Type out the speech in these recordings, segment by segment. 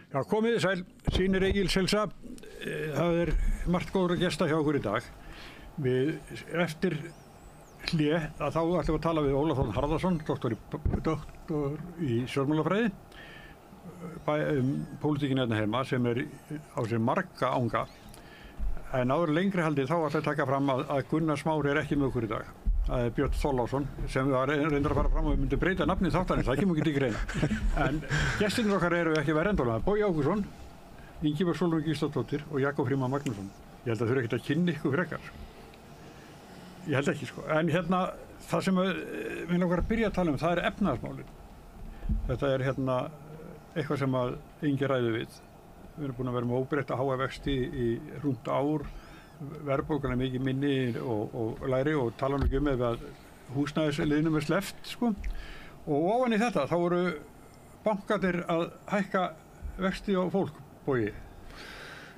Já, komið þið sæl, Sýnir Egils heilsa. Það margt góður að gesta hjá okkur í dag. Eftir hlé þá ætlum við að tala við Ólaf Þórð Harðarson, doktor í stjórnmálafræði, pólitíkin hérna heima sem á sér marga anga. En áður lengri haldið þá ætlum við að taka fram að Gunnar Smári ekki með okkur í dag. Það Björn Þorláksson sem var reyndar að fara fram og við myndum breyta nafnið þáttarins, það kemur ekki til greina. En gestirnir okkar eru ekki verið endurlega. Bogi Ágústsson, Ingibjörg Sólrún Gísladóttir og Jakob Frímann Magnússon. Ég held að þau eru ekkert að kynna ykkur frekar. Ég held ekki sko. En hérna, það sem við langar að byrja að tala það efnahagsmálin. Þetta eitthvað sem að engin ræðu við. Við erum búin að vera með óbreytta háa vexti í rúmt ár. Verðbólgan mikið minni og lægri og tala nú ekki ef að húsnæðisliðnum sleppt sko. Og ofan í þetta þá voru bankarnir að hækka vexti á fólk, Bogi.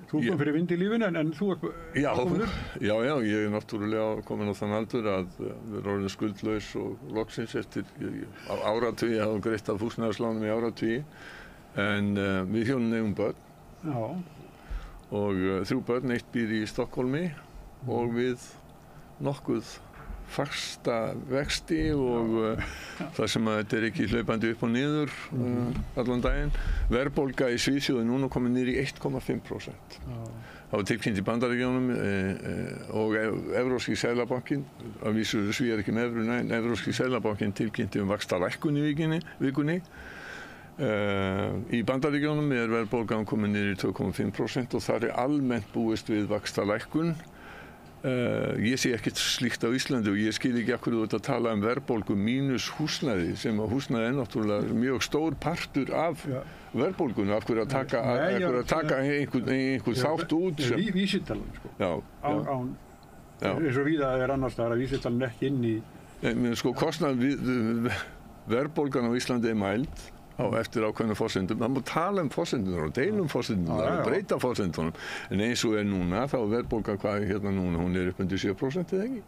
Þú kom fyrir vind í lífinu en þú ert komin. Já, ég náttúrulega komin á þann aldur að vera orðin skuldlaus og loksins eftir áratugi, ég hafði greitt af húsnæðislánum í áratugi en við hjónin eigum börn. Já. Og 3 börn, 1 býr í Stokkólmi og við nokkuð fasta vexti og það sem að þetta ekki hlaupandi upp og niður allan daginn. Verðbólga í Svíþjóð núna komin niður í 1,5%. Það var tilkynnt í Bandaríkjunum og Evrópski seðlabankinn, að vísu Svíar ekki með evru, en Evrópski seðlabankinn tilkynnti vaxtalækkun í vikunni. Í Bandaríkjunum verðbólgan komin niður í 2,5% og það almennt búist við vaxtalækkun. Ég sé ekkert slíkt á Íslandi og ég skil ekki af hverju þú ert að tala verðbólgu mínus húsnæði sem að húsnæði náttúrulega mjög stór partur af verðbólgunni, af hverju að taka einhvern þátt út sem... Vísitalan sko. Já. Eins og víða annars staðar að vísitalan ekki inn í... Sko verðbólgan á Íslandi mæld eftir ákveðnum forsendum. Það má tala forsendunar og deilum forsendunar og breyta forsendunum. En eins og núna, þá verðbólga hvað núna, hún upp undir 7% eða ekki.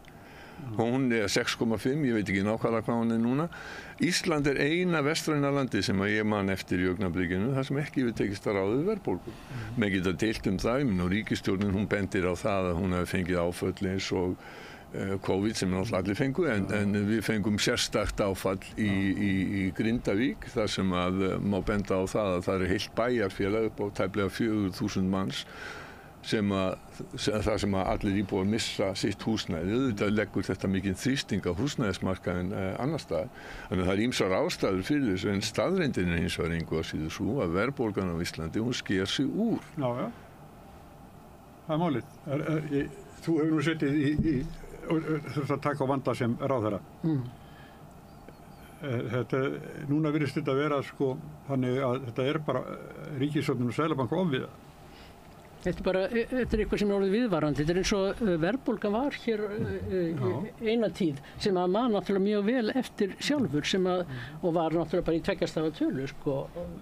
Hún 6,5, ég veit ekki nákvæmlega hvað hún núna. Ísland eina vestræna landi sem að ég man eftir í augnablikinu, það sem ekki við tekist að ráða við verðbólgu. Menn geta deilt það, og ríkisstjórnin hún bendir á það að hún hefði fengið áföll eins og COVID sem náttúrulega allir fengu, en við fengum sérstakt áfall í Grindavík, þar sem að má benda á það að það heilt bæjarfélag upp á tæplega 4.000 manns þar sem að allir íbúar missa sitt húsnæði. Auðvitað leggur þetta mikinn þrýsting á húsnæðismarkaðinn annars staðar. Þannig að það ímsar ástæður fyrir þessu, en staðreyndin hins vegar engu að síður svo að verðbólgan á Íslandi, hún sker sig úr. Já. Það málið. Þú hefur nú setið og þurft að taka á vanda sem ráðherra. Núna virðist þetta vera sko þannig að þetta bara ríkisstjórnin og Seðlabanki ofviða. Þetta eitthvað sem orðið viðvarandi. Þetta eins og verðbólgan var hér eina tíð sem að man náttúrulega mjög vel eftir sjálfur og var náttúrulega bara í 2 stafa tölu sko,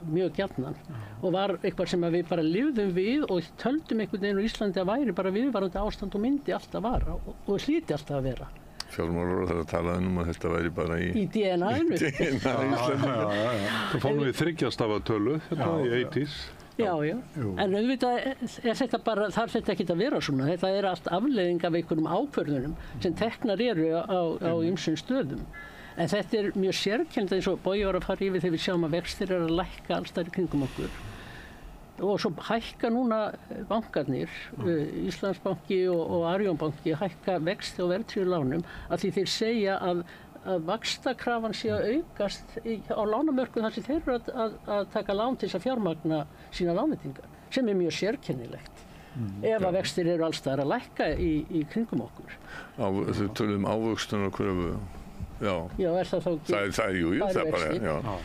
mjög gjarnan og var eitthvað sem að við bara lifðum við og töldum einhvern veginn á Íslandi að væri bara viðvarandi ástand og myndi alltaf vara og hlyti alltaf að vera. Fjármálaráðherra talaði að þetta væri bara í DNA-inu. Það fórum við 3 stafa tölu í 80s. Já. En auðvitað þarf þetta ekki að vera svona. Þetta allt afleiðing af einhverjum ákvörðunum sem teknar eru á ýmsum stöðum. En þetta mjög sérkennt eins og Bogi var að fara yfir þegar við sjáum að vextir að lækka alls staðar í kringum okkur. Og svo hækka núna bankarnir, Íslandsbanki og Arionbanki hækka vexti á verðtryggðum lánum af því þeir segja að vaxtakrafan sé að aukast á lánamörkum þar sem þeir eru að taka lán til þess að fjármagna sína lánveitingar, sem mjög sérkennilegt. Ef að vextir eru alls staðar að lækka í kringum okkur. Þau tölum ávöxtunarkröfu. Já, það þá ekki?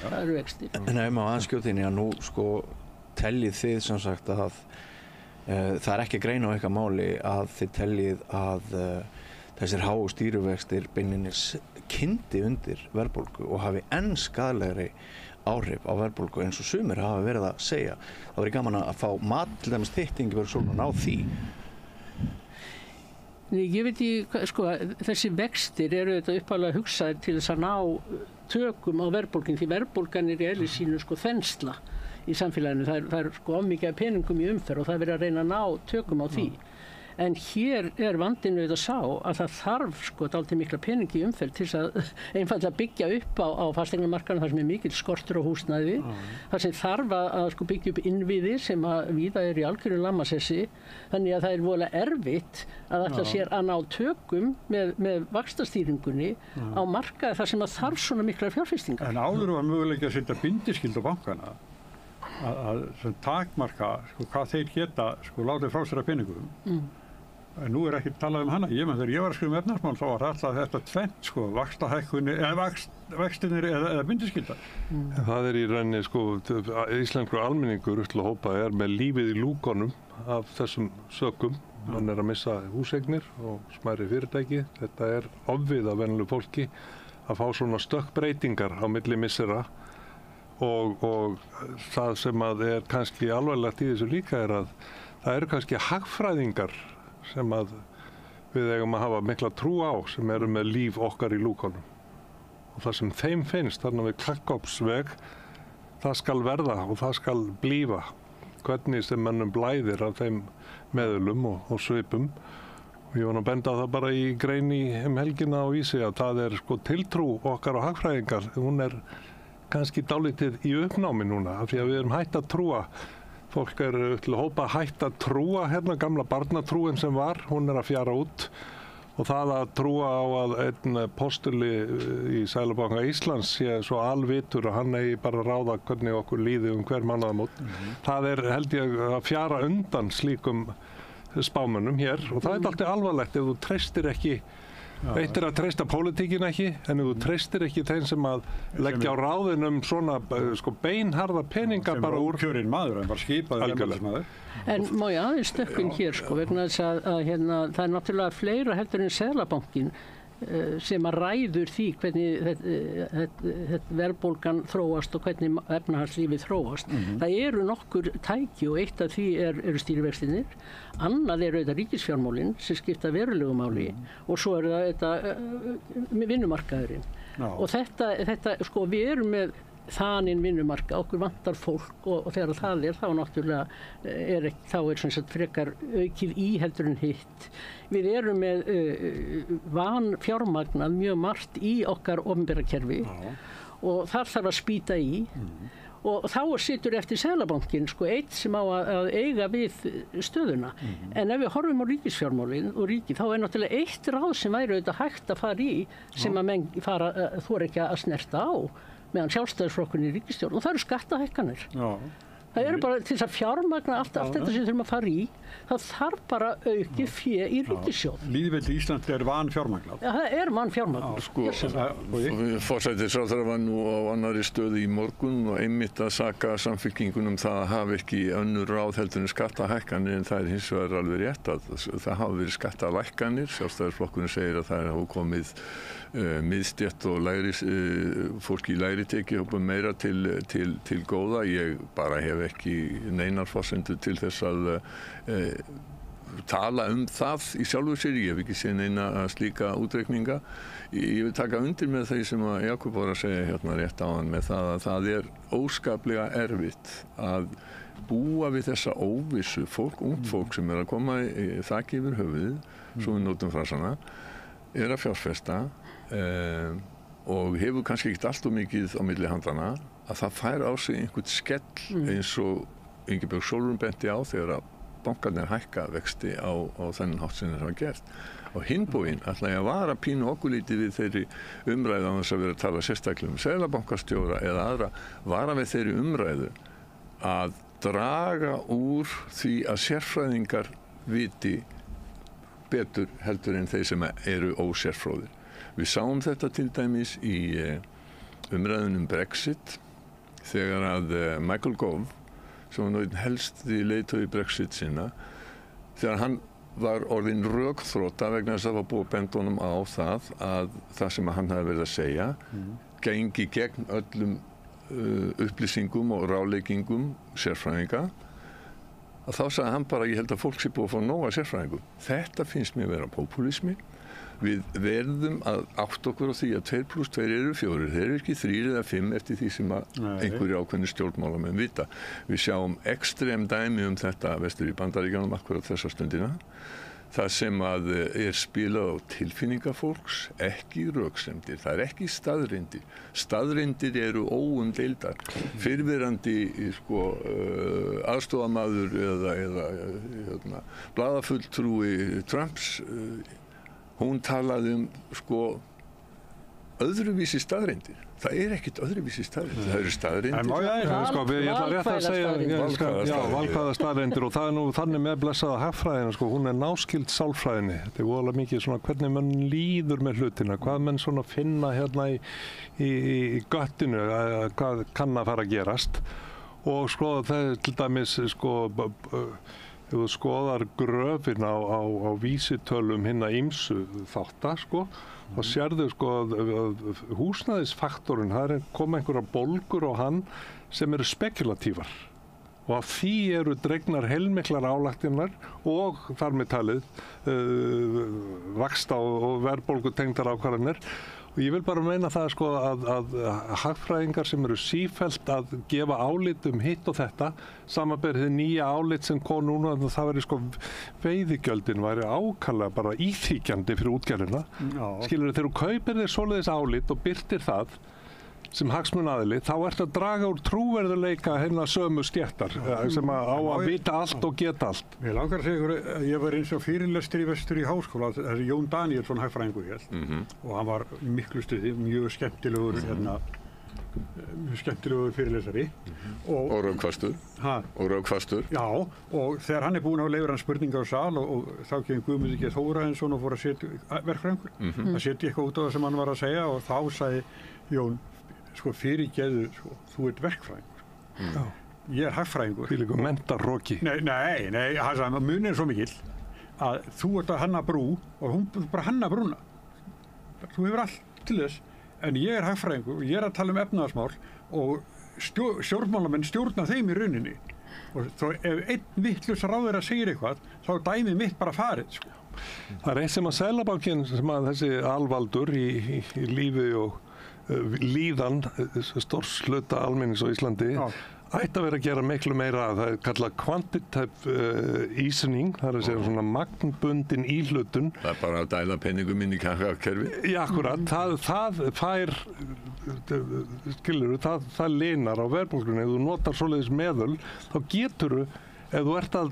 Það eru vextir. En ef maður aðskjótinni að nú sko teljið þið sem sagt að það ekki að greina á eitthvað máli að þið teljið að þessir háu stýrivextir beinlínis kyndi undir verðbólgu og hafi enn skaðlegri áhrif á verðbólgu eins og sumir hafa verið að segja. Það væri gaman að fá til dæmis þitt Ingibjörg Sólrún á því. Ég veit ekki, sko, þessi vextir eru þetta upphaflega hugsaðir til þess að ná tökum á verðbólgin, því verðbólgan í eðli sínu sko þensla í samfélaginu, það er sko of mikið af peningum í umferð og það er verið að reyna að ná tökum á því. En hér vandinn auðvitað sá að það þarf sko dálítið mikla peningi í umferð til þess að einfaldlega byggja upp á fasteignamarkaðnum þar sem er mikill skortur á húsnæði, þar sem þarf að sko byggja upp innviði sem að víða er í algjöru lamasessi, þannig að það er voðalega erfitt að ætla sér að ná tökum með vaxtastýringunni á markaði þar sem að þarf svona mikla fjárfestingar. En áður var möguleiki að setja bindiskyldu á bankana að takmarka sko, hvað þeir geta sko, látið frá sér að peningum. En nú ekki talað hana. Þegar ég var að skrifa efnahagsmál þá var alltaf þetta tvennt, sko, vaxtahækkunni, vextinir eða bindiskylda. Það í rauninni, sko, íslenskur almenningur til að hópa með lífið í lúkonum af þessum sökum. Hann að missa húseignir og smærri fyrirtæki. Þetta ofviða venjulegu fólki að fá svona stökkbreytingar á milli missera. Og það sem að kannski alvarlegt í þessu líka að það eru kannski hagfræðingar sem að við eigum að hafa mikla trú á sem eru með líf okkar í lúkunum. Og það sem þeim finnst þarna við Klakkopsveg, það skal verða og það skal blífa. Hvernig sem mönnum blæðir af þeim meðulum og svipum. Og ég var að benda á það bara í grein helgina á Vísi að það sko tiltrú okkar á hagfræðingar. Hún kannski dálítið í uppnámi núna af því að við erum hætt að trúa. Fólk til að hópa hætt að trúa gamla barnatrúin sem var, hún að fjara út og það að trúa á að einn postuli í Seðlabanka Íslands sé svo alvitur og hann eigi bara að ráða hvernig okkur líði hver mánaðamót. Það held ég að fjara undan slíkum spámönnum hér og það alltaf alvarlegt ef þú treystir ekki. Eitt að treysta pólitíkin ekki, en ef þú treystir ekki þeim sem að leggja á ráðin svona sko, beinharða peninga bara úr kjörinn maður, en bara skipaður embættismaður. En má ég aðeins stökkun hér sko, vegna þess að það er náttúrulega fleira heldur en Seðlabankinn sem að ræður því hvernig verðbólgan þróast og hvernig efnahagslífið þróast. Það eru nokkur tæki og eitt af því eru stýrivextirnir, annað auðvitað ríkisfjármálin sem skipta verulegu máli og svo það þetta vinnumarkaðurinn. Og þetta sko við erum með þaninn vinnumarka, okkur vantar fólk og þegar það þá náttúrulega þá sem sagt frekar aukið í heldur en hitt. Við erum með vanfjármagnað mjög margt í okkar opinbera kerfi og þar þarf að spýta í og þá situr eftir Seðlabankinn sko eitt sem á að eiga við stöðuna. En ef við horfum á ríkisfjármálin og ríkið þá náttúrulega eitt ráð sem væri auðvitað hægt að fara í sem að menn þora ekki að snerta á meðan sjálfstæðisflokkurinn í ríkisstjórn og það eru skattahækkanir. Það eru bara til þess að fjármagna allt þetta sem þurfum að fara í, það þarf bara aukið fé í ríkissjóð. Lýðveldi Ísland vanfjármagnað. Já, það vanfjármagnað. Sko, forsætisráðherra var nú á annarri stöðu í morgun og einmitt að saka samfylkingunum það að hafa ekki önnur ráð heldur en skattahækkanir en það hins vegar alveg rétt að það hafa verið skattalækkanir. Sjálfstæðisflokkurinn segir að það hafa komið miðstétt og fólk í lægri tekjuhópum meira til góða. Ég bara hef ekki neinar forsendur til þess að tala það í sjálfu sér. Ég hef ekki séð neina slíka útreikninga. Ég vil taka undir með því sem að Jakob var að segja hérna rétt áðan með það að það óskaplega erfitt að búa við þessa óvissu ungt fólk sem að koma í þaki yfir höfuðið, svo við notum frasana, að fjárfesta og hefur kannski ekkert allt of mikið á milli handana að það fær á sig einhvern skell eins og Ingibjörg Sólrún benti á þegar að bankarnir hækka vexti á þennan hátt sem það var gert. Á hinn bóginn ætla ég að vara pínu okkurlítið við þeirri umræðu án þess að vera að tala sérstaklega seðlabankastjóra eða aðra, vara við þeirri umræðu að draga úr því að sérfræðingar viti betur heldur en þeir sem eru ósérfróðir. Við sáum þetta til dæmis í umræðunum Brexit þegar að Michael Gove, sem var helsti leiðtogi Brexit sinna, þegar hann var orðinn rökþrota vegna þess að það var búið að benda honum á það sem hann hafði verið að segja, gengi gegn öllum upplýsingum og ráðleggingum sérfræðinga, að þá sagði hann bara, ég held að fólk sé búið að fá nóga sérfræðingum. Þetta finnst mér vera popúlismi Við verðum að átta okkur á því að 2 + 2 eru 4, þeir eru ekki 3 eða 5 eftir því sem að einhverju ákveðni stjórnmálamenn vita. Við sjáum ekstrem dæmi þetta vestur í Bandaríkjunum akkurat þessa stundina. Það sem að spilað á tilfinningar fólks, ekki röksemdir, það ekki staðreyndir. Staðreyndir eru óumdeildar. Fyrrverandi aðstofamaður eða blaðafulltrúi Trumps, hún talaði öðruvísi staðreyndir. Það ekkert öðruvísi staðreyndir, það eru staðreyndir. Ég ætla rétt að segja, valkvæða staðreyndir, og það nú þannig með blessaða hagfræðina, hún náskyld sálfræðinni. Þetta voðalega mikið svona hvernig mann líður með hlutina, hvað menn svona finna hérna í göttinu, hvað kann að fara að gerast. Og það til dæmis, ef þú skoðar gröfin á vísitölum hinna ýmsu þátta, þá sérðu húsnæðisfaktorinn, það koma einhverjar bólgur á hann sem eru spekulatívar. Og af því eru dregnar heilmiklar álagtinnar og þar með talið vaxta og verðbólgutengdar ákvarðanir. Og ég vil bara meina það að hagfræðingar sem eru sífellt að gefa álit hitt og þetta, samanber hið nýja álit sem kom núna, það væri veiðigjöldin væri ákaflega bara íþykjandi fyrir útgerðina. Skilurðu, þegar þú kaupir þér svoleiðis álit og birtir það sem hagsmunaaðili, þá ertu að draga úr trúverðuleika sömu stéttar sem á að vita allt og geta allt. Mér langar að segja ykkur, ég var eins og fyrirlestri vestur í háskóla, þessi Jón Daníelsson hagfræðingur og hann var miklu stuði, mjög skemmtilegur fyrirlesari og raukfastur. Já, og þegar hann búinn að leyfa hann spurningar á sal og þá kemur Guðmundur G. Þórarinsson og fór að setja verkfræðingur, að setja eitthvað út á það sem hann var að segja, og þá sagði Jón, fyrirgeðu, þú ert verkfræðingur. Ég hagfræðingur. Því líka mentarroki. Nei, hann sagði, munið svo mikill að þú ert að hanna brú og hún bara hanna brúna. Þú hefur allt til þess, en ég hagfræðingur og ég að tala efnahagsmál og stjórnmálamenn stjórna þeim í rauninni. Og þá ef einn vitlaus ráðherra segir eitthvað, þá dæmið mitt bara farið. Það eitt sem að Seðlabankinn, sem að þessi alvaldur í lífi og líðan stórs hluta almennings á Íslandi ætti að vera að gera miklu meira. Það kallað quantitative easing, það að segja svona magnbundin íhlutun. Það bara að dæla penningum inn í kerfi. Já, akkurat. Það fær, skilurðu, það linar á verðbólgunni. Ef þú notar svoleiðis meðul, þá geturðu, ef þú ert að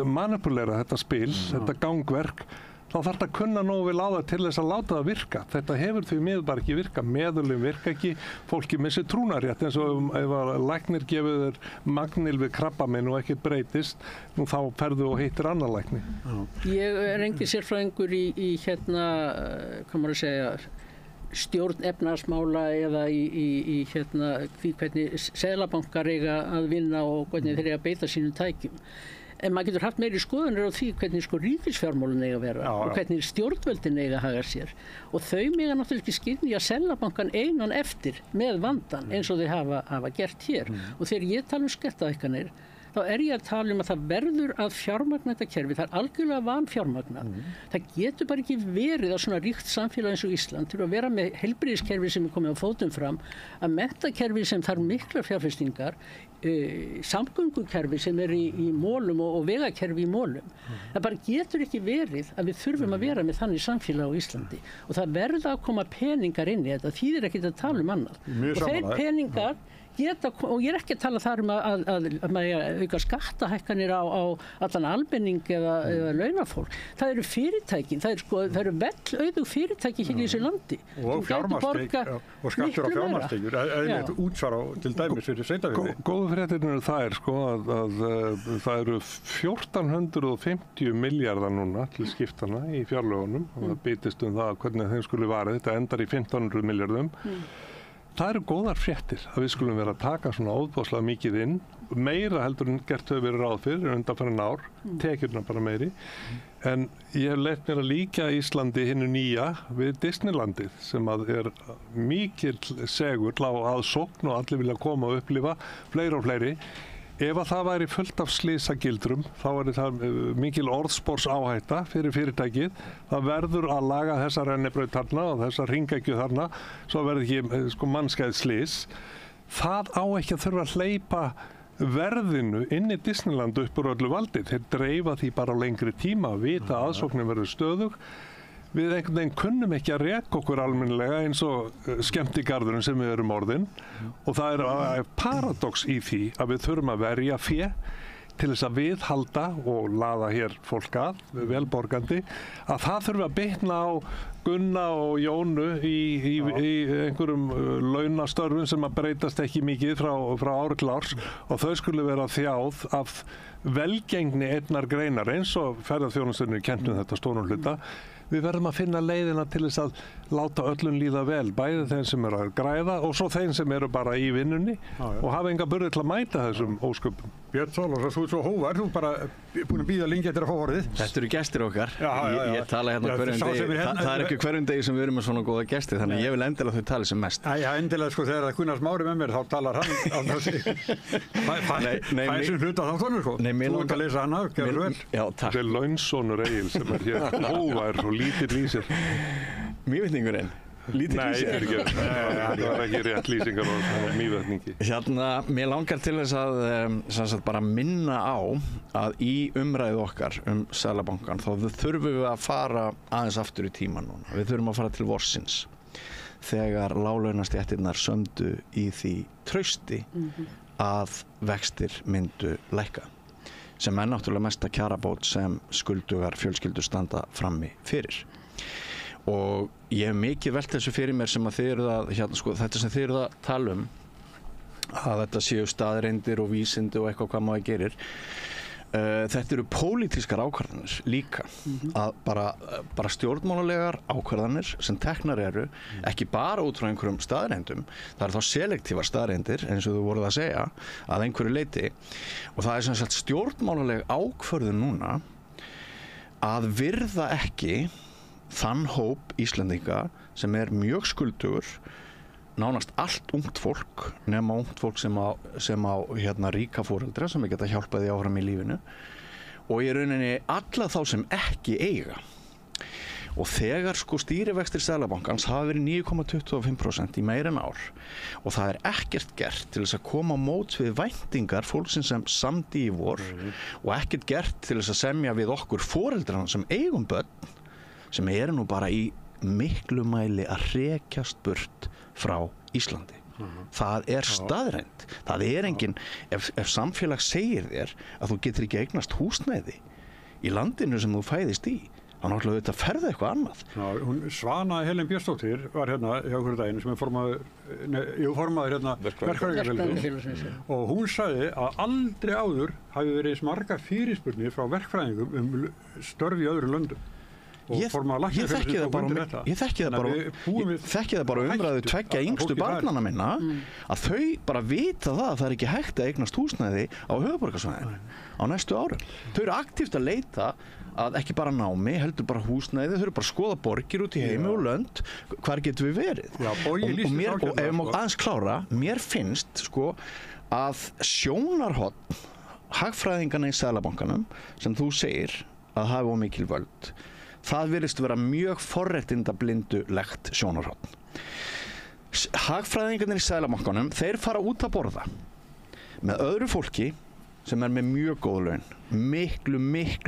manipulera þetta spil, þetta gangverk, þá þarf þetta að kunna nógu vel á það til þess að láta það virka. Þetta hefur því miður bara ekki virka, meðulum virka ekki, fólki missir trúnarétt, eins og ef læknir gefur þér magnil við krabbamein og ekkert breytist, nú þá ferðu og hittir annar lækni. Ég engin sérfræðingur í hvað maður að segja, stjórn efnahagsmála eða í því hvernig seðlabankar eiga að vinna og hvernig þeir eiga að beita sínum tækjum. En maður getur haft meiri skoðanir á því hvernig ríkisfjármálin eiga að vera og hvernig stjórnvöldin eiga að haga sér. Og þau mega náttúrulega ekki skynja Seðlabankann einan eftir með vandan eins og þau hafa gert hér. Og þegar ég tala skattahækkanir, þá ég að tala að það verður að fjármagna þetta kerfi. Það algjörlega vanfjármagnað. Það getur bara ekki verið á svona ríkt samfélag eins og Ísland til að vera með heilbrigðiskerfi sem komið á fótum fram, að menntakerfi sem þarf miklar fjárfestingar, samgöngukerfi sem í mólum og vegakerfi í mólum. Það bara getur ekki verið að við þurfum að vera með þannig samfélag á Íslandi. Og það verða að koma peningar inn í þetta, þýðir ekki að tala annað. Og þeir peningar og ég ekki að tala þar að maður auka skattahækkanir á allan almenning eða launafólk. Það eru fyrirtækin, það eru auðug fyrirtæki hér í þessu landi. Og fjármagnstekjur, og skattur á fjármagnstekjur, eða útsvar á til dæmis fyrir sveitarfélögin. Góðu fréttirnar eru þær að það eru 1450 milljarðar núna til skiptana í fjárlögunum og það býtist það hvernig þeim skuli varið. Þetta endar í 1500 milljörðum. Það eru góðar fréttir að við skulum vera að taka svona óbáslega mikið inn, meira heldur en gert hefur verið ráð fyrir undanfarin ár, tekjurna bara meiri. En ég hef leyft mér að líkja Íslandi hinnu nýja við Disneylandið sem að mikill segur á aðsókn og allir vilja koma og upplifa fleiri og fleiri. ef að það væri fullt af slysagildrum, þá er það mikil orðspors áhætta fyrir fyrirtækið. Það verður að laga þessa rennibraut þarna og þessa hringekju þarna, svo verður ekki mannskæð slys. Það á ekki að þurfa að hleypa verðinu inn í Disneyland upp úr öllu valdi. Þeir dreifa því bara á lengri tíma, vita að aðsóknin verður stöðug. Við einhvern veginn kunnum ekki að reka okkur almennilega eins og skemmtigarðurinn sem við erum orðin og það er paradox í því að við þurfum að verja fé til þess að viðhalda og laða hér fólk að, velborgandi, að það þurfi að bitna á Gunna og Jónu í einhverjum launastörfum sem að breytast ekki mikið frá ári til árs og þau skulle vera þjáð af velgengni einnar greinar eins og ferðaþjónustunni kentum þetta stórum hluta. Við verðum að finna leiðina til þess að láta öllum líða vel, bæði þeim sem eru að græða og svo þeim sem eru bara í vinnunni og hafa enga burði til að mæta þessum ósköpum. Björn Þorláksson, þú ert svo hógvær, þú bara búin að bíða lengi eftir að fá orðið. Þetta eru gestir okkar. Ég tala hérna hverjum degi. Það er ekki hverjum degi sem við erum með svona góða gesti, þannig að ég vil endilega þau tali sem mest. Já, endilega sko þegar Gunnar Smári með mér, þá talar hann á þessi. Fæ sem hluta þáttunum sko. Þú ert að lesa hann af, gerðu vel. Já, takk. Þetta er launsonur Egil sem er hér hógvær og lítill í sér. Mývetningurinn. Lítill í sér. Nei, það var ekki rétt lýsingar á mývetningi. Mér langar til þess að bara minna á að í umræðu okkar Seðlabankann þá þurfum við að fara aðeins aftur í tíman núna. Við þurfum að fara til vorsins þegar láglaunastéttirnar sömdu í því trausti að vextir myndu lækka sem er náttúrulega mesta kjarabót sem skuldugar fjölskyldur standa frammi fyrir. Og ég hef mikið velt þessu fyrir mér sem að þið eru að, þetta sem þið eru að tala að þetta séu staðreyndir og vísindi og eitthvað hvað maður gerir. Þetta eru pólitískar ákvarðanir líka, að bara stjórnmálalegar ákvarðanir sem teknar eru, ekki bara út frá einhverjum staðreyndum, það eru þá selektívar staðreyndir, eins og þú voruð að segja, að einhverju leyti, og það er sem sagt stjórnmálaleg ákvörðun núna að virða ekki þann hóp Íslendinga sem er mjög skuldugur, nánast allt ungt fólk, nema ungt fólk sem á ríka foreldra sem geta hjálpað því áfram í lífinu og í rauninni alla þá sem ekki eiga. Og þegar stýrivextir Seðlabankans hafa verið 9,25% í meira en ár og það er ekkert gert til þess að koma á móts við væntingar fólksins sem samdi í vor og ekkert gert til þess að semja við okkur foreldrana sem eigum börn sem eru nú bara í miklu mæli að hrekjast burt frá Íslandi. Það er staðreynd. Það er engin, ef samfélag segir þér að þú getur ekki eignast húsnæði í landinu sem þú fæðist í, þá náttúrulega þetta ferði eitthvað annað. Já, Svana Helen Björnsdóttir var hérna hjá okkur daginn sem er formaður hérna verkfræðingafélagsins og hún sagði að aldrei áður hafi verið margar fyrirspurnir frá verkfræðingum störf í öðrum löndum. Ég þekki það bara umræðu tveggja yngstu barnanna minna að þau bara vita það að það er ekki hægt að eignast húsnæði á höfuðborgarsvæðinu á næstu árum. Þau eru aktíft að leita að ekki bara námi, heldur bara húsnæði, þau eru bara að skoða borgir út í heimi og lönd, hvar getum við verið? Já, og ef ég má aðeins klára, mér finnst að sjónarhorn hagfræðinganna í Seðlabankanum sem þú segir að hafa mikil völd, það virðist vera mjög forréttindablindu-legt sjónarhorn. Hagfræðingarnir í Seðlabankanum, þeir fara út að borða með öðru fólki sem er með mjög góð laun, miklu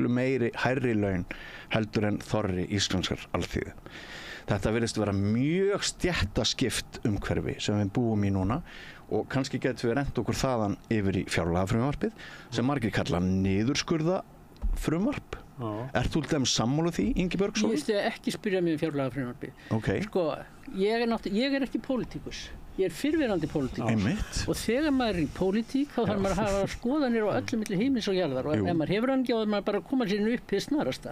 meiri hærri laun heldur en þorri íslenskar alþýðu. Þetta virðist vera mjög stéttaskipt umhverfi sem við búum í núna og kannski getum við rennt okkur þaðan yfir í fjárlagafrumvarpið sem margir kalla niðurskurða frumvarp. Ert þú til dæmis sammála því, Ingibjörg? Ég veist ekki spyrja mig fjárlagafrumvarpið. Okay. Ég er ekki pólitíkus. Ég er fyrrverandi pólitíkus. Og þegar maður er í pólitík þá þarf maður að hafa skoðanir á öllum milli himins og jarðar og ef maður hefur hann ekki á maður bara að koma sér upp hið snarasta.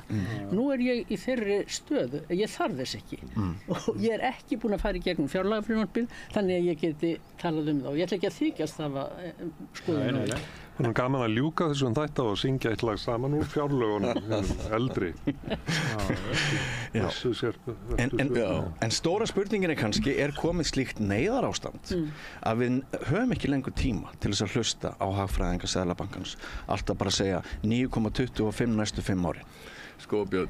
Nú er ég í þeirri stöðu, ég þarf þess ekki og ég er ekki búin að fara í gegnum fjárlagafrumvarpið þannig að ég geti talað það og ég ætla ekki að þykjast það skoðun á því. Það er gaman að ljúka þessum þætti og syngja eitt lag saman úr fjárlögunum, eldri. En stóra spurningin kannski, komið slíkt neyðarástand að við höfum ekki lengur tíma til þess að hlusta á hagfræðinga Seðlabankans, alltaf bara að segja 9,25 næstu 5 árin. Sko Björn,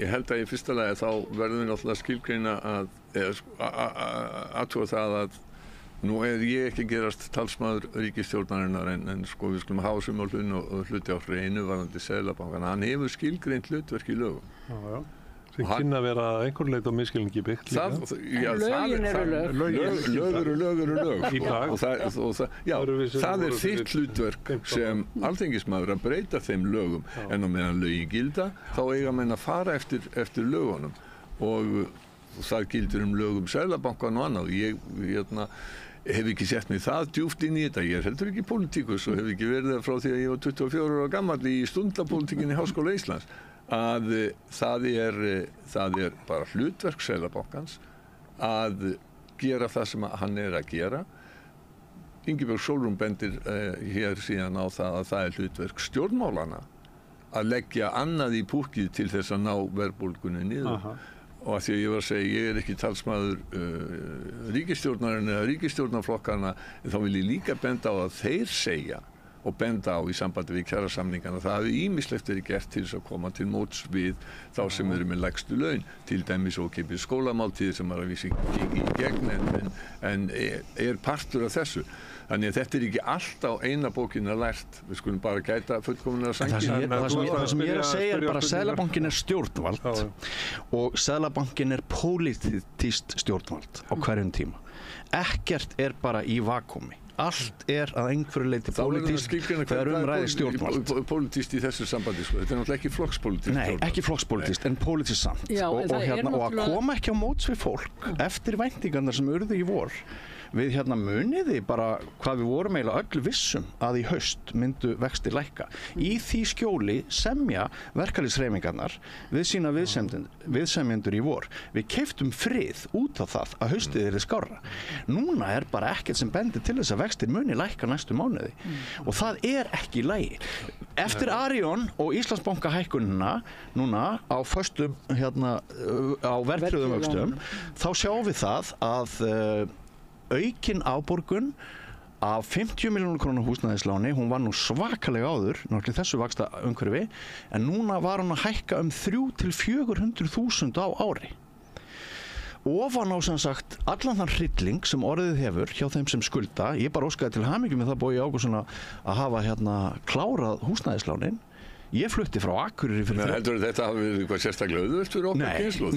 ég held að í fyrsta lagi þá verðum við náttúrulega skilgreina aðtúa það að nú ég ekki gerast talsmaður ríkisstjórnarinnar en sko við skulum hafa sem á hluti á hreinu varðandi Seðlabankana. Hann hefur skilgreint hlutverk í lögum. Já. Sem kynna að vera einhver leit á misskilningi byggt líka. Lögin eru lög. Í dag. Það þitt hlutverk sem alþingismaður að breyta þeim lögum en á meðan lögin gilda þá eiga menn að fara eftir lögunum og það gildur lögum Seðlabankan og annað. Ég hef ekki sett mig það djúpt inn í þetta. Ég heldur ekki pólitíkus og hef ekki verið það frá því að ég var 24 ára gamall í stundapólitíkinni í Háskóla Íslands. Að það er bara hlutverk Seðlabankans að gera það sem hann er að gera. Ingibjörg Sólrún bendir hér síðan á það að það er hlutverk stjórnmálanna að leggja annað í púkkið til þess að ná verðbólgunni niður. Og að því að ég var að segja, ég ekki talsmaður ríkisstjórnarinn eða ríkisstjórnarflokkarna, þá vil ég líka benda á að þeir segja og benda á í sambandi við kjarasamningana. Það hafi ýmislegt verið gert til þess að koma til móts við þá sem eru með lægstu laun, til dæmis ókeypis skólamáltíðir sem að vísi gengi í gegn en er partur af þessu. Þannig að þetta er ekki allt á eina bókina lært. Við skulum bara gæta fullkominlega sængin. Það sem ég að segja bara að Seðlabankinn stjórnvald og Seðlabankinn pólitískt stjórnvald á hverjum tíma. Ekkert bara í vakúmi. Allt að einhverju leyti pólitískt þegar ræðir stjórnvald. Pólitískt í þessu sambandi, sko. Þetta er náttúrulega ekki flokkspólitískt. Nei, ekki flokkspólitískt, en pólitískt samt. Og að koma ekki á móts við fólk eftir væntingarnar sem urðu í vor. Við muniði bara hvað við vorum eiginlega öll vissum að í haust myndu vextir lækka. Í því skjóli semja verkalýðshreyfingarnar við sína viðsemjendur í vor. Við keyptum frið út af það að haustið yrði skárra. Núna bara ekkert sem bendir til þess að vextir muni lækka næstu mánuði. Og það ekki í lagi. Eftir Arion og Íslandsbanka hækkunina núna á föstum á verðtryggðum vöxtum, þá sjáum við það að aukin afborgun af 50 milljónir króna húsnæðisláni, hún var nú svakalega áður, náttúrulega þessu vaxta umhverfi, en núna var hún að hækka 300 til 400.000 á ári. Ofan á sem sagt allan þann hrylling sem orðið hefur hjá þeim sem skulda, ég bara óskaði til hamingju með það Bogi Ágústsson að hafa klárað húsnæðislánin. Ég flutti frá Akureyri fyrir heldur þetta hafi verið eitthvað sérstaklega auðvelt fyrir okkar kynslóð?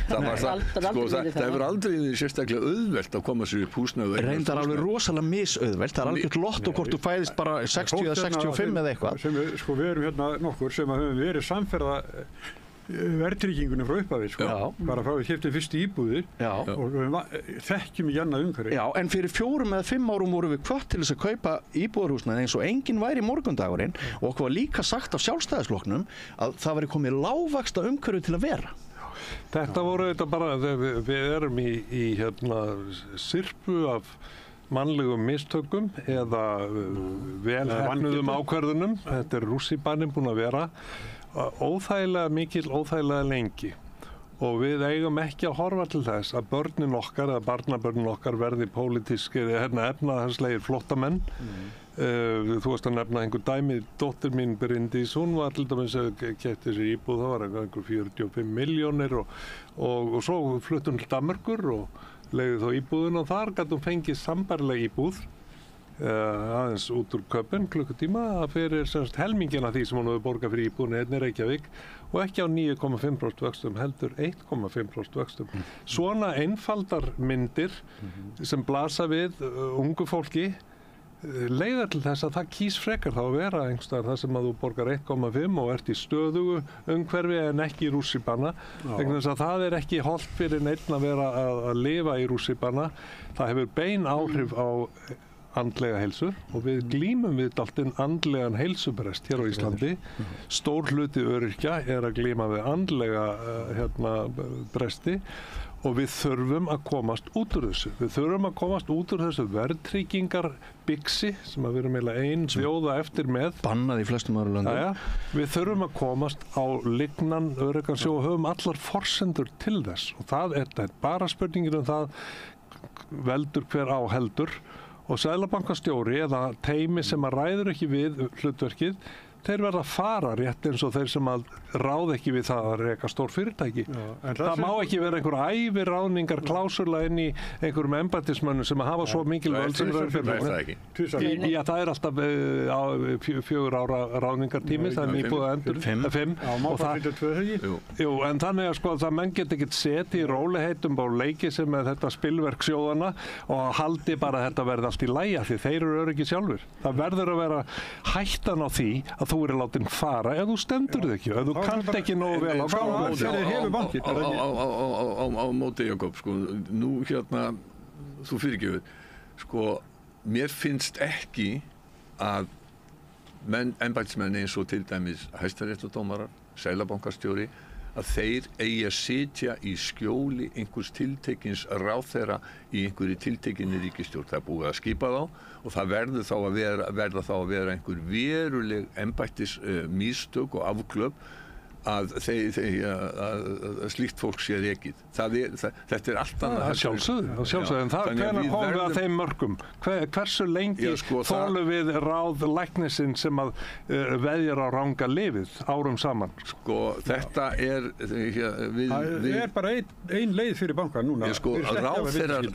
Það hefur aldrei verið sérstaklega auðvelt að koma sér upp húsnæði. Reyndar alveg rosalega misauðvelt. Það algjört lott og hvort þú fæðist bara 60 eða 65 eða eitthvað. Við erum nokkur sem höfum verið samferða verðtryggingunni frá upphafi, bara frá við keyptum fyrstu íbúðir og við þekkjum í annað umhverfi. Já, en fyrir 4 eða 5 árum vorum við hvött til þess að kaupa íbúðarhúsnæði eins og enginn væri morgundagurinn og okkur var líka sagt af Sjálfstæðisflokknum að það væri komið lágvaxta umhverfi til að vera. Þetta voru þetta bara, við erum í sirpu af mannlegum mistökum eða velheppnuðum ákvörðunum. Þetta rússíbaninn búin að vera óþægilega mikil, óþægilega lengi og við eigum ekki að horfa til þess að börnin okkar eða barnabörnin okkar verði pólitískir efnahagslegir flóttamenn. Þú varst að nefna einhver dæmi, dóttir mín Bryndís, hún var til dæmis að keypti sér íbúð, það var einhver 45 milljónir og svo flutti hún til Danmerkur og leigði þá íbúðin og þar gat hún fengið sambærilega íbúð aðeins út úr Köpen klukkutíma fyrir helmingina því sem hún hefur borgað fyrir íbúðinni hérna í Reykjavík og ekki á 9,5% vöxtum heldur 1,5% vöxtum. Svona einfaldar myndir sem blasa við ungu fólki leiða til þess að það kýs frekar þá að vera einhverstaðar þar sem að þú borgar 1,5 og ert í stöðugu umhverfi en ekki í rússíbana vegna þess að það ekki hollt fyrir neitt að vera að lifa í rússíbana. Það hefur bein áhrif á andlega heilsu og við glímum við dálítinn andlegan heilsubrest hér á Íslandi. Stór hluti öryrkja að glíma við andlega bresti og við þurfum að komast út úr þessu. Við þurfum að komast út úr þessu verðtryggingar bixi sem að við erum eiginlega ein þjóða eftir með. Bannað í flestum öðrum löndum. Jæja, við þurfum að komast á lignan öruggan sjó og höfum allar forsendur til þess. Og það er bara spurningin það veldur hver á heldur. Og Seðlabankastjóri eða teymi sem að ræður ekki við hlutverkið, þeir verða að fara rétt eins og þeir sem að ráð ekki við það að reka stór fyrirtæki. Það má ekki vera einhver æviráðningar klásula inn í einhverjum embættismönnum sem að hafa svo mikil völd sem fyrirtæki. Já, það alltaf 4 ára ráðningartími, það nýbúið að endur 5. Jú, en þannig að sko það menn get ekki setið í róliheitum á leiki sem er þetta spilverk sjóðana og haldi bara að þetta verði allt í lagi því þeir eru öryggi sjálfur. Það verður að vera hættan á því að þú eru látin fara ef þú stendur þig ekki, ef þú kannt ekki nógu vel á móti Jakob, sko, nú hérna þú fyrirgefur, sko mér finnst ekki að embættismenn eins og til dæmis hæstaréttardómarar, seðlabankastjóri að þeir eigi að sitja í skjóli einhvers tiltekins ráðherra í einhverju tiltekinni ríkisstjórn. Það er búið að skipa þá og það verður þá að vera einhver veruleg embættis mistök og afglöp að slíkt fólk sé rekið. Þetta er allt annað. Sjálfsögðu, en það hvenær komum við að þeim mörkum? Hversu lengi þolum við ráð læknisinn sem að veðjar á ranga lyfið árum saman? Sko, þetta er það er bara ein leið fyrir banka núna. Sko, ráðherrar,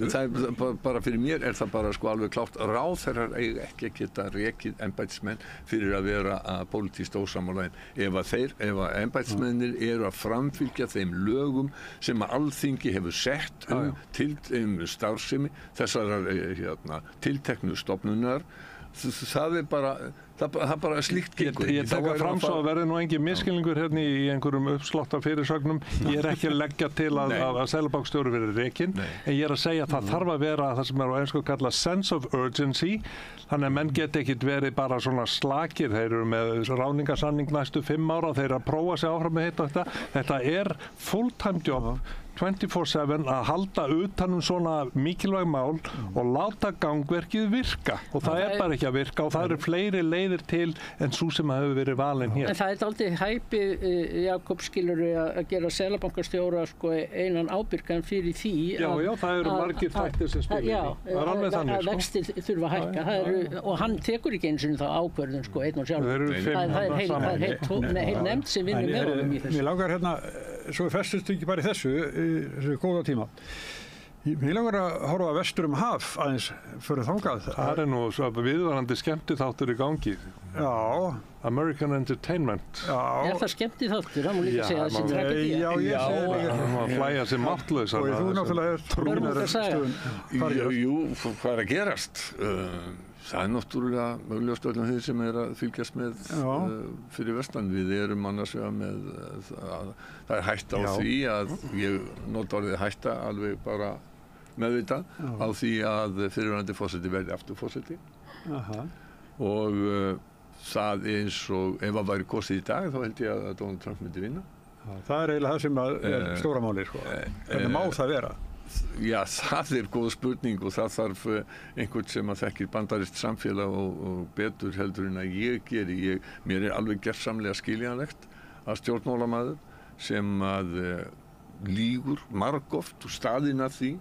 bara fyrir mér er það bara sko alveg klárt, ráðherrar eiga ekki að geta rekið embættismenn fyrir að vera pólitískt ósammála. Ef embættismennir eru að framfylgja þeim lögum sem að Alþingi hefur sett starfsemi þessar tilteknu stofnunar, það er bara slíkt gengur. Ég tekka fram svo að verði nú engin misskilningur hérna í einhverjum uppslotta fyrirsögnum. Ég er ekki að leggja til að seðlabankastjóri verði rekinn, en ég er að segja að það þarf að vera það sem er á ensku kallað sense of urgency, þannig að menn get ekkit verið bara svona slakir. Þeir eru með ráðningarsamning næstu 5 ára, þeir eru að prófa sig áfram með þetta. Þetta er full-time job 24/7 að halda utan svona mikilvæg mál og láta gangverkið virka og það er bara ekki að virka og það eru fleiri leiðir til en svo sem hefur verið valin hér. En það er aldrei hæpið, Jakob, skilur að gera seðlabankastjóra sko einan ábyrgan fyrir því Já, það eru margir þættir sem spila í. Það er alveg þannig, að vextir þurfa að hækka og hann tekur ekki eins og þá ákvörðun sko einn og sjálf. Það er heil nefnd sem vinnur með honum í þessu. Mér langar hérna, svo festust ekki bara í þessu góða tíma. Mér langar að horfa vestur haf aðeins fyrir þangað. Það er nú viðvarandi skemmtiþáttur í gangi. Já. American Entertainment. Já. Er það skemmtiþáttur? Það má líka segja það sem tragedía. Já, ég segi líka. Það má flæja sig máttlaus. Og þú náttúrulega er trúnar stöðun. Jú, hvað er að gerast? Það er náttúrulega mögulegast öllum þeir sem er að fylgjast með fyrir vestan. Við erum annars vegar með það er hætta á því að ég nota orðið hætta alveg bara meðvitað á því að fyrirverandi forseti verði aftur forseti og það eins og ef það væri kosið í dag þá held ég að Donald Trump myndi vinna. Það er eiginlega það sem er stóra máli sko. Hvernig má það vera? Já, það er góð spurning og það þarf einhvern sem að þekkir bandarískt samfélag og betur heldur en að ég geri. Mér er alveg gersamlega skiljanlegt að stjórnmálamaður sem að lýgur margoft og staðinn að því,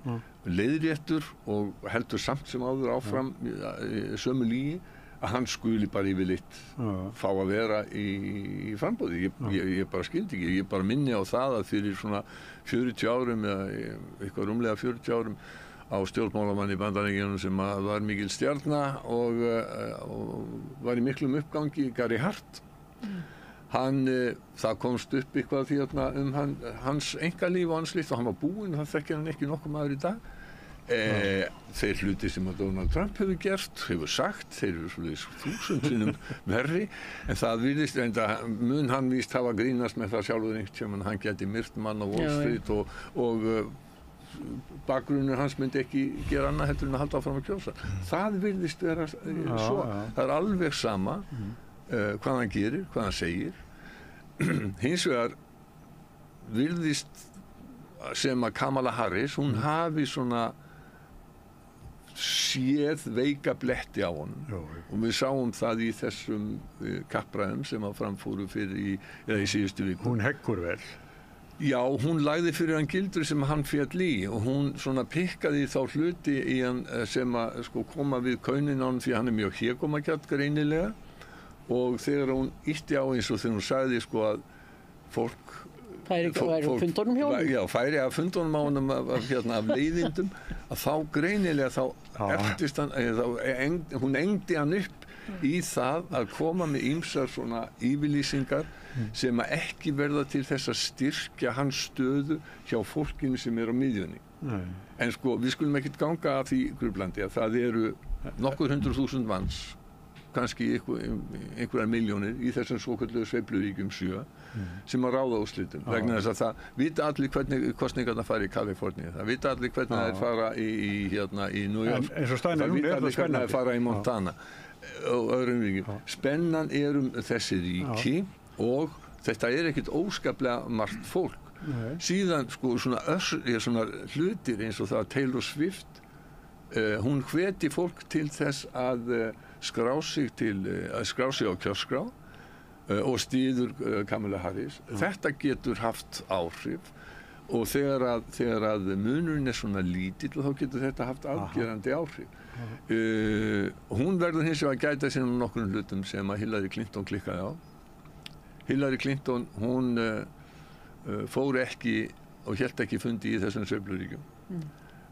leiðréttur og heldur samt sem áður áfram sömu lygi, að hann skuli bara yfirleitt fá að vera í framboði. Ég bara skildi ekki. Ég bara minni á það að fyrir svona 40 árum eða eitthvað rúmlega 40 árum á stjórnmálamann í Bandaríkjunum sem var mikil stjarna og var í miklum uppgangi, Gary Hart. Það komst upp eitthvað því hans einkalíf og hans líft og hann var búinn, það þekkir hann ekki nokkuð maður í dag. Þeir hluti sem að Donald Trump hefur gert, hefur sagt, þeir eru svolítið 1000 sinnum verri, en það virðist, mun hann víst hafa grínast með það sjálfur einhvern tímann, hann geti myrt mann á Wall Street og bakgrunnur hans myndi ekki gera annað heldur en að halda áfram að kjósa. Það virðist vera svo, það er alveg sama hvað hann gerir, hvað hann segir. Hins vegar virðist sem að Kamala Harris, hún hafi svona séð veika bletti á honum. Og við sáum það í þessum kappræðum sem að framfóru í síðustu viku. Hún heggur vel. Já, hún lagði fyrir hann gildur sem hann féll í og hún svona pikkaði þá hluti í hann sem að sko koma við kaunin á hann því hann mjög hégómakjarl greinilega og þegar hún ýtti á eins og þegar hún sagði sko að fólk færi af fundunum hjá honum. Já, færi af fundunum á honum af leiðindum að þá greinilega þá eftirst hann, hún engdi hann upp í það að koma með ýmsar svona yfirlýsingar sem að ekki verða til þess að styrkja hans stöðu hjá fólkinu sem er á miðjunni. En sko, við skulum ekkert ganga að því grublandi að það eru nokkur 100.000 manns, kannski einhverjar milljónir í þessum svokölluðu sveifluríkjum 7 sem að ráða úrslitum. Vegna þess að það vita allir hvernig kostningarnar fara í Kaliforníu, það vita allir hvernig það fara í New York, það vita allir hvernig það fara í Montana og öðrum ríkjum. Spennan þessi ríki og þetta ekkert óskaplega margt fólk. Síðan sko svona hlutir eins og það að Taylor Swift hún hveti fólk til þess að skrá sig á kjörskrá og styður Kamala Harris. Þetta getur haft áhrif og þegar að munurinn svona lítill þá getur þetta haft afgerandi áhrif. Hún verður hins vegar að gæta sér nokkrum hlutum sem að Hillary Clinton klikkaði á. Hillary Clinton, hún fór ekki og hélt ekki fundi í þessum sveifluríkjum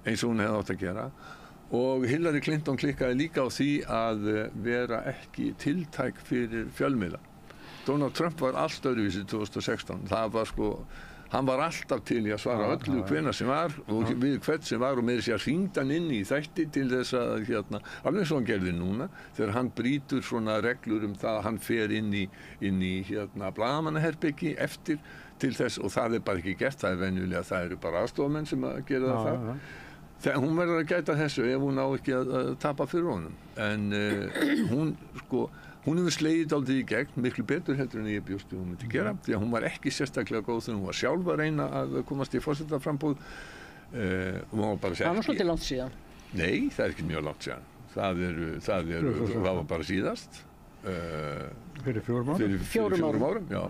eins og hún hefði átt að gera og Hillary Clinton klikkaði líka á því að vera ekki tiltæk fyrir fjölmiðla. Donald Trump var allt öðruvísi 2016. Það var sko, hann var alltaf til í að svara öllu hvenær sem var og við hvern sem var og meira sér hringd hann inn í þætti til þess að alveg eins og hann gerði núna þegar hann brýtur svona reglur það að hann fer inn í blaðamannaherbyggi eftir til þess og það bara ekki gert, það venjulega, það bara aðstofamenn sem að gera það. Þegar hún verður að gæta þessu ef hún á ekki að tapa fyrir honum. En hún hefur slegið dálítið í gegn, miklu betur heldur en ég bjóst hún myndi gera, því að hún var ekki sérstaklega góð þegar hún var sjálf að reyna að komast í forsetaframboð. Hún var bara það var svolítið langt síðan. Nei, það ekki mjög langt síðan. Það var bara síðast. Fyrir 4 árum? Fyrir 4 árum, já.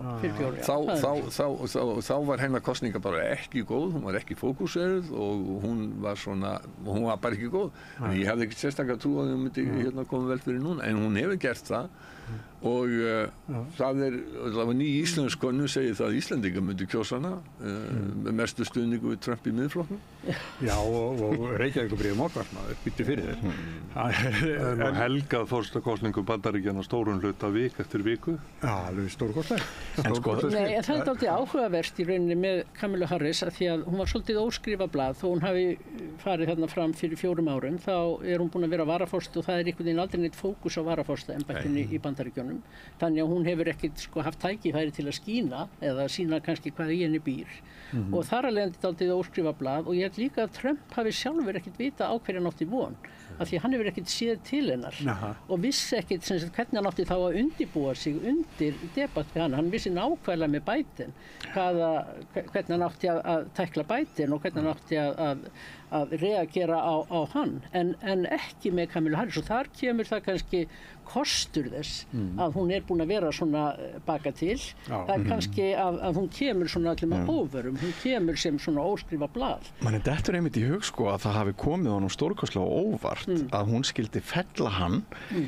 Þá var hennar kosninga bara ekki góð, hún var ekki fókuseruð og hún var bara ekki góð. En ég hefði ekki sérstaklega trú að hún myndi koma vel fyrir núna, en hún hefur gert það og það var ný íslensk konu segir það að Íslendingar myndi kjósa hana með mestu stuðningu við Trump í miðflokknum. Já, og Reykjavíkurbréfið mótvarsmaður bytti fyrir þér. Helgað forsetakosningu Bandaríkjanna stórum hluta vik eftir viku. Já, alveg stórkostleg. Nei, en það dálítið áhugavert í rauninni með Kamilu Harris að því að hún var svolítið óskrifað blað þó hún hafi farið þarna fram fyrir 4 árum þá hún búin að vera varaforseti og það einhvern veginn aldrei neitt fókus á varaforsetaembættinu í Bandaríkjunum. Þannig að hún hefur ekkert haft tækifæri til að skína eða sína kannski hvað í henni býr. Og þar alveg dálítið óskrifað blað og ég held líka að Trump hafi sjálfur ekkert vita á hverju hann átti von. Af því hann hefur ekkert séð til hennar og vissi ekkert hvernig hann átti þá að undirbúa sig undir debatt við hann. Hann vissi nákvæmlega með Biden hvernig hann átti að tækla Biden og hvernig hann átti að reagera á hann en ekki með Kamilu Harris og þar kemur það kannski kostur þess að hún búin að vera svona baka til. Það kannski að hún kemur svona allir með óvörum, hún kemur sem svona óskrifa blað. Manni dettur einmitt í hug að það hafi komið honum stórkostlega óvart að hún skildi fella hann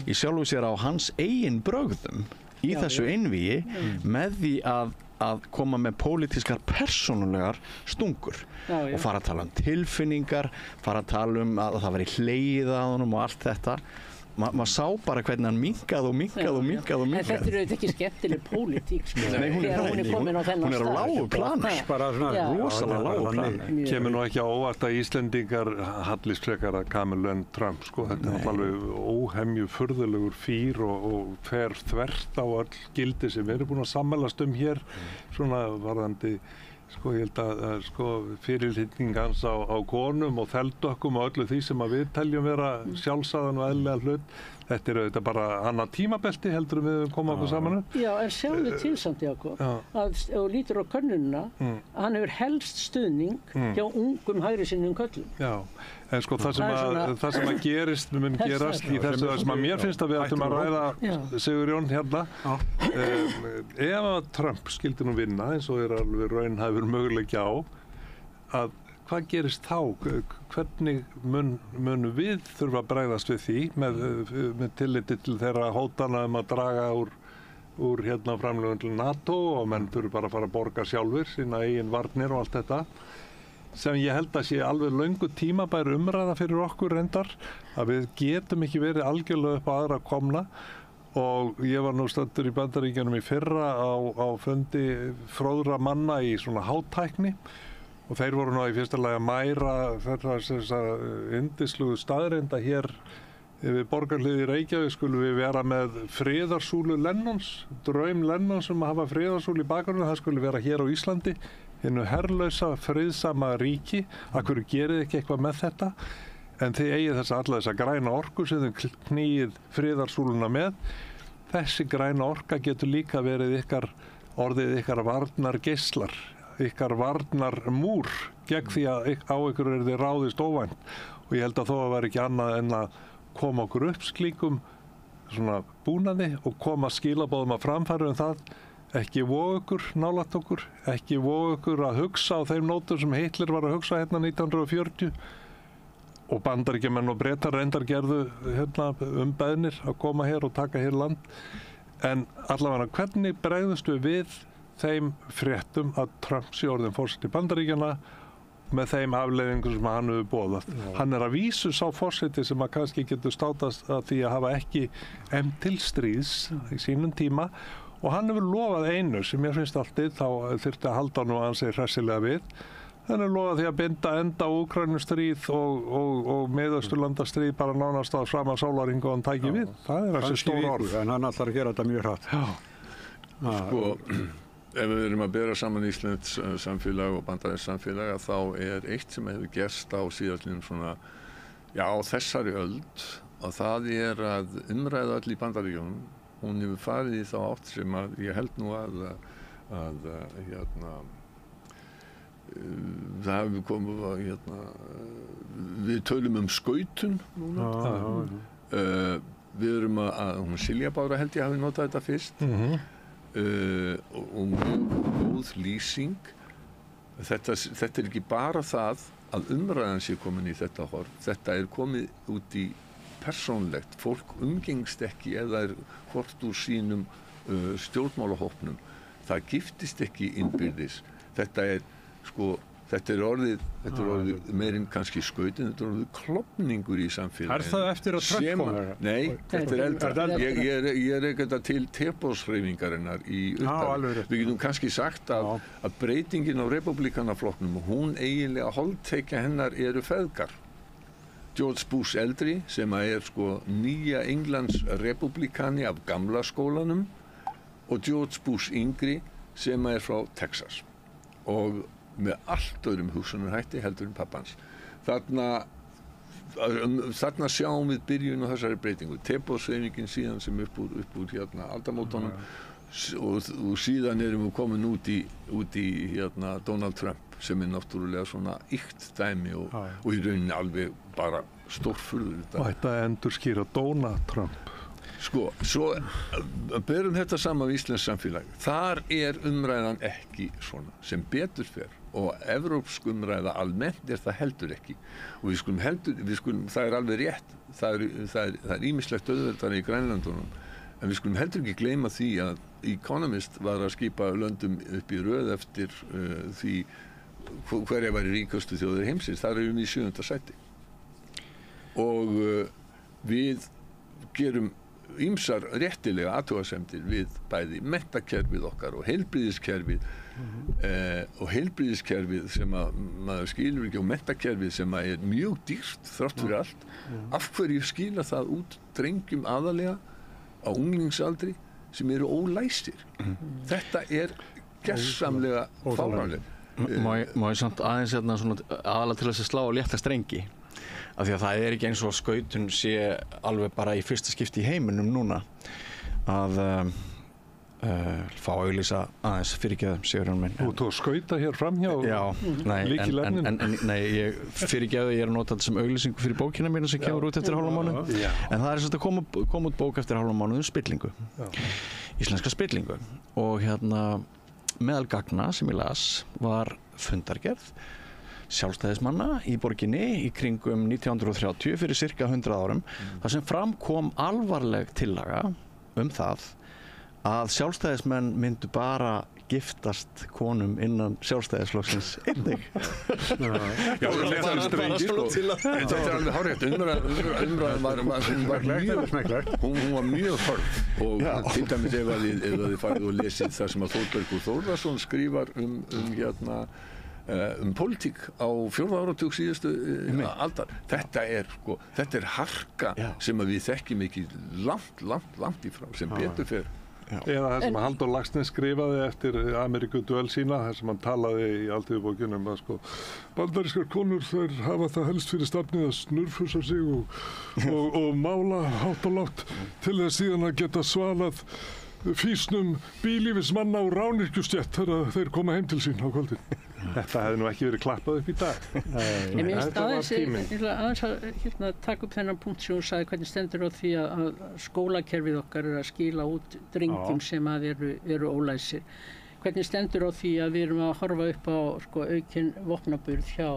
í sjálfu sér á hans eigin brögðum í þessu einvígi með því að koma með pólitískar persónulegar stungur og fara að tala tilfinningar, fara að tala að það væri hlegið að honum og allt þetta. Maður sá bara hvernig hann minkaði og minkaði. En þetta auðvitað ekki skemmtileg pólitík Nei, hún komin á þennan stað. Hún á lágu plani. Bara svona rosalega lágu plani. Kemur nú ekki á óvart að Íslendingar hallist frekar að Kamilu en Trump, Þetta alveg óhemju furðulegur fýr og fer þvert á öll gildi sem við erum búin að sammælast hér, svona varðandi Sko ég held að sko fyrirlitning hans á konum og þeldökkum og öllu því sem að við teljum vera sjálfsagðan og eðlilega hlut, þetta er auðvitað bara annað tímabelti heldur við koma okkur saman upp. Já, en sjáðu til samt Jakob, að ef þú lítur á könnunina, hann hefur helst stuðning hjá ungum hægrisinnum köllum. Já, en sko það sem að gerist, mun gerast í þessu sem að mér finnst að við ættum að ræða Sigurjón hérna, ef að Trump skildi nú vinna, eins og alveg raunhæfur möguleiki á, að hvað gerist þá? Hvernig mun við þurfa að bregðast við því með tilliti til þeirra hótana að draga úr hérna framlögum til NATO og menn þurfa bara að fara að borga sjálfur sína eigin varnir og allt þetta sem ég held að sé alveg löngu tímabær umræða fyrir okkur reyndar að við getum ekki verið algjörlega upp á aðra komna og ég var nú staddur í Bandaríkjunum í fyrra á fundi fróðra manna í svona hátækni og þeir voru nú í fyrsta lagi að mæra þessa yndislugu staðreynd að hér við borgarhlið í Reykjavík skulum við vera með friðarsúlu Lennons, draum Lennons að hafa friðarsúlu í bakgrunni, það skulle vera hér á Íslandi, hinnu herlausa, friðsama ríki, að hverju gerið ekki eitthvað með þetta, en þið eigið alla þessa græna orku sem þið knýið friðarsúluna með, þessi græna orka getur líka verið orðið ykkar varnar geislar, ykkar varnar múr gegn því að á ykkur þið ráðist óvænt og ég held að þó að vera ekki annað en að koma okkur upp slíkum svona búnaði og koma skilaboðum að framfæra það ekki voga ykkur nálægt okkur, ekki voga ykkur að hugsa á þeim nótum sem Hitler var að hugsa hérna 1940 og Bandaríkjamenn og Bretar reyndar gerðu hérna beðnir að koma hér og taka hér land en allavega hvernig bregðust við þeim fréttum að Trump sé orðinn forseti Bandaríkjanna með þeim afleiðingum sem hann hefur boðað. Hann er að vísu sá forseti sem að kannski getur státast að því að hafa ekki efnt til stríðs í sínum tíma og hann hefur lofað einu sem ég finnst alltaf þá þyrfti að halda nú að hann segir hressilega við. Hann er lofað því að binda enda á Úkraínustríð og Miðausturlandastríð bara nánast á sama sólarhring og hann tæki við. Það er þessi stór orð. En hann ætlar að gera þetta mjög hratt. Sko, ef við erum að bera saman Íslands samfélag og bandarískt samfélag þá er eitt sem hefur gerst á síðastliðnum svona, já þessari öld og það er að umræða öll í Bandaríkjunum, hún hefur farið í þá átt sem að ég held nú að hérna það hefur komið að hérna við tölum skautun núna við erum að hún Silja Bára held ég hafi notað þetta fyrst og mjög góð lýsing þetta er ekki bara það að umræðan sé komin í þetta horf þetta er komið út í persónlegt, fólk umgengst ekki eða er hvort úr sínum stjórnmálahópnum það giftist ekki innbyrðis þetta er orðið meirinn kannski skautin, þetta er orðið klofningur í samfélaginu. Er það eftir að Trump kom? Nei, þetta er eldra. Ég er ekkert til teboðshreyfingarinnar í upphafi. Við getum kannski sagt að breytingin á repúblikanaflokknum, hún eiginlega holdtekja hennar eru feðgar. George Bush eldri, sem er nýja Englands repúblikani af gamla skólanum og George Bush yngri, sem er frá Texas. Og með allt öðrum hugsunarhætti heldur en pappans. Þarna sjáum við byrjun á þessari breytingu. Teboðshreyfingin síðan sem upp úr hérna aldamótunum og síðan erum við komin út í hérna Donald Trump sem er náttúrulega svona ýkt dæmi og í rauninni alveg bara stórfurður þetta. Og þetta endurskýra Donald Trump. Svo berum þetta saman við íslenskt samfélag. Þar er umræðan ekki svona sem betur fer og evrópsk umræða almennt er það heldur ekki og við skulum það er alveg rétt það er ýmislegt auðveldara í Grænlöndunum en við skulum heldur ekki gleyma því að Economist var að skipa löndum upp í röð eftir því hverja væri ríkustu þjóðir heimsins þar erum við í 7. sæti og við gerum ýmsar réttilega athugasemdir við bæði menntakerfið okkar og heilbrigðiskerfið og heilbrigðiskerfið sem að maður skilur ekki og menntakerfið sem að er mjög dýrt þrátt fyrir allt af hverju skila það út drengjum aðalega á unglingsaldri sem eru ólæstir þetta er gersamlega fáránlegt Má ég samt aðeins hérna svona aðalega til þess að slá og létta strengi af því að það ekki eins og skautun sé alveg bara í fyrsta skipti í heiminum núna að fá að auglýsa aðeins fyrirgeðum Sigurjón minn. Þú tók skauta hér framhjá? Já, nei, ég fyrirgeðu, ég að nota þetta sem auglýsingu fyrir bókina mína sem kemur út eftir hálfan mánuð. En það svolítið að koma út bók eftir hálfan mánuð spillingu. Íslenska spillingu. Og meðal gagna sem ég las var fundargerð sjálfstæðismanna í borginni í kringum 1930 fyrir cirka 100 árum þar sem fram kom alvarleg tillaga það að sjálfstæðismenn myndu bara giftast konum innan sjálfstæðisflokksins einnig. Já, þetta er alveg hárrétt. Umræðan var mjög hörð og til dæmis ef þið farið og lesið það sem að Þórbergur Þórðarson skrifar pólitík á 4. áratug síðustu aldar. Þetta er harka sem að við þekkjum ekki langt í frá sem betur fer. Eða það sem Halldór Laxness skrifaði eftir Ameríkudvöl sína, þar sem hann talaði í Alþýðubókinni að bandarískar konur þær hafa það helst fyrir stafnið að snurfusa sig og mála hátt og lágt til þess síðan að geta svalað fýsnum bílífismanna og rányrkjustétt þegar þeir koma heim til sín á kvöldin. Þetta hefði nú ekki verið klappað upp í dag. Mér finnst aðeins að taka upp þennan punkt sem þú sagði hvernig stendur á því að skólakerfið okkar að skila út drengjum sem að eru ólæsir. Hvernig stendur á því að við erum að horfa upp á aukinn vopnaburð hjá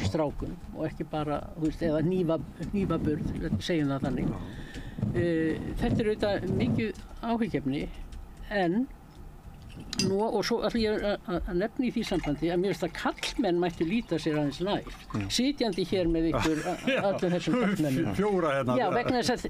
strákum og ekki bara, eða hnífaburð, segjum það þannig. Þetta er auðvitað mikið áhyggefni en og svo ætla ég að nefna í því sambandi að mér finnst að karlmenn mættu líta sér aðeins nær sitjandi hér með ykkur öllum þessum karlmennum. Fjóra hérna. Já, vegna þess að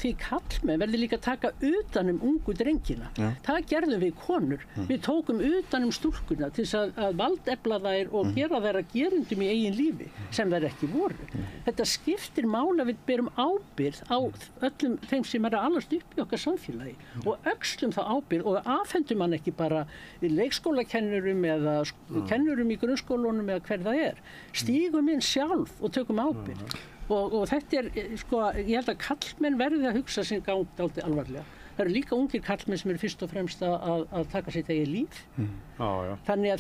því karlmenn verður líka að taka utan ungu drengina. Það gerðum við konur. Við tókum utan stúlkuna til þess að valdefla þær og gera þær að gerendum í eigin lífi sem þær ekki voru. Þetta skiptir máli að við berum ábyrgð á öllum þeim sem að alast upp í okkar samfélagi og öxlum þá ábyrgð og afhendum hann ekki bara leikskólakennurum eða kennurum í grunnskólunum eða hver það er. Stígum inn sjálf og tökum ábyrgð. Og þetta ég held að karlmenn verði að hugsa sinn gang dálítið alvarlega. Það eru líka ungir karlmenn sem eru fyrst og fremst að taka sitt eigið líf. Þannig að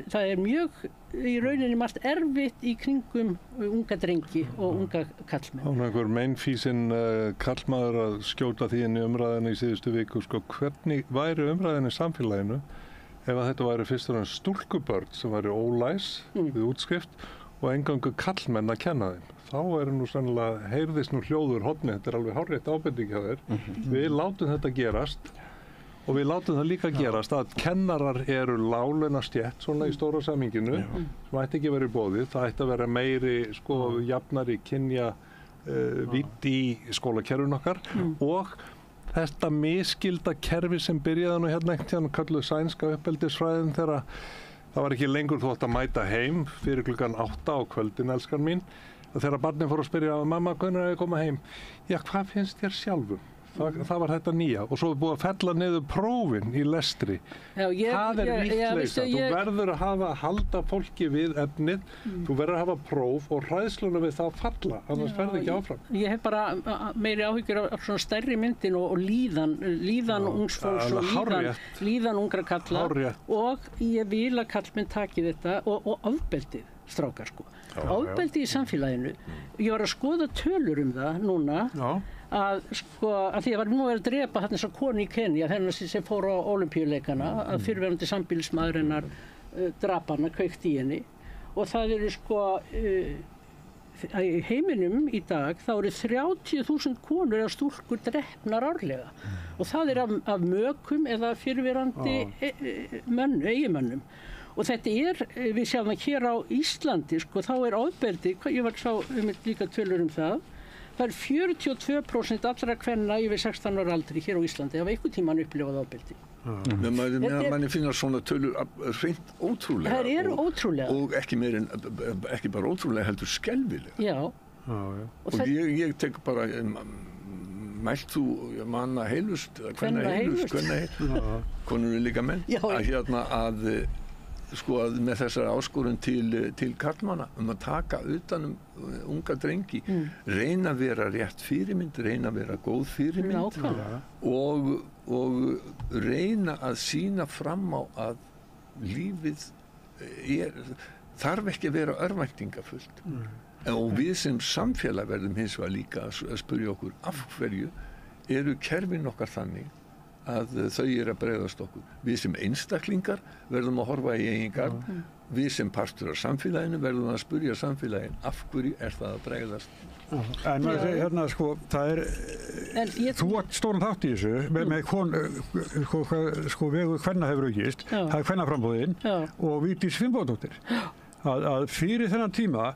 það er mjög í rauninni margt erfitt í kringum unga drengi og unga karlmenn. Það var einhver meinfísinn karlmaður að skjóta því inn í umræðinu í síðustu viku. Hvernig væri umræðinu í samfélaginu ef að þetta væri fyrst og fremst stúlkubörn sem væri ólæs við útskrift og engangu karlmenn að kenna þeim? Þá nú sannlega, heyrðist nú hljóður horni, þetta er alveg hárrétt ábending hjá þér. Við látum þetta gerast og við látum það líka gerast að kennarar eru láglaunastétt svona í stóra samhenginu sem ætti ekki verið í boði. Það ætti að vera meiri jafnari kynja vídd í skólakerfin okkar og þetta misskilda kerfi sem byrjaði nú hérna einhvern tíðan kölluð sænska uppeldisfræðin þegar það var ekki lengur þú átt að mæta heim fyrir klukkan 8 á kvöldin, elskan mín. Þegar barnið fór að spyrja mamma, hvenær er ég að koma heim? Já, hvað finnst þér sjálfum? Það var þetta nýja og svo er búið að fella niður prófin í lestri. Það er vittleysa. Þú verður að halda fólki við efnið, þú verður að hafa próf og hræðsluna við það falla, annars ferði ekki áfram. Ég hef bara meiri áhyggjur af svona stærri myndin og líðan ungs fólks og líðan ungra kalla og ég vil að kallmenn taki þetta og ofbeldið strákar ofbeldi í samfélaginu. Ég var að skoða tölur það núna að því að nú er að drepa þarna þessa konu í Kenía þennan sem fór á Ólympíuleikana að fyrrverandi sambýlismaður hennar drap hana, kveikt í henni og það eru í heiminum í dag þá eru 30.000 konur eða stúlkur drepnar árlega og það er af mökum eða fyrrverandi eiginmönnum. Og þetta við sjáum það hér á Íslandi, þá er ofbeldi, ég var sá líka tölur það er 42% allra kvenna yfir 16 ára aldri hér á Íslandi hafa einhvern tímann upplifað ofbeldi. Manni finna svona tölur hreint ótrúlega. Það eru ótrúlega. Og ekki bara ótrúlega heldur skelfilega. Já. Og ég tek bara mælt þú manna heilust, Kvennaheilust. konur er líka menn, Já, að að með þessari áskorun til karlmanna að taka utan unga drengi, reyna að vera rétt fyrirmynd, reyna að vera góð fyrirmynd og reyna að sýna fram á að lífið þarf ekki að vera örvæntingafullt. Og við sem samfélag verðum hins vegar líka að spyrja okkur af hverju eru kerfin okkar þannig að þau eru að bregðast okkur. Við sem einstaklingar verðum að horfa í eigin garð, við sem partur af samfélaginu verðum að spyrja samfélagin af hverju það að bregðast. En maður segir hérna það þú átt stóran þátt í þessu með vegu kvenna hefur aukist, það er kvennaframboðin og Vigdís Finnbogadóttir að fyrir þennan tíma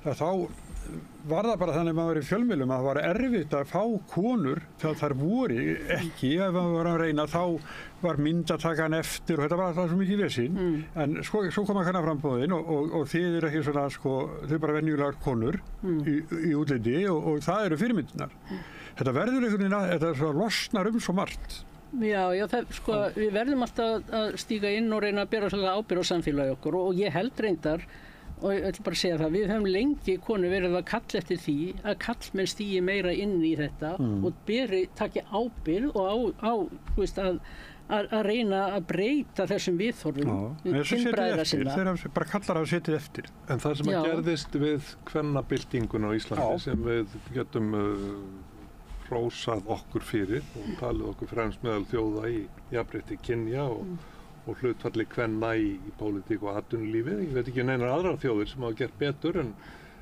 að þá var það bara þannig að maður var í fjölmiðlum að það var erfitt að fá konur þegar þær voru ekki, ef maður var að reyna þá var myndataka eftir og þetta var alltaf svo mikið vesinn, en svo kom að kvennaframboðin og þið eru ekki svona þið eru bara venjulegar konur í útliti og það eru fyrirmyndirnar. Þetta verður einhvern veginn þetta svona losnar svo margt. Já, við verðum alltaf að stíga inn og reyna að bera svolítið ábyrgð á samfélagi okkur og ég held reyndar og ég ætla bara að segja það, við höfum lengi konur verið að kalla eftir því að kallmenn stígi meira inn í þetta og taki ábyrgð og að reyna að breyta þessum viðhorfum kynbræðra sinna. Þeir bara kallar að setja eftir. En það sem að gerðist við kvennabyltinguna á Íslandi sem við getum hrósað okkur fyrir og talið okkur fremst meðal þjóða í jafnrétti kynja og hlutfalli kvenna í pólitík og atvinnulífi. Ég veit ekki neinar aðrar þjóðir sem hafa gert betur en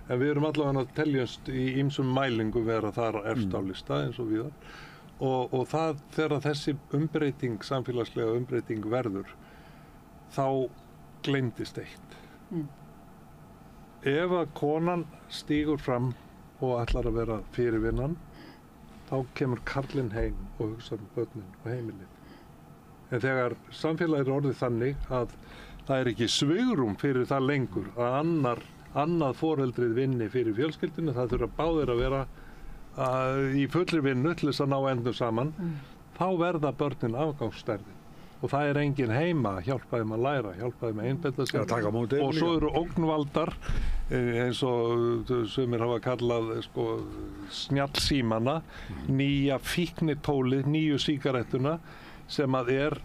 við erum allavega að teljast í ýmsum mælingum vera þar efst á lista eins og víðar. Og það þegar þessi samfélagslega umbreyting verður, þá gleymdist eitt. Ef að konan stígur fram og ætlar að vera fyrirvinnan, þá kemur karlinn heim og hugsa börnin og heimilið. En þegar samfélagið er orðið þannig að það er ekki svigrúm fyrir það lengur að annað foreldrið vinni fyrir fjölskyldinu, það þurfa báðir að vera í fullri vinnu til þess að ná endum saman, þá verða börnin afgangsstærðin. Og það er engin heima að hjálpa þeim að læra, hjálpa þeim að einbeita sér. Og svo eru ógnvaldar, eins og sumir hafa kallað snjallsímana, nýja fíknitólið, nýju sígarettuna, sem að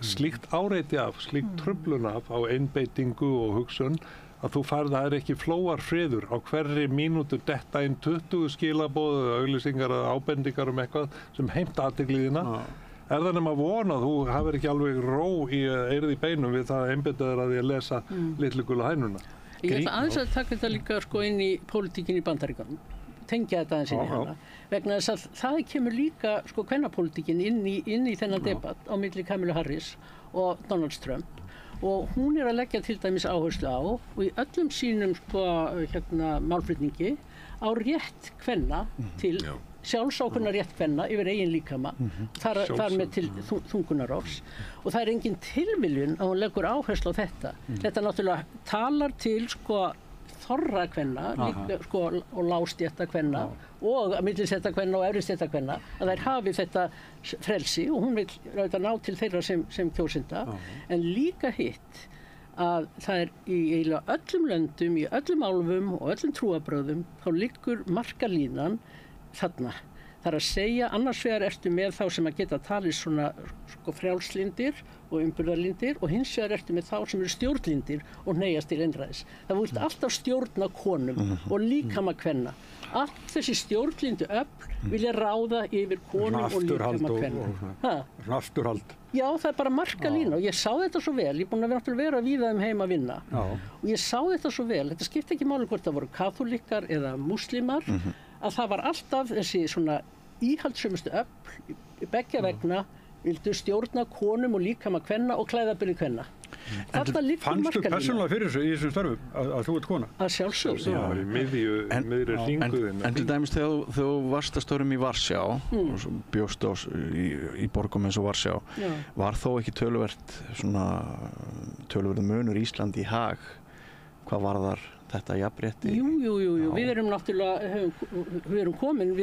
slíkt áreiti af, slíkt truflun af á einbeitingu og hugsun að þú það ekki flóarfriður á hverri mínútu detta inn 20 skilaboð eða auglýsingar eða ábendingar eitthvað sem heimta athygliðina. Það nema von að þú hafir ekki alveg ró í eyrði beinum við það að einbeita þér að því að lesa Litlu gulu hænuna. Ég ætla aðeins að taka þetta líka inn í pólitíkin í Bandaríkjunum. Tengja þetta aðeins inn í hana vegna þess að það kemur líka kvennapólitíkin inn í þennan debatt á milli Kamilu Harris og Donald Trump og hún að leggja til dæmis áherslu á og í öllum sínum málflutningi á rétt kvenna til sjálfsákvörðunar rétt kvenna yfir eigin líkama þar með til þungunarrofs og það er engin tilviljun að hún leggur áherslu á þetta. Þetta náttúrulega talar til þorra kvenna og lágstétta kvenna og millistétta kvenna og efristétta kvenna að þær hafi þetta frelsi og hún vil ná til þeirra sem kjósenda en líka hitt að það er í eiginlega öllum löndum, í öllum álfum og öllum trúarbrögðum þá liggur markalínan þarna. Það er að segja, annars vegar ertu með þá sem að geta talið svona frjálslyndir og umburðarlyndir og hins vegar ertu með þá sem eru stjórnlyndir og hneigjast til einræðis. Það vilt alltaf stjórna konum og líkama kvenna. Allt þessi stjórnlyndu öfl vilja ráða yfir konum og líkama kvenna. Svona afturhald. Já, það er bara markalína og ég sá þetta svo vel. Ég er búin að vera víða heim að vinna. Og ég sá þetta svo vel. Þetta skipti ekki máli hvort það voru kaþólikkar eða múslimar að það var alltaf þessi svona íhaldssömustu öfl beggja vegna vildu stjórna konum og líkama kvenna og klæðaburði kvenna. Þarna liggur markalína. Fannstu persónulega fyrir þessu í þessum störfum að þú ert kona? Að sjálfsögðu. Já, í miðri hringuðin. En til dæmis þegar þú varst að störfum í Varsjá og bjóst í borgum eins og Varsjá, var þó ekki töluvert munur Íslandi í hag hvað varðar þetta jafnrétti? Jú, við erum náttúrulega, við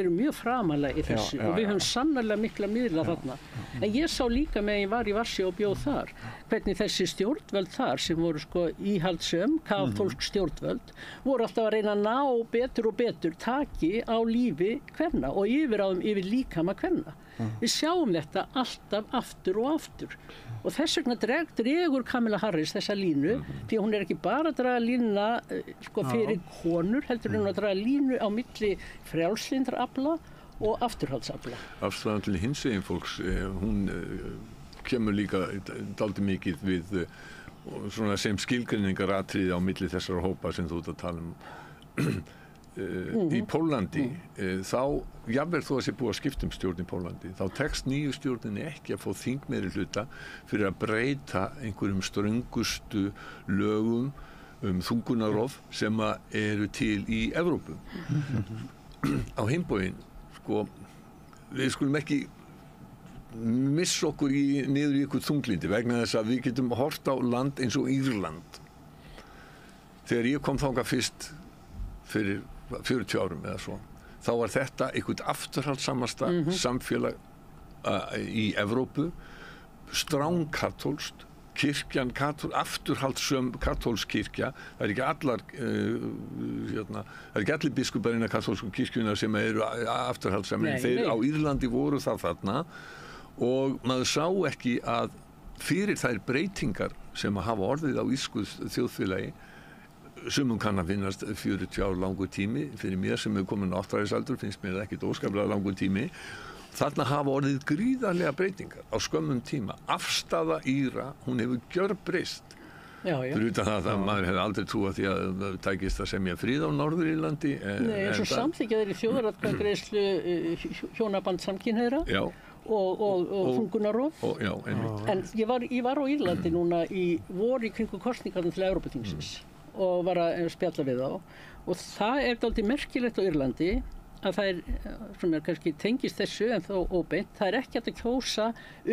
erum mjög framalega í þessu og við höfum sannarlega mikla miðla þarna. En ég sá líka með að ég var í Varsjá og bjóð þar, hvernig þessi stjórnvöld þar sem voru sko íhaldsöm, kaþólsk stjórnvöld, voru alltaf að reyna að ná betur og betur taki á lífi kvenna og yfiráðum yfir líkama kvenna. Við sjáum þetta alltaf aftur og aftur. Og þess vegna dregur Kamala Harris þessa línu, því að hún er ekki bara að draga línuna sko, fyrir konur, heldur hún að draga línu á milli frjálslyndarafla og afturhaldsafla. Afstæðan til hinsegin fólks, hún kemur líka dálítið mikið við svona sem skilgreiningaratriði á milli þessara hópa sem þú ert að tala um. Í Póllandi, þá, jafnvel þó að sé búið að skipta um stjórn í Póllandi, þá tekst nýju stjórninni ekki að fá þingmeirihluta fyrir að breyta einhverjum ströngustu lögum þungunarrof sem eru til í Evrópu. Á hinn sko, við skulum ekki missa okkur niður í ykkur þunglindi vegna þess að við getum hort á land eins og Írland. Þegar ég kom þangað fyrst fyrir 40 árum eða svo, þá var þetta einhvern afturhaldssamasta samfélag í Evrópu, strángkaþólskt, kirkjan afturhaldssöm kaþólsk kirkja, það er ekki allar það er ekki allir biskupar innan kaþólsku kirkjuna sem eru afturhaldssami, þeir á Írlandi voru það þarna og maður sá ekki að fyrir þær breytingar sem að hafa orðið á írsku þjóðfélagi sumum kann að finnast 40 ár langur tími, fyrir mér sem er komin á 8-ára finnst mér það ekkert óskaplega langur tími. Þarna hafa orðið gríðarlega breytingar á skömmum tíma. Afstaða Íra, hún hefur gjörbreyst. Fyrir utan það að maður hefði aldrei trúað því að það tækist að semja frið á Norður-Írlandi. Nei, eins og samþykkja þeir í þjóðaratkvæðagreiðslu hjónaband samkynhneigðra og þungunarrof. En ég var á Írlandi núna í vor í kringu kosningarnar til Evrópuþingsins og var að spjalla við þá og það er dálítið merkilegt á Írlandi að það sem kannski tengist þessu en þó óbeint, það er ekki hægt að kjósa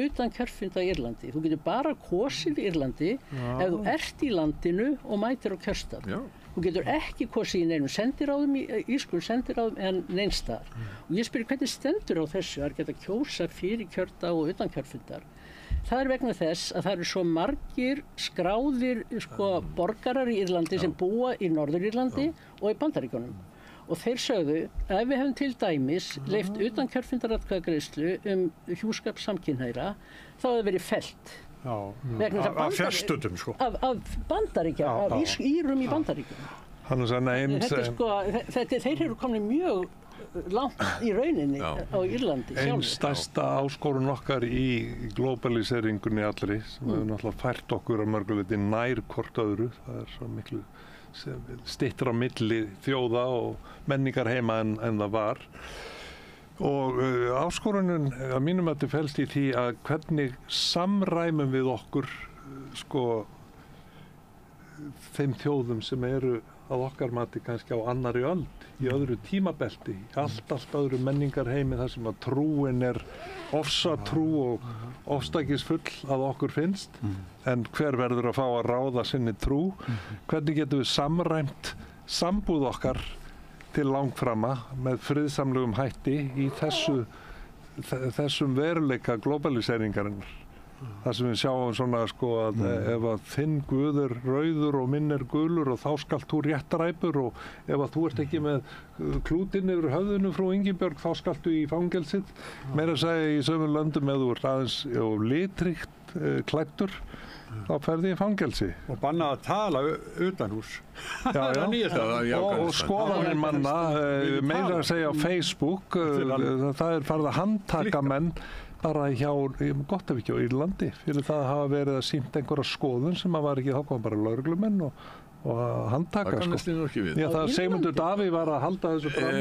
utan kjörfunda í Írlandi. Þú getur bara kosið í Írlandi ef þú ert í landinu og mætir á kjörstað. Þú getur ekki kosið í neinum sendiráðum, írskum sendiráðum en neinstaðar. Og ég spyr hvernig stendur á þessu að geta kjósa fyrir kjördag og utan kjörfundar. Það er vegna þess að það eru svo margir skráðir borgarar í Írlandi sem búa í Norður-Írlandi og í Bandaríkjunum. Og þeir sögðu að ef við hefum til dæmis leyft utan kjörfundaratkvæðagreiðslu hjúskap samkynhneigðra, þá hefði verið fellt. Af fjarstundum sko. Af Bandaríkja, af Írum í Bandaríkjunum. Þeir eru komin mjög langt í rauninni á Írlandi sjálf. Einn stærsta áskorun okkar í globaliseringunni allri sem hefur náttúrulega fært okkur að mörguleyti nær hvort öðru. Það er svo miklu styttra á milli þjóða og menningar heima en það var. Og áskorunin að mínum að þetta felst í því að hvernig samræmum við okkur þeim þjóðum sem eru að okkar mati kannski á annarri öld, í öðru tímabelti, allt öðru menningarheimi þar sem að trúin er ofsatrú og ofstækisfull að okkur finnst, en hver verður að fá að ráða sinni trú, hvernig getum við samræmt sambúð okkar til langframa með friðsamlegum hætti í þessum veruleika globaliseringarinnar. Það sem við sjáum svona að ef að þinn Guð er rauður og minn er gulur og þá skalt þú réttaræpur og ef að þú ert ekki með klútinn yfir höfðinu frú Ingibjörg þá skaltu í fangelsið. Meira að segja í sömu löndum ef þú ert aðeins litríkt klæddur þá ferði í fangelsi. Og bannað að tala utanhús. Og skoðanir manna, meira að segja á Facebook, það er farið að handtaka menn bara gott ef ekki á Írlandi, fyrir það að hafa verið að sýnt einhverja skoðun sem að var ekki, þá kom bara lögreglumenn og handtaka. Það kannast þínu ekki við. Já, það Sigmundur Davíð var að halda þessu fram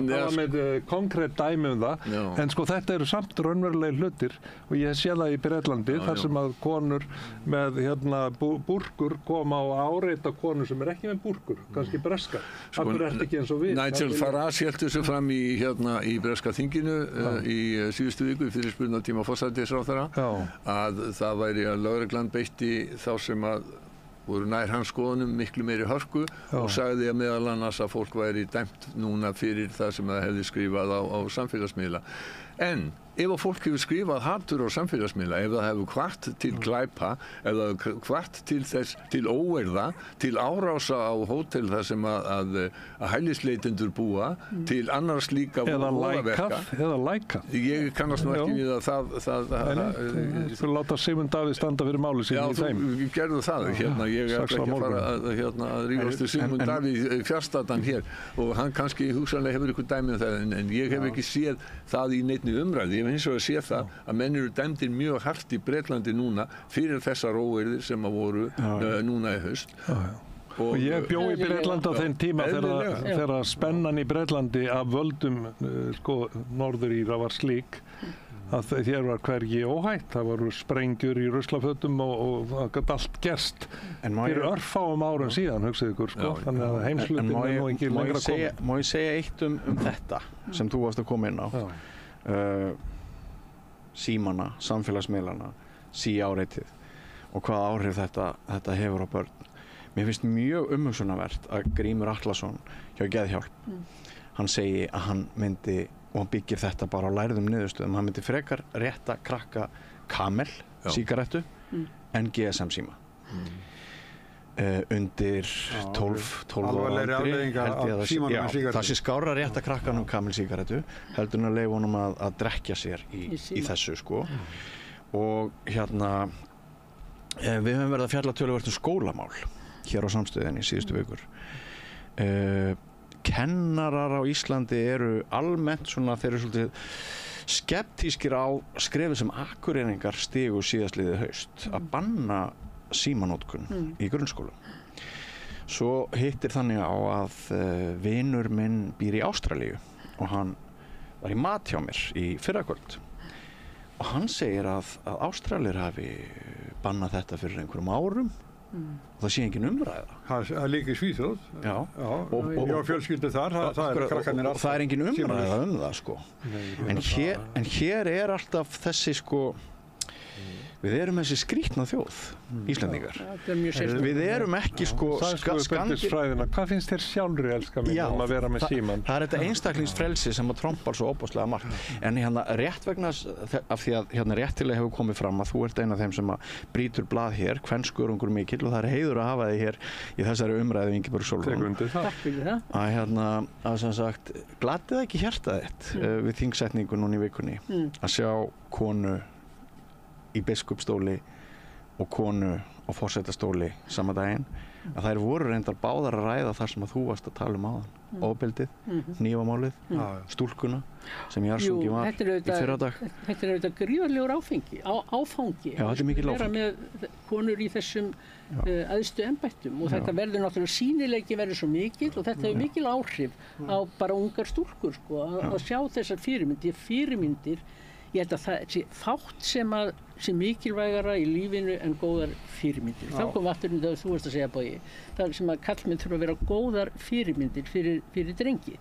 bara með konkrétt dæmi það, en þetta eru samt raunverulegir hlutir og ég sé það í Bretlandi þar sem að konur með búrkur koma og áreita konur sem er ekki með búrkur, kannski breskar. Það er ekki eins og við. Nigel Farage hélt þessu fram í breska þinginu í síðustu viku fyrir spurningatíma forsætisráðherra að það væri að lögreglan beitti þá sem að voru nær hans skoðunum miklu meiri hörku og sagði að meðal annars að fólk væri dæmt núna fyrir það sem það hefði skrifað á samfélagsmiðla. En ef að fólk hefur skrifað hatur á samfélagsmiðla, ef það hefur hvart til glæpa, ef það hefur hvart til óeirða, til árása á hótel þar sem að hælisleitendur búa, til annars líka voðaverka. Eða lækað. Ég kannast nú ekki við að Þú skulle láta Sigmund Davíð standa fyrir máli sín í þeim. Já, þú gerðu það. Ég ætla ekki að fara að rífast til Sigmund Davíð fjárstaddan hér og hann kannski hugsanlega hefur ykkur dæmi um það en ég hef ekki séð það í neinni umræðu. Ég hef hins vegar séð það að menn eru dæmdir mjög hart í Bretlandi núna fyrir þessar óeirðir sem að voru núna í haust. Og ég bjó í Bretlandi á þeim tíma þegar spennan í Bretlandi af völdum Norður-Íra var slík að þér var hvergi óhætt. Það voru sprengjur í ruslafötum og það gat allt gerst fyrir örfáum árum síðan, hugsið ykkur, þannig að heimslutin nú ekki lengra komin. Má ég segja eitt um þetta sem þú varst að koma inn á? Símana, samfélagsmiðlana, síáreitið og hvaða áhrif þetta hefur á börn. Mér finnst mjög umhugsunarvert að Grímur Atlason hjá Geðhjálp, hann segi að hann myndi, og hann byggir þetta bara á lærðum niðurstöðum, hann myndi frekar rétta krakka Camel, sígarettu, en GSM síma. Undir 12 aldri það sé skárra rétta krakkanum Camel sígarettu heldur hann að leyfa honum að drekkja sér í þessu sko. Og hérna við höfum verið að fjalla töluvert um skólamál hér á Samstöðinni síðustu vikur. Kennarar á Íslandi eru almennt svona, þeir eru svolítið skeptískir á skrefið sem Akureyringar stigu síðastliðið haust að banna símanótkun í grunnskólum. Svo hittir þannig á að vinur minn býr í Ástralíu og hann var í mat hjá mér í fyrrakvöld og hann segir að Ástralir hafi bannað þetta fyrir einhverjum árum og það sé engin umræða. Það er líka í Svíþjóð. Já. Og fjölskyldu þar, það er engin umræða um það sko. En hér er alltaf þessi sko, við erum þessi skrýtna þjóð, Íslendingar. Við erum ekki sko Hvað finnst þér sjálfri, elskar mig, að vera með símann? Það er þetta einstaklingsfrelsi sem að trompar svo óbúslega margt. En hérna rétt vegna af því að hérna réttilega hefur komið fram að þú ert einn af þeim sem að brýtur blað hér, kvenskurungur mikill, og það er heiður að hafa þig hér í þessari umræðu Ingibjörg Sólrún. Takk fyrir það. Að hérna, að sem sagt, gladdi það ekki hjartað þitt við þingsetningu núna í vikunni að sjá konu í biskupsstóli og konu á forsetastóli sama daginn, að þær voru reyndar báðar að ræða þar sem að þú varst að tala um áðan, ofbeldið, hnífamálið, stúlkuna sem jarðsungin var í fyrradag. Þetta er auðvitað gríðarlegur áfangi. Já, þetta er mikil áfangi. Vera með konur í þessum æðstu embættum og þetta verður náttúrulega, sýnileiki verður svo mikill og þetta hefur mikil áhrif á bara ungar stúlkur sko, að sjá þessar fyrirmyndir. Ég held að það sé fátt sem mikilvægara í lífinu en góðar fyrirmyndir. Þá kom aftur um það þú varst að segja, Bogi. Það sem að kallmenn þurfa að vera góðar fyrirmyndir fyrir drengi.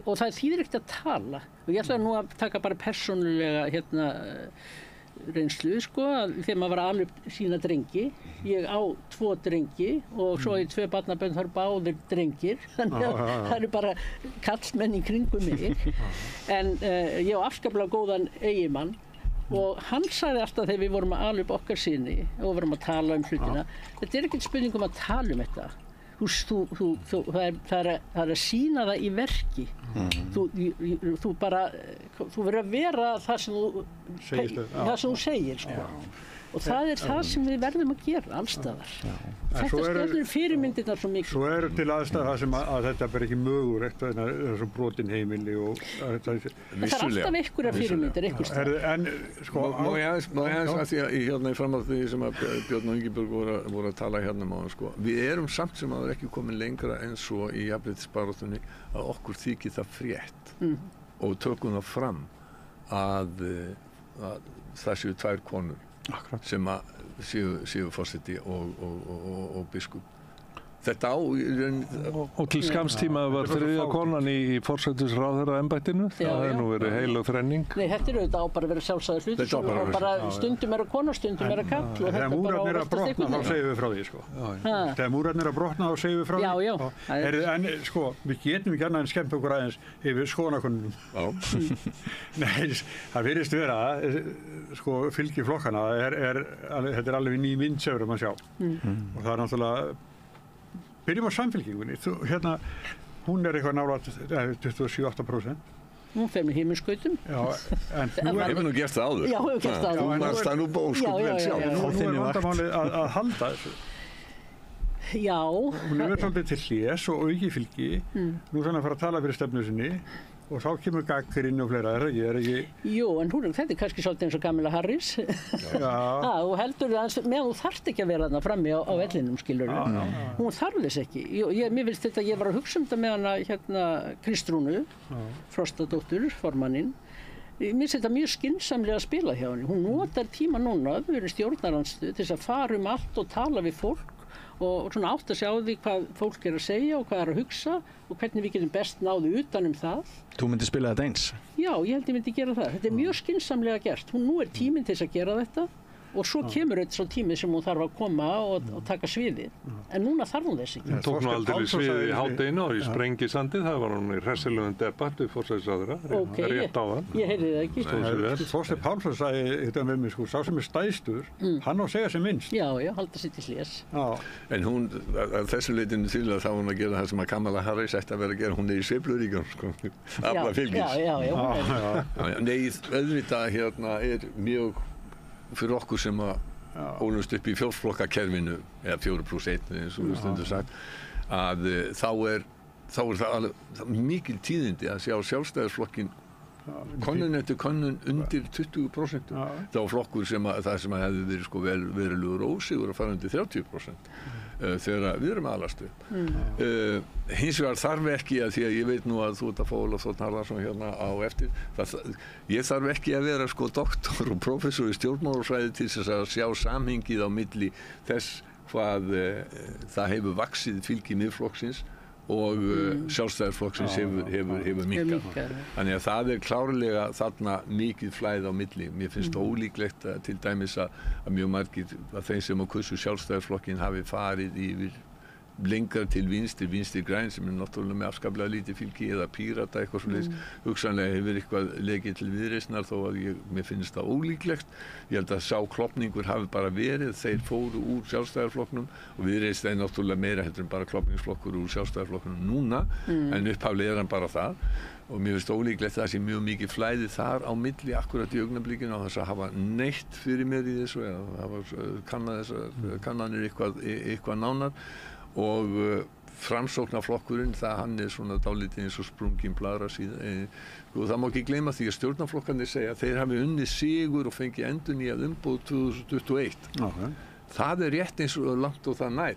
Og það þýðir ekkert að tala. Og ég ætla nú að taka bara persónulega reynslu, sko, þegar maður var að ala upp sína drengi. Ég á 2 drengi og svo í 2 barnabörn, það eru báðir drengir. Þannig að það eru bara kallmenn í kringum mig. En ég á afskaplega góðan eiginmann og hann sagði alltaf þegar við vorum að ala upp okkar syni og vorum að tala um hlutina, þetta er ekkert spurning um að tala um þetta. Það er að sýna það í verki. Þú verður að vera það sem þú segir sko. Og það er það sem við verðum að gera allstaðar. Þetta stöður fyrirmyndirnar svo mikið. Svo eru til aðstæður það sem að þetta er ekki mögulegt, þessum brotin heimili og það er alltaf einhverja fyrirmyndir einhvers staðar. En sko, má ég aðeins að því að hérna í fram að því sem að Björn og Ingibjörg voru að tala hérna um sko. Við erum samt sem að það er ekki komin lengra en svo í jafnréttisbaráttunni að okkur þykir það frétt og tökum það fram að það séu 2 konur sem að séu forseti og biskup. þetta á Og til skamstíma var þriðja konan í forsætisráðherra embættinu. Það hefði nú verið heilög þrenning. Nei, þetta er auðvitað á bara að vera sjálfsagður hlutur og bara stundum er að kona, stundum er að kall og þetta bara á Þegar múrarnir að brotna þá segjum við frá því, sko. Þegar múrarnir að brotna þá segjum við frá því. Já. En, sko, við getum ekki annað en skemmt okkur aðeins yfir skoðanakönnunum. Nei, það virðist vera, sko, fylgi flokkana, þetta er alveg ný mynd sem við erum að sjá. Og það er náttúrulega, byrjum á Samfylkingunni, hún er eitthvað nálægt 27-28%. Hún fer með himinskautum. Já, en nú hefur nú gert það áður. Já, hefur gert það áður. Þú varst það nú bóðskup vel sjálf. Nú er vandamálið að halda þessu. Já. Hún er svolítið til hlés og auki fylgi. Nú er hann að fara að tala fyrir stefnu sinni og þá kemur gagnrýni og fleira, er ekki... Jú, en þetta er kannski svolítið eins og Kamala Harris. Þú heldur það, meðan þú þarft ekki að vera þarna frammi á vellinum, skilur. Hún þarf þess ekki. Mér finnst þetta, ég var að hugsa þetta með hana Kristrúnu, Frostadóttur, formanninn. Mér finnst þetta mjög skynsamlega að spila hjá henni. Hún notar tíma núna, við erum stjórnarandstöð, til þess að fara allt og tala við fólk og svona átt að sjá því hvað fólk er að segja og hvað er að hugsa og hvernig við getum best náðu utan það. Þú myndir spila þetta eins? Já, ég held ég myndi gera það. Þetta er mjög skynsamlega gert. Nú er tíminn til þess að gera þetta og svo kemur þetta svo tími sem hún þarf að koma og taka sviðið. En núna þarf hún þess ekki. Hún tók nú aldrei sviðið í hádeginu og í Sprengisandi, það var hún í hressilegum debatt við forsætisráðherra, rétt á það. Ég heyrði það ekki. Þorsteinn Pálsson sagði þetta með mig, sko, sá sem er stæðstur, hann á að segja sem minnst. Já, halda sér til hlés. En hún, að þessu leitinu til að þá hún að gera það sem að Kamala Harris ætti að vera að gera, hún er í sveifluríkjum, sko, afla fylgis. Já. Nei, auðvitað er mjög fyrir okkur sem að ólumst upp í fjórflokkakerfinu, eða 4+1 eins og við stundum sagt, að þá er það mikil tíðindi að sjá Sjálfstæðisflokkin könnun eftir könnun undir 20%. Það var flokkur sem hefði verið sko verulegur ósigur að fara undir 30% þegar við erum aðalast upp. Hins vegar þarf ekki að, því að ég veit nú að þú ert að fá Ólaf Þ. Harðarson hérna á eftir, ég þarf ekki að vera sko doktor og prófessor í stjórnmálafræði til þess að sjá samhengið á milli þess hvað það hefur vaxið fylgi Miðflokksins og Sjálfstæðisflokksins hefur minnkað. Þannig að það er klárlega þarna mikið flæði á milli. Mér finnst ólíklegt að til dæmis að mjög margir af þeim sem á kursu Sjálfstæðisflokkin hafi farið yfir lengra til vinstri græn sem er náttúrulega með afskaplega lítið fylgi eða Pírata eitthvað svoleiðis. Hugsanlega hefur eitthvað lekið til Viðreisnar þó að mér finnst það ólíklegt. Ég held að sá klofningur hafi bara verið, þeir fóru úr Sjálfstæðisflokknum og Viðreisn er náttúrulega meira heldur en bara klofningsflokkur úr Sjálfstæðisflokknum núna, en upphaflega er hann bara það. Og mér finnst ólíklegt að það sé mjög mikið flæði þar á milli akkurat í augnablikinu á þess að hafa neitt fyrir mér í þessu eða hafa kannanir eitthvað nánar. Og framsóknarflokkurinn, hann er svona dálítið eins og sprungin blaðrasíða. Og það má ekki gleyma því að stjórnarflokkarnir segja að þeir hafi unnið sigur og fengið endurnýjað umboð 2021. Það er rétt eins og langt og það nær,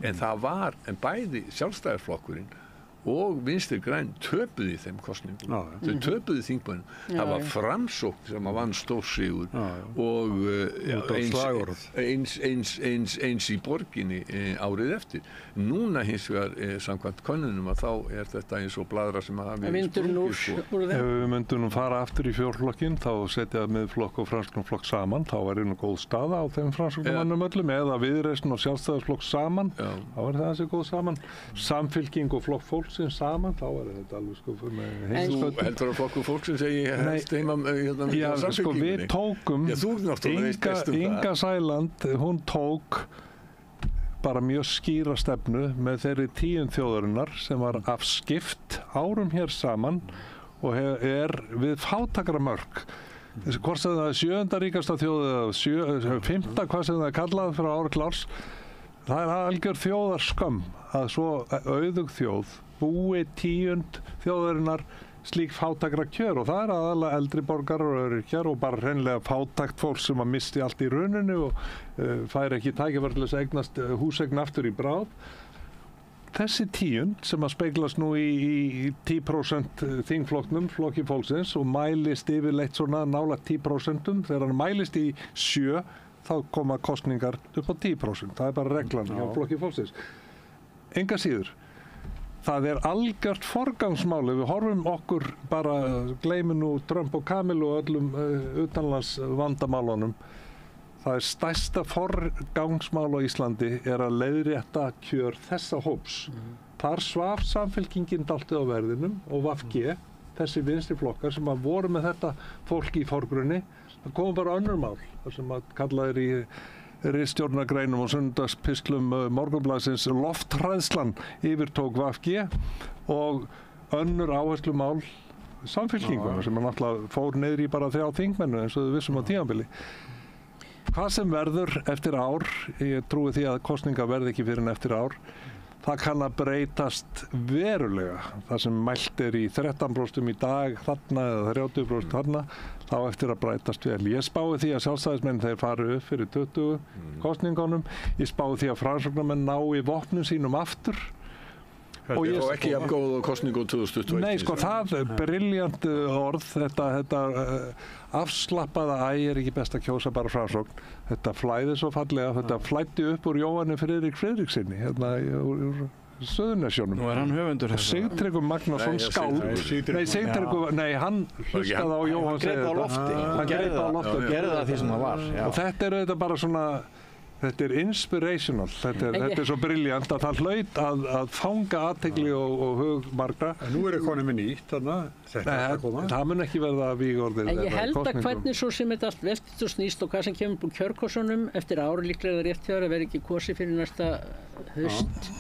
en bæði Sjálfstæðisflokkurinn og Vinstri græn töpuðu í þeim kosningum. Þau töpuðu þingmönnum. Það var Framsókn sem vann stórsigur og eins í borginni árið eftir. Núna hins vegar samkvæmt könnunum að þá er þetta eins og blaðra sem hafi Ef við myndum nú fara aftur í fjórflokkin þá setja Miðflokk og Framsóknarflokk saman, þá var einu góð staða á þeim Framsóknarmönnum öllum, eða Viðreisn og Sjálfstæðisflokk saman, þá var það þessi góð saman. Samfylking og Flokk fólksins saman, þá var þetta alveg sko með heimsköttum. Þú heldur að Flokkur fólksins segi helst heima Já, sko við tókum Inga Sæland, hún tók bara mjög skýra stefnu með þeirri 10 þjóðarinnar sem var afskipt árum hér saman og er við fátækramörk. Hvort sem það er 7. ríkasta þjóð eða 5. hvað sem það er kallað frá ári klárs, það er algjör þjóðarskömm að svo auðug þjóð búi 10 þjóðarinnar slík fátækra kjör og það er aðalega eldri borgarar og öryrkjar og bara hreinlega fátækt fólk sem að misti allt í rauninu og fær ekki tækifæri til þess að eignast húseign aftur í bráð. Þessi 10 sem að speglast nú í 10% þingflokknum, Flokki fólksins og mælist yfirleitt svona nálægt 10%, þegar hann mælist í 7 þá koma kosningar upp á 10%. Það er bara reglan hjá Flokki fólksins. enga síður, það algjört forgangsmáli, við horfum okkur bara, gleymum nú Trump og Kamilu og öllum utanlands vandamálunum. Það stærsta forgangsmál á Íslandi að leiðrétta kjör þessa hóps. Þar svaf Samfylkingin dálítið á verðinum og VG, þessi vinstri flokkar sem voru með þetta fólk í forgrunni, það kom bara önnur mál, það sem kallaðir í ritstjórnargreinum og sunnudagspistlum Morgunblaðsins lofthræðslan yfirtók VG og önnur áherslumál Samfylkingunnar sem náttúrulega fór niður í bara 3 þingmennu eins og við vissum á tímabili. Hvað sem verður eftir ár, ég trúi því að kosningar verði ekki fyrir en eftir ár, það kann að breytast verulega. Það sem mælt í 13% í dag þarna eða 30% þarna, þá eftir að breytast vel. Ég spái því að sjálfstæðismenn þeir fari upp fyrir 20 kosningunum. Ég spái því að framsóknarmenn nái vopnum sínum aftur. Og ekki jafn góð á kosningu 2021. Nei, sko, það briljant orð, þetta afslappaða ekki best að kjósa bara Framsókn. Þetta flæði svo fallega, þetta flæddi upp úr Jóhanni Friðrik Friðriksinni, úr Suðurnesjónum. Nú hann höfundur þessa. Sigtryggur Magnason skáld. Nei, hann hlustaði á Jóhann segja þetta. Hann gerði það því sem það var. Og þetta þetta bara svona, þetta inspirational, þetta svo briljant að það hlaut að fanga athygli og hug margra. En nú konum við nýtt, það mun ekki verða vígorðið. En ég held að hvernig svo sem þetta allt veltist og snýst og hvað sem kemur úr kjörkossunum eftir ári líklega rétt hjá að vera ekki kosið fyrir næsta haust,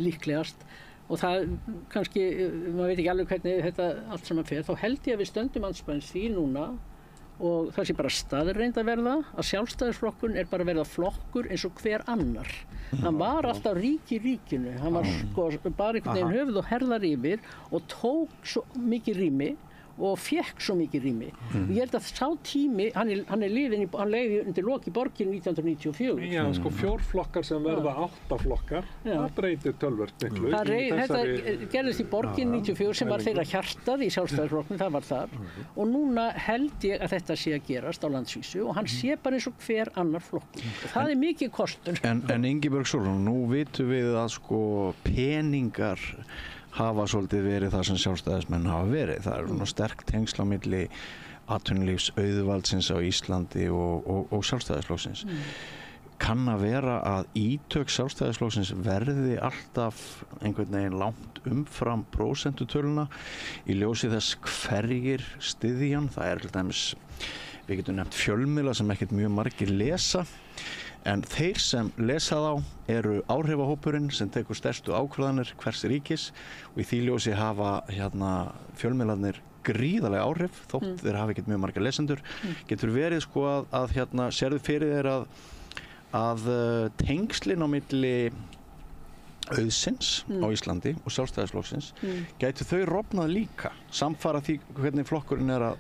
líklegast. Og það kannski, maður veit ekki alveg hvernig þetta allt saman fer, þá held ég að við stöndum andspænis því núna og það sé bara staðreynd að verða að Sjálfstæðisflokkun bara að verða flokkur eins og hver annar. Hann var alltaf rík í ríkinu, hann var sko bara einhvern veginn höfuð og herðar yfir og tók svo mikið rými og fekk svo mikið rými. Og ég held að sá tími, hann leiði undir loki borgin 1994. Já, sko 4 flokkar sem verða 8 flokkar, það breytir töluvert miklu. Þetta gerðist í borgin 94 sem var þeirra hjartað í Sjálfstæðisflokknum, það var þar. Og núna held ég að þetta sé að gerast á landsvísu og hann sé bara eins og hver annar flokkur. Og það mikið kostur. En Ingibjörg Sólrún, nú vitum við að sko peningar hafa svolítið verið það sem sjálfstæðismenn hafa verið. Það nú sterk tengsl á milli atvinnulífs auðvaldsins á Íslandi og sjálfstæðisflokksins. Kann að vera að ítök sjálfstæðisflokksins verði alltaf einhvern veginn langt umfram prósentutöluna í ljósi þess hverjir styðjan. Það til dæmis, við getum nefnt fjölmiðla sem ekkert mjög margir lesa. En þeir sem lesa þá eru áhrifahópurinn sem tekur stærstu ákvarðanir hvers ríkis og í því ljósi hafa fjölmiðlarnir gríðarlega áhrif þótt þeir hafa ekkert mjög marga lesendur. Getur verið sko að sérðu fyrir þeir að tengslin á milli auðsins á Íslandi og Sjálfstæðisflokksins gætu þau rofnað líka samfara því hvernig flokkurinn að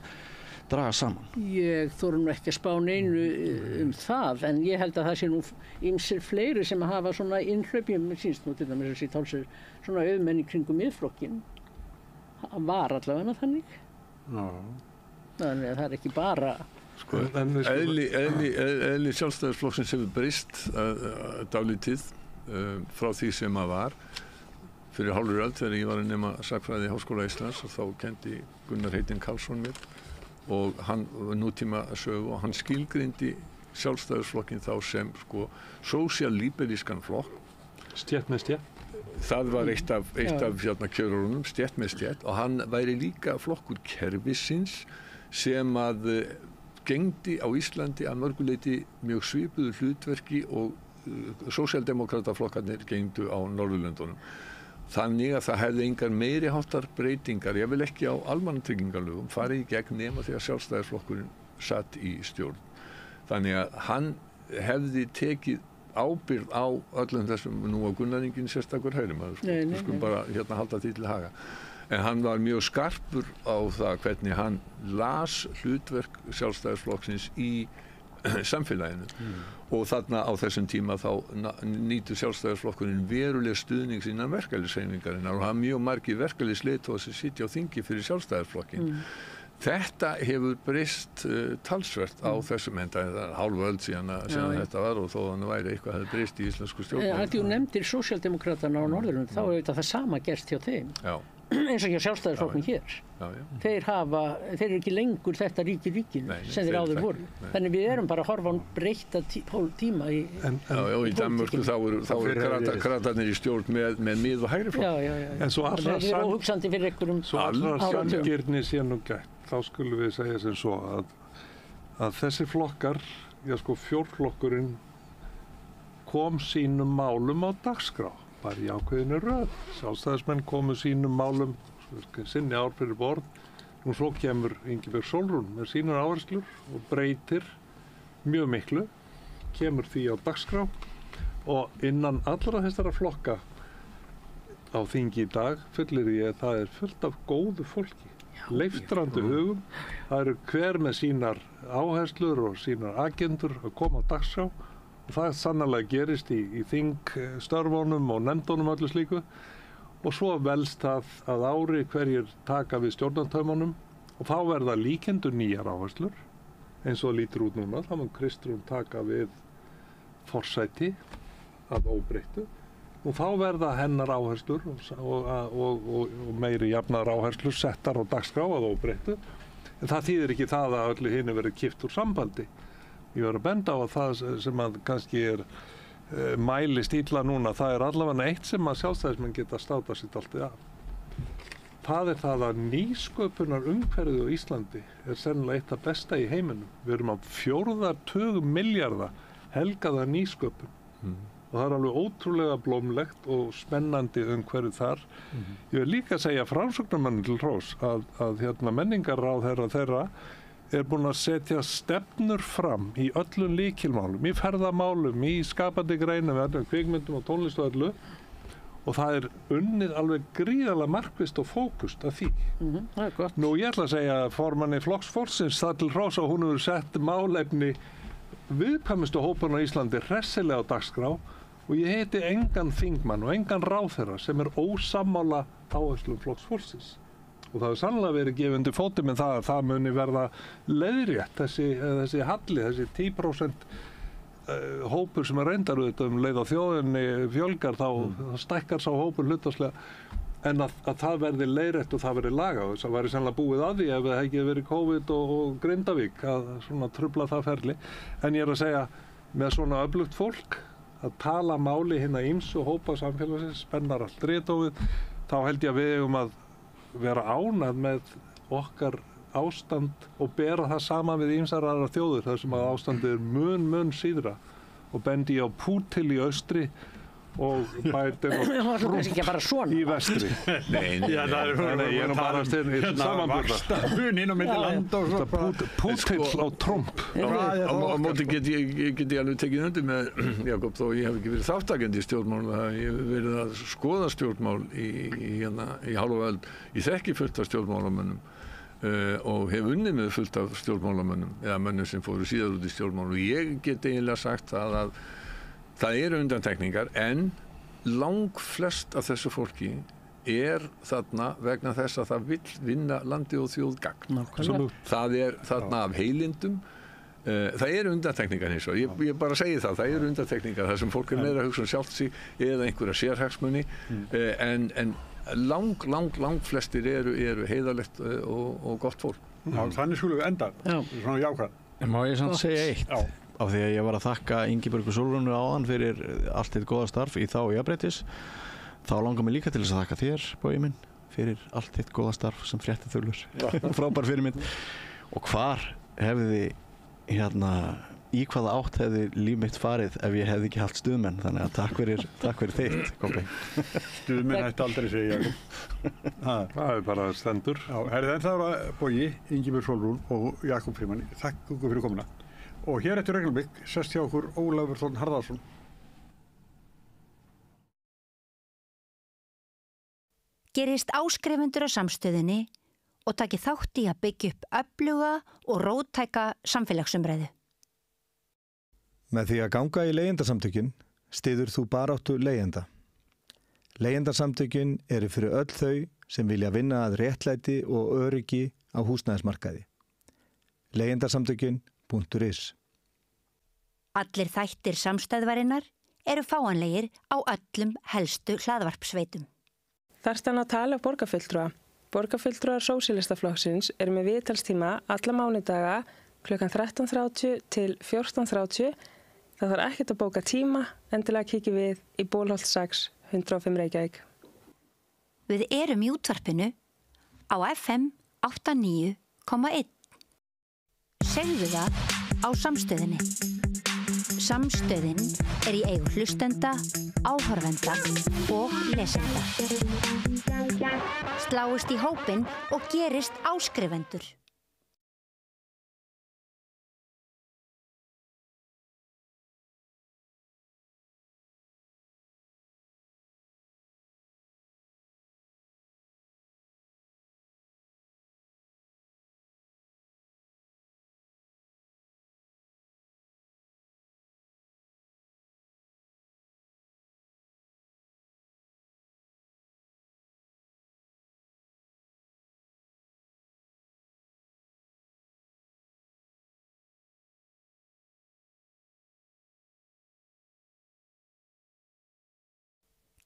draga saman? Ég þori nú ekki að spá neinu það, en ég held að það sé nú ýmsir fleiri sem að hafa svona innhlaupjum, sínst nú til dæmis þessi tálsir svona auðmenn í kringum miðflokkin. Það var allavega þannig. Þannig að það ekki bara... Eðli Sjálfstæðisflokksins hefur breyst dálítið frá því sem að var. Fyrir hálfri öld þegar ég var að nema sagnfræði í Háskóla Íslands og þá kenndi Gunnar Heitinn Karlsson mér og hann nútíma sögu og hann skilgreindi Sjálfstæðisflokkinn þá sem sko sósíal-líberískan flokk. Stétt með stétt. Það var eitt af kjörorunum, stétt með stétt og hann væri líka flokkur kerfisins sem að gegndi á Íslandi að mörguleyti mjög svipuðu hlutverki og sósíaldemókrataflokkarnir gegndu á Norðurlöndunum. Þannig að það hefði engar meiri háttar breytingar, ég vil ekki á almannatryggingalögum, farið í gegn nema þegar Sjálfstæðisflokkurinn satt í stjórn. Þannig að hann hefði tekið ábyrgð á öllum þessum, nú á Gunnar enginn sérstakur hægrimaður, við skulum bara halda því til haga. En hann var mjög skarpur á það hvernig hann las hlutverk Sjálfstæðisflokksins í samfélaginu og þarna á þessum tíma þá nýtur Sjálfstæðisflokkurinn veruleg stuðnings innan verkalýðshreyfingarinnar og það mjög margir verkalýðsleiðtogar sem sitja á þingi fyrir Sjálfstæðisflokkinn Þetta hefur breyst talsvert á þessum enda, það er hálfu öld síðan þetta var og þó þannig væri eitthvað hefði breyst í íslensku stjórnmálum. Þú nefndir sósíaldemókratana á Norðurlöndum, þá er það sama gerst hjá þeim. Já. Eins og hjá Sjálfstæðisflokknum hér. Já. Þeir eru ekki lengur þetta ríki ríkinu sem þeir áður voru. Þannig við erum bara að horfa á breytta tíma í í Danmörku þá eru kratarnir í stjórn með mið- og hægri flokk. Já. En svo Það er óhugsandi fyrir einhverjum sanngirni sé nú gætt, þá skulum við segja sem svo að þessi flokkar, fjórflokkurinn kom sínum málum á dagskrá. Bara í ákveðinu röð. Sjálfstæðismenn komu sínum málum sinni ár fyrir borð. Nú svo kemur Ingibjörg Sólrún með sínar áherslur og breytir mjög miklu, kemur því á dagskrá og innan allra þessara flokka á þingi í dag fullir ég að það er fullt af góðu fólki, leiftrandi hugum. Það eru hver með sínar áherslur og sínar agendur að koma á dagskrá. Og það sannarlega gerist í þingstörfunum og nefndunum öllu slíku og svo velst það að ári hverjir taka við stjórnartaumunum og þá verða líkendur nýjar áherslur eins og lítur út núna. Þá mun Kristrún taka við forsæti að óbreyttu og þá verða hennar áherslur og meiri jafnar áherslur settar á dagskrá að óbreyttu. En það þýðir ekki það að öllu hinu verið kippt úr sambandi. Ég var að benda á að það sem að kannski mælist illa núna, það er allavega eitt sem að sjálfstæðismenn geta státað sitt alltaf af. Það er það að nýsköpunar umhverfið á Íslandi er sennilega eitt af besta í heiminum. Við erum á 4 milljarða helgaða nýsköpun. Og það er alveg ótrúlega blómlegt og spennandi umhverfið þar. Ég vil líka segja framsóknarmönnum til hrós að menningarráðherra þeirra er búin að setja stefnur fram í öllum lykilmálum, í ferðamálum, í skapandi greinum, kvikmyndum og tónlist og öllu og það er unnið alveg gríðarlega markvisst og fókust af því. Það er gott. Nú ég ætla að segja að formanni Flokks fólksins það til hrós að hún hefur sett málefni viðkvæmustu hópana á Íslandi hressilega á dagskrá og ég heiti engan þingmann og engan ráðherra sem er ósammála áherslum Flokks fólksins. Og það hefur sannlega verið gefandi fóti með það að það muni verða leiðrétt, þessi halli, þessi 10% hópur sem er reyndar auðvitað leið á þjóðinni fjölgar, þá stækkar sá hópur hlutfallslega, en að það verði leiðrétt og það verði lagað. Það væri sannlega búið að því ef það hefði verið COVID og Grindavík að svona trufla það ferli. En ég er að segja, með svona öflugt fólk, að tala máli hinna ýmsu hópa samfélagsins, spennar allt ritofið, þá held ég að við eigum að vera ánað með okkar ástand og bera það sama við ýmsar aðrar þjóðir þar sem að ástandið er mun síðra og bendi á Pútil í austri og Biden og Trump í vestri. Nei, ég er nú bara vaxtamun inn á milli landa og svo Pútil á Trump. Á móti get ég alveg tekið undir með Jakob þó ég hef ekki verið þáttakandi í stjórnmál, ég hef verið að skoða stjórnmál í hálfa öld. Ég þekki fullt af stjórnmálamönnum og hef unnið með fullt af stjórnmálamönnum eða mönnum sem fóru síðar út í stjórnmál og ég get eiginlega sagt að það eru undantekningar en langflest af þessu fólki er þarna vegna þess að það vill vinna landi og þjóð gagn. Það er þarna af heilindum. Það eru undantekningar hins vegar. Ég bara segi það eru undantekningar þar sem fólk er meira að hugsa sjálft sig eða einhverja sérhagsmuni en lang flestir eru heiðarlegt og gott fólk. Já, þannig skulum við enda. Svona jákvæð. En má ég samt segja eitt? Já. Af því að ég var að þakka Ingibjörgu Sólrúnu áðan fyrir allt þitt góða starf í þá jafnréttis. Þá langar mig líka til þess að þakka þér, Bogi minn, fyrir allt þitt góða starf sem fréttaþulur. Frábær fyrirmynd. Og hvar hefði í hvaða átt hefði líf mitt farið ef ég hefði ekki haft stuðmenn. Þannig að takk fyrir þitt, Kobbi. Stuðmenn ætti aldrei segja. Það er bara stendur. Já, það var Bogi, Ingibjörg Sólrún og Jakob Frímann. Takk ykkur fyrir komuna. Og hér eftir augnablik sest hjá okkur Ólafur Þórn Harðarson. Gerist áskrifendur á Samstöðinni og taki þátt í að byggja upp öfluga og róttæka samfélagsumræðu. Með því að ganga í leigjendasamtökin styður þú baráttu leigjenda. Leigjendasamtökin eru fyrir öll þau sem vilja vinna að réttlæti og öryggi á húsnæðismarkaði. Leigjendasamtökin.is. Allir þættir samstæðvarinnar eru fáanlegir á öllum helstu hlaðvarpsveitum. Þarstan að tala borgarfulltrúa. Borgarfulltrúar Sósíalistaflokksins eru með viðtalstíma alla mánudaga klukkan 13:30 til 14:30. Það þarf ekkert að bóka tíma, endilega kikið við í Bólholt 6, 105 Reykjavík. Við erum í útvarpinu á FM 89,1. Segðu það á Samstöðinni. Samstöðin í eigu hlustenda, áhorfenda og lesenda. Sláist í hópinn og gerist áskrifendur.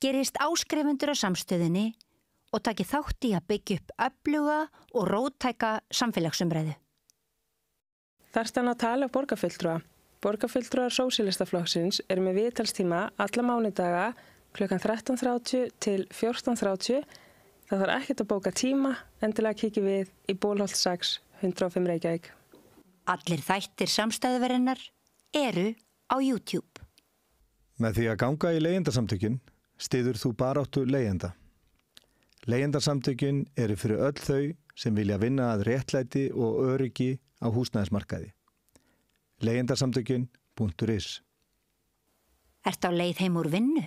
Gerist áskrifendur á Samstöðinni og taki þátt í að byggja upp öfluga og róttæka samfélagsumræðu. Þarstan að tala borgarfulltrúa. Borgarfulltrúar Sósíalistaflokksins eru með viðtalstíma alla mánudaga klukkan 13:30 til 14:30. Það þarf ekkert að bóka tíma, endilega kikið við í Bólholt 6, 105 Reykjavík. Allir þættir samstæðvarinnar eru á YouTube. Með því að ganga í leigjendasamtökin styður þú baráttu leigjenda. Leigjendasamtökin eru fyrir öll þau sem vilja vinna að réttlæti og öryggi á húsnæðismarkaði. Leigjendasamtökin.is. Ertu á leið heim úr vinnu?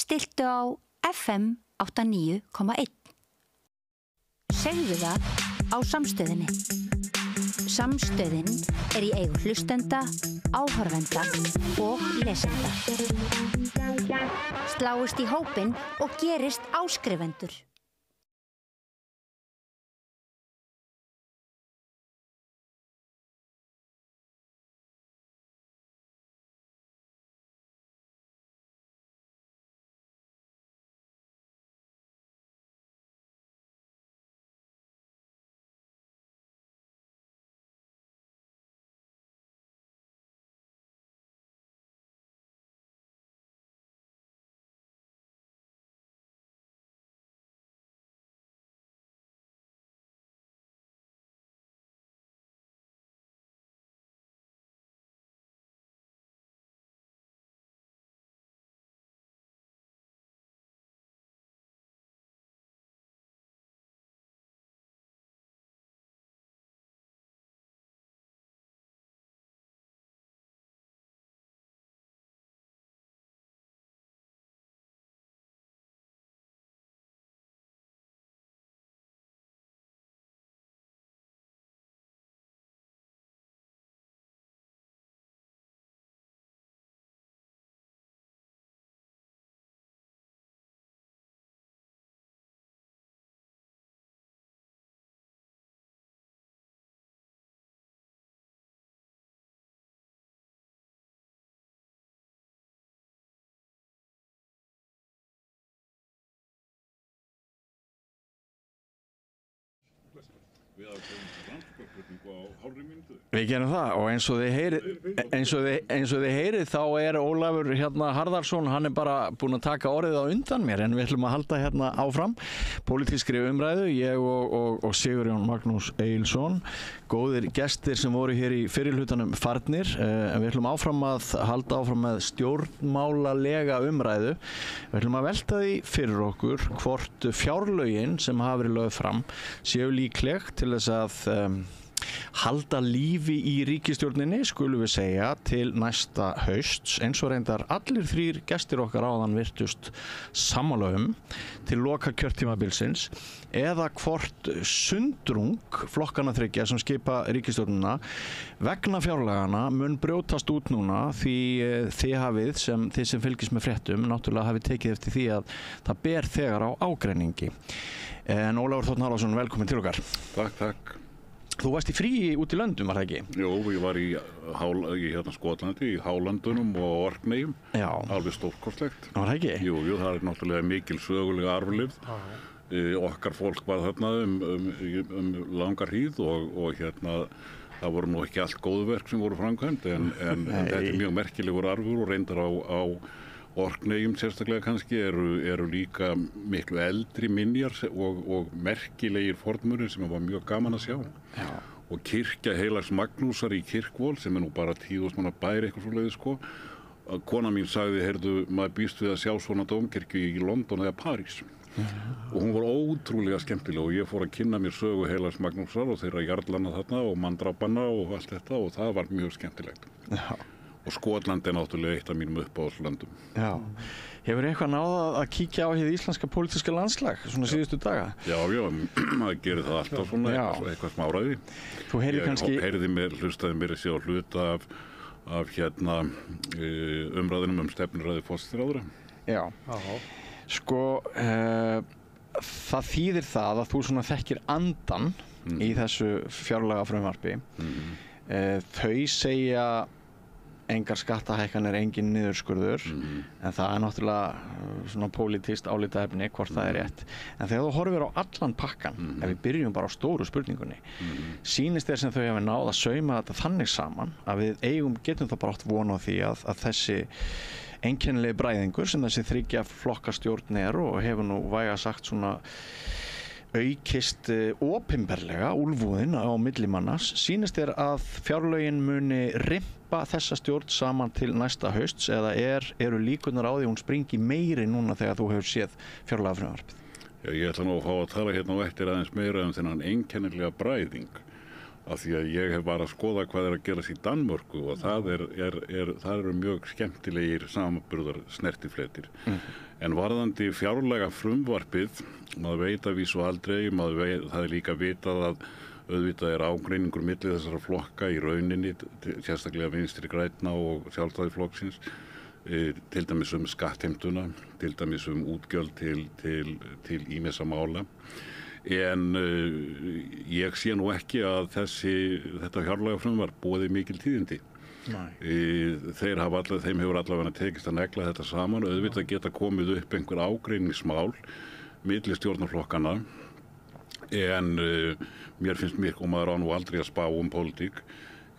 Stilltu á FM 89,1. Segðu það á Samstöðinni. Samstöðin í eigu hlustenda, áhorfenda og lesenda. Sláist í hópinn og gerist áskrifendur. Við gerum það og eins og þið heyrið þá Ólafur Harðarsson, hann bara búinn að taka orðið á undan mér en við ætlum að halda áfram pólitískri umræðu, ég og Sigurjón Magnús Egilsson, góðir gestir sem voru hér í fyrirhlutanum farnir, en við ætlum halda áfram með stjórnmálalega umræðu. Við ætlum að velta því fyrir okkur hvort fjárlögin sem hafa verið lögð fram séu líkleg til þess halda lífi í ríkisstjórninni, skulum við segja, til næsta hausts, eins og reyndar allir 3 gestir okkar áðan virtust sammála til loka kjörtímabilsins, eða hvort sundrung flokkana 3 sem skipa ríkisstjórnina vegna fjárlagana mun brjótast út núna, því þið sem fylgist með fréttum náttúrulega hafið tekið eftir því að það ber þegar á ágreiningi. En Ólafur Þ. Haraldsson, velkomin til okkar. Takk. Þú varst í fríi út í löndum, var það ekki? Jú, ég var í Skotlandi, í Hálöndunum og Orkneyjum. Já. Alveg stórkostlegt. Var það ekki? Jú, það er náttúrulega mikil sögulega arfleifð. Okkar fólk var þarna langa hríð og það voru nú ekki allt góðverk sem voru framkvæmd en þetta er mjög merkilegur arfur og reyndar á Orkneyjum sérstaklega kannski eru líka miklu eldri minjar og merkilegir fornmunir sem var mjög gaman að sjá. Já. Og kirkja Heilags Magnúsar í Kirkvól sem er nú bara 10.000 manna bær eitthvað svoleiðis sko. Kona mín sagði, heyrðu, maður býst við að sjá svona dómkirkju í London eða París. Og hún var ótrúlega skemmtileg og ég fór að kynna mér sögu Heilags Magnúsar og þeirra jarlana þarna og manndrápanna og allt þetta og það var mjög skemmtilegt. Já. Og Skotland er náttúrulega eitt af mínum uppáhaldslöndum. Já. Hefur eitthvað náð að kíkja á hið íslenska pólitíska landslag svona síðustu daga? Já, maður gerir það alltaf svona eitthvað smáræði. Þú heyrði kannski... hlustaði mér að sé á hluta af umræðinum stefnuræði forsætisráðherra. Já. Sko, það þýðir það að þú svona þekkir andan í þessu fjárlagafrumvarpi. Þau segja engar skattahækkanir, engin niðurskurður, en það er náttúrulega svona pólitískt álitaefni hvort það er rétt. En þegar þú horfir á allan pakkan, ef við byrjum bara á stóru spurningunni, sýnist þér sem þau hafi náð að sauma þetta þannig saman að við getum þá bara átt von á því að þessi einkennilegi bræðingur sem þessi 3 flokkastjórn og hefur nú væga sagt svona aukist opinberlega úlfúðin á millimannas, sýnist þér að fjárlögin muni rimpa þessa stjórn saman til næsta hausts eða eru líkurnar á því hún springi meiri núna þegar þú hefur séð fjárlagafrumvarpið? Já, ég ætla nú að fá að tala hérna á eftir aðeins meira þennan einkennilega bræðing af því að ég hef bara að skoða hvað er að gerast í Danmörku og það eru mjög skemmtilegir samanburðar snertifletir. En varðandi fjárlaga frumvarpið, maður veit að vísu aldrei, það er líka vitað að auðvitað er ágreiningur milli þessara flokka í rauninni, sérstaklega Vinstri grænna og Sjálfstæðisflokksins, til dæmis skattheimtuna, til dæmis útgjöld til ýmissa mála. En ég sé nú ekki að þetta fjárlagafrumvarp boði mikil tíðindi. Þeim hefur allavega tekist að negla þetta saman og auðvitað geta komið upp einhver ágreiningsmál milli stjórnarflokkana en mér finnst og maður á nú aldrei að spá pólitík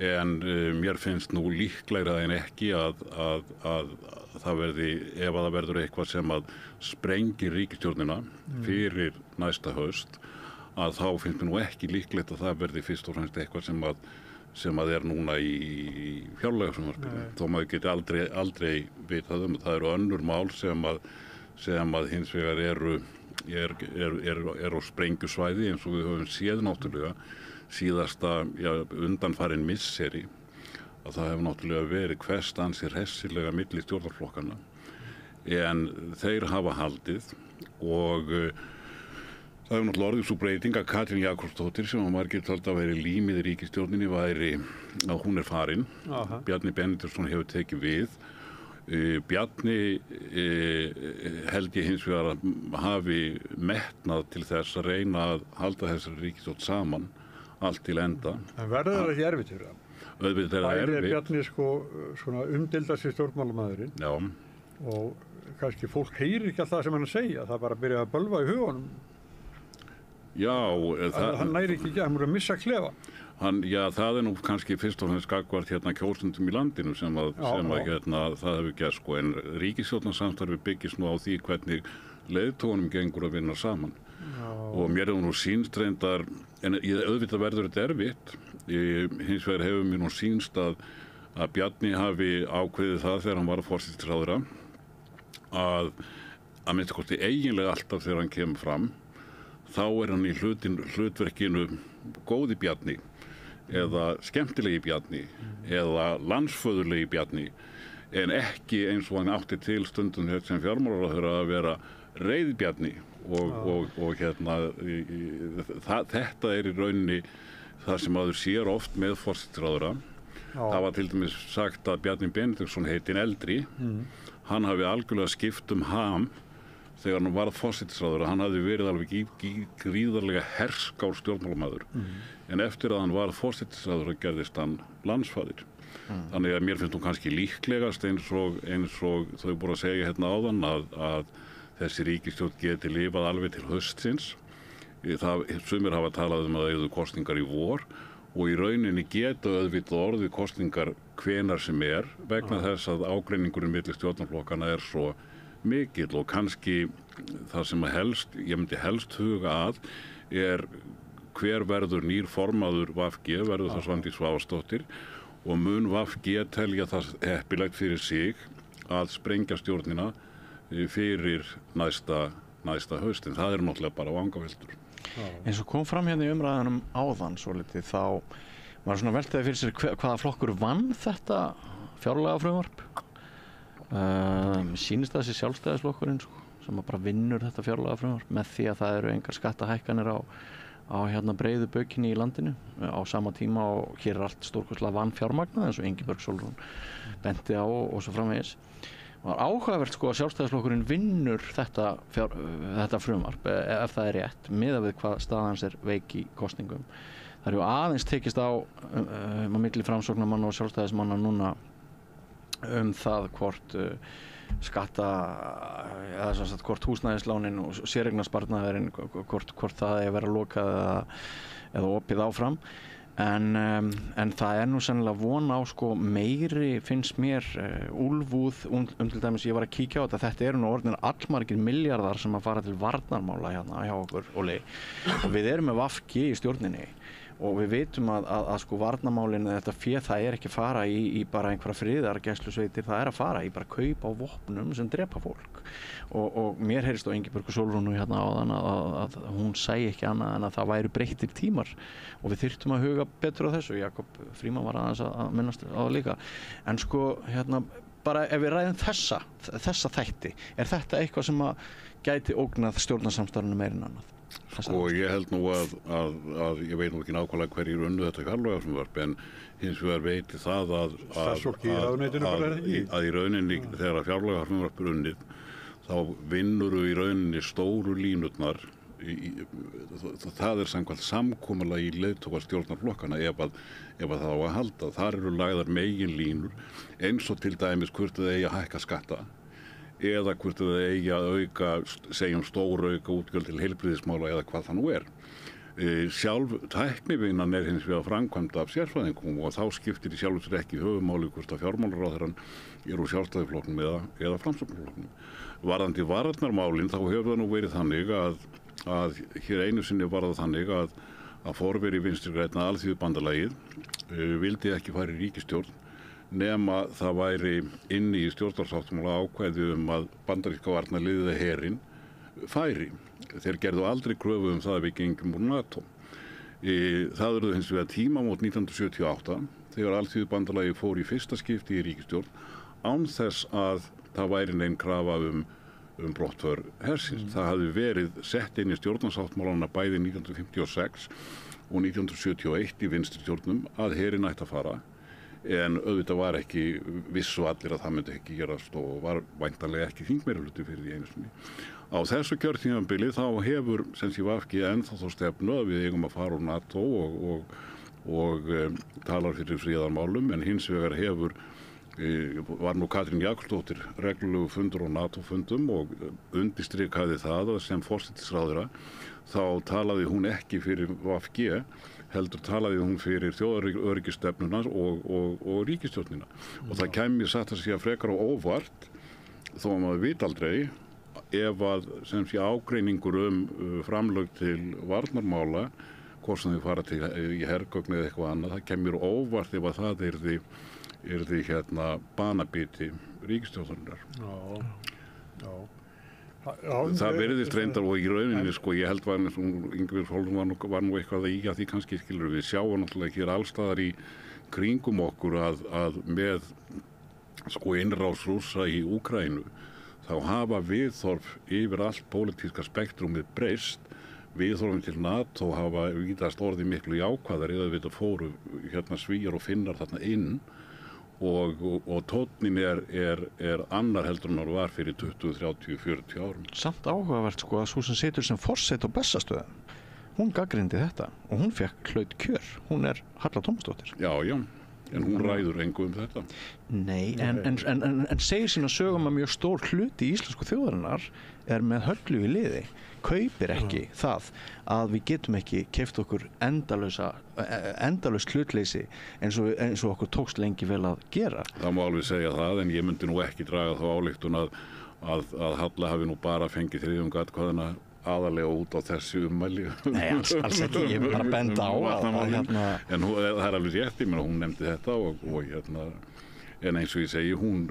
en mér finnst nú líklegra en ekki að það verður eitthvað sem að sprengir ríkisstjórnina fyrir næsta haust að þá finnst mér nú ekki líklegt að það verði fyrst og fremst eitthvað sem að er núna í fjárlagafrumvarpinu. Þó maður geti aldrei vitað það eru önnur mál sem að hins vegar eru á sprengjusvæði eins og við höfum séð náttúrulega síðasta undanfarin misseri að það hefur náttúrulega verið hverstansi hressilega milli stjórnarflokkana en þeir hafa haldið og það hefur náttúrulega orðið svo breyting að Katrín Jakobsdóttir sem að margir taldi að veri límið í ríkisstjórninni að hún er farin. Bjarni Benediktsson hefur tekið við. Bjarni held ég hins vegar að hafi metnað til þess að reyna að halda þessari ríkisstjórn saman allt til enda. En verður það ekki erfitt fyrir það? Auðvitað er það erfitt. Bæði er Bjarni svona umdildasti stjórnmálamaðurinn. Já. Og kannski fólk heyrir ekki alltaf sem hann að segja. Það bara byrja að bölva í hugunum. Já. Hann næri ekki, hann voru að missa klefa. Það er nú kannski fyrst og fremst gagnvart kjósendum í landinu sem það hefur gert sko. En ríkisstjórnarsamstarfi byggist nú á því hvernig leiðtogunum gengur að vinna saman. Og mér hefur nú sýnst reyndar, en auðvitað verður þetta erfitt, hins vegar hefur mér nú sýnst að Bjarni hafi ákveðið það þegar hann var forsætisráðherra að minnsta kosti eiginlega alltaf þegar hann kemur fram, þá er hann í hlutverkinu góði Bjarni, eða skemmtilegi Bjarni eða landsföðurlegi Bjarni en ekki eins og hann átti til stundum sem fjármálaráðherra að vera reið Bjarni og hérna þetta í rauninni það sem maður sér oft með forsætisráðherra. Það var til dæmis sagt að Bjarni Benediktsson heitinn eldri, hann hafi algjörlega skipt ham þegar hann varð forsætisráðherra, hann hafði verið alveg gríðarlega herskár stjórnmálamaður, en eftir að hann varð forsætisráðherra gerðist hann landsfaðir. Þannig að mér finnst hún kannski líklegast eins og þau búið að segja hérna áðan að þessi ríkisstjórn geti lifað alveg til haustsins. Sumir hafa talað að það yrðu kosningar í vor og í rauninni geta auðvitað orðið kosningar hvenar sem vegna þess að ágreiningurinn milli stjórnarflokkana svo mikill og kannski það sem ég myndi helst huga að hver verður nýr formaður VG, verður það Svandís Svavarsdóttir og mun VG telja það heppilegt fyrir sig að sprengja stjórnina fyrir næsta haustin. Það náttúrulega bara vangaveltur. Eins og kom fram hérna í umræðunum áðan svolítið þá var svona veltaði fyrir sér hvaða flokkur vann þetta fjárlagafrumvarp. Sýnist það þessi sjálfstæðisflokkurinn sem bara vinnur þetta fjárlagafrumvarp með því að það eru engar skattahækkanir á hérna breiðu baukinni í landinu á sama tíma og hér allt stórkostlega vanfjármagnað eins og Ingibjörg Sólrún benti á og svo framvegis. Það var áhugavert að sjálfstæðisflokkurinn vinnur þetta frumvarp ef það rétt, miðað við hvað staðans veik í kosningum. Það ju aðeins tekist á milli framsóknarmanna og sjálfstæðismanna núna það hvort hvort húsnæðislánin og séreignarsparnaðurinn hvort það að vera lokað eða opið áfram. En það nú sennilega von á meiri finnst mér úlfúð til dæmis ég var að kíkja á þetta nú orðin allmargir milljarðar sem að fara til varnarmála hérna hjá okkur Óli og við með VG í stjórninni og við vitum að varnarmálin þetta það ekki að fara í bara einhverja friðargæslusveitir, það að fara í bara kaup á vopnum sem drepa fólk og mér heyrist á Ingibjörgu Sólrúnu hérna áðan að hún segi ekki annað en að það væru breyttir tímar og við þyrftum að huga betur á þessu. Jakob Frímann var aðeins að minnast á það líka en hérna bara ef við ræðum þessa þætti þetta eitthvað sem að gæti ógnað stjórnarsamstarfinu meira en annað? Ég held nú að ég veit nú ekki nákvæmlega hverjir unnu þetta fjárlagafrumvarp en hins vegar veit það að í rauninni þegar fjárlagafrumvarp unnið þá vinnur í rauninni stóru línurnar það samkvæmt samkomulag í leiðtoga stjórnarflokkana ef það á að halda. Þar eru lagðar megin línur eins og til dæmis hvort það eigi að hækka skatta eða hvort það eigi að segjum stórauka útgjöld til heilbrigðismála eða hvað það nú Sjálf tæknivinnan hins vegar framkvæmd af sérfræðingum og þá skiptir í sjálfu sér ekki höfuðmáli hvort að fjármálaráðherrann úr Sjálfstæðisflokknum eða Framsóknarflokknum. Varðandi varnarmálin þá hefur það nú verið þannig að hér einu sinni var það þannig að forveri Vinstri grænna Alþýðubandalagið vildi ekki fara í ríkisstjórn nema það væri inni í stjórnarsáttmála ákvæði að bandaríska varnarliðið herinn færi. Þeir gerðu aldrei kröfu það að við gengjum úr NATO. Það eru hins vegar tímamót 1978 þegar Alþýðubandalagið fór í fyrsta skipti í ríkisstjórn án þess að það væri nein krafa brottför hersins. Það hafði verið sett inn í stjórnarsáttmálana bæði 1956 og 1971 í vinstri stjórnum að herinn ætti að fara en auðvitað var ekki vissu allir að það myndi ekki gerast og var væntanlega ekki þingmeirihluti fyrir því einu sinni. Á þessu kjörtímabili þá hefur sem sé VG ennþá þá stefnu að við eigum að fara úr NATO og talar fyrir friðarmálum en hins vegar var nú Katrín Jakobsdóttir reglulegu fundur á NATO-fundum og undirstrikaði það að sem forsætisráðherra þá talaði hún ekki fyrir VG heldur talaði hún fyrir þjóðaröryggisstefnuna og ríkisstjórnina og það kæmi satt að segja frekar á óvart þó að maður vit aldrei ef að sem sé ágreiningur framlög til varnarmála hvort sem þau fara til í hergögn eða eitthvað annað, það kemur óvart ef að það yrði banabiti ríkisstjórnarinnar. Já. Það virðist reyndar og í rauninni sko, ég held að Ingibjörg Sólrún var nú eitthvað í að því kannski skilur við sjáum náttúrulega hér allstaðar í kringum okkur að með sko innrás Rússa í Úkraínu þá hafa viðhorf yfir allt pólitíska spektrumið breyst. Viðhorfum til NATO hafa víðast orðið miklu jákvæðar eða við fóru hérna Svíar og Finnar þarna inn og tónnin er annar heldur en það var fyrir 20, 30, 40 árum. Samt áhugavert sko að svo sem situr sem forseti á Bessastöðum, hún gagnrýndi þetta og hún fekk hlaut kjör. Hún er Halla Tómasdóttir. Já, en hún ræður engu þetta. Nei, en segir sína sögum að mjög stór hluti í íslensku þjóðarinnar er með höllu í liði. Kaupir ekki það að við getum ekki keypt okkur endalaust hlutleysi eins og okkur tókst lengi vel að gera. Það má alveg segja það, en ég myndi nú ekki draga þá ályktun að Halla hafi nú bara fengið þriðjungatkvæðina aðalega út á þessu ummæli. Nei, alls ekki, ég vil bara benda á að En það er alveg rétt, hún nefndi þetta og en eins og ég segi, hún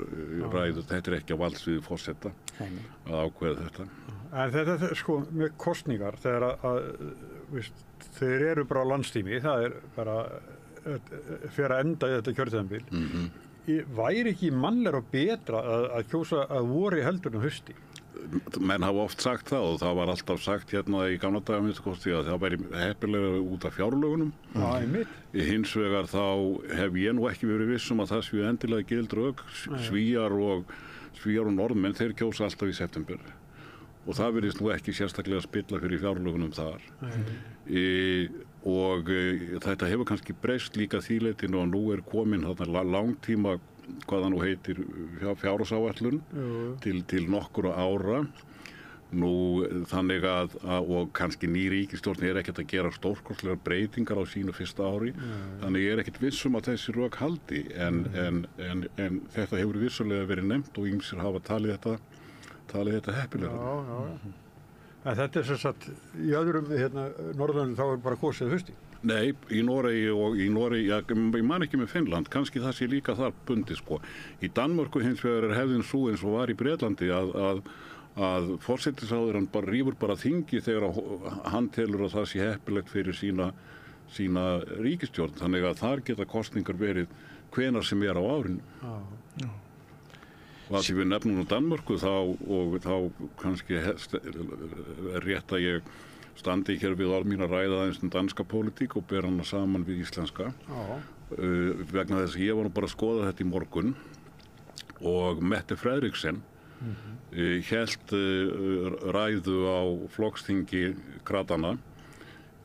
ræður, þetta er ekki á valdsviði forseta að ákveða þetta. En þetta sko með kosningar, þegar þeir eru bara á landstími, það er bara fyrir að enda í þetta kjörtímabil. Væri ekki mannlegra og betra að kjósa að vori heldur en hausti? Menn hafa oft sagt það og það var alltaf sagt hérna í gamla daga minnstakosti að það væri heppilega út af fjárlögunum. Hins vegar þá hef ég nú ekki verið viss að það séu endilega gild rök. Svíar og Norðmenn, þeir kjósa alltaf í september og það virðist nú ekki sérstaklega spilla fyrir fjárlögunum þar. Og þetta hefur kannski breyst líka þýleitinu og nú er komin þarna langtíma hvað það nú heitir fjárhagsáætlun til nokkura ára. Nú þannig að og kannski ný ríkisstjórn er ekkert að gera stórkostlegar breytingar á sínu fyrsta ári. Þannig ég er ekkert viss að þessi rök haldi en þetta hefur vissulega verið nefnt og ýmsir hafa talið þetta heppilega. En þetta er sem sagt í öðrum Norðurlöndum þá er bara kosið hausti. Nei, í Noregi ég man ekki með Finnland, kannski það sé líka þar bundið sko. Í Danmörku hins vegar er hefðin svo eins og var í Bretlandi að forsætisráðherrann bara rífur bara þingi þegar hann telur að það sé heppilegt fyrir sína ríkisstjórn, þannig að þar geta kosningar verið hvenær sem er á árinu. Og að því við nefnum Danmörku þá kannski rétt að ég standi hér við orð mín að ræða aðeins danska pólitík og bera hana saman við íslenska. Vegna þess að ég var nú bara að skoða þetta í morgun og Mette Frederiksen hélt ræðu á flokksþingi Kratana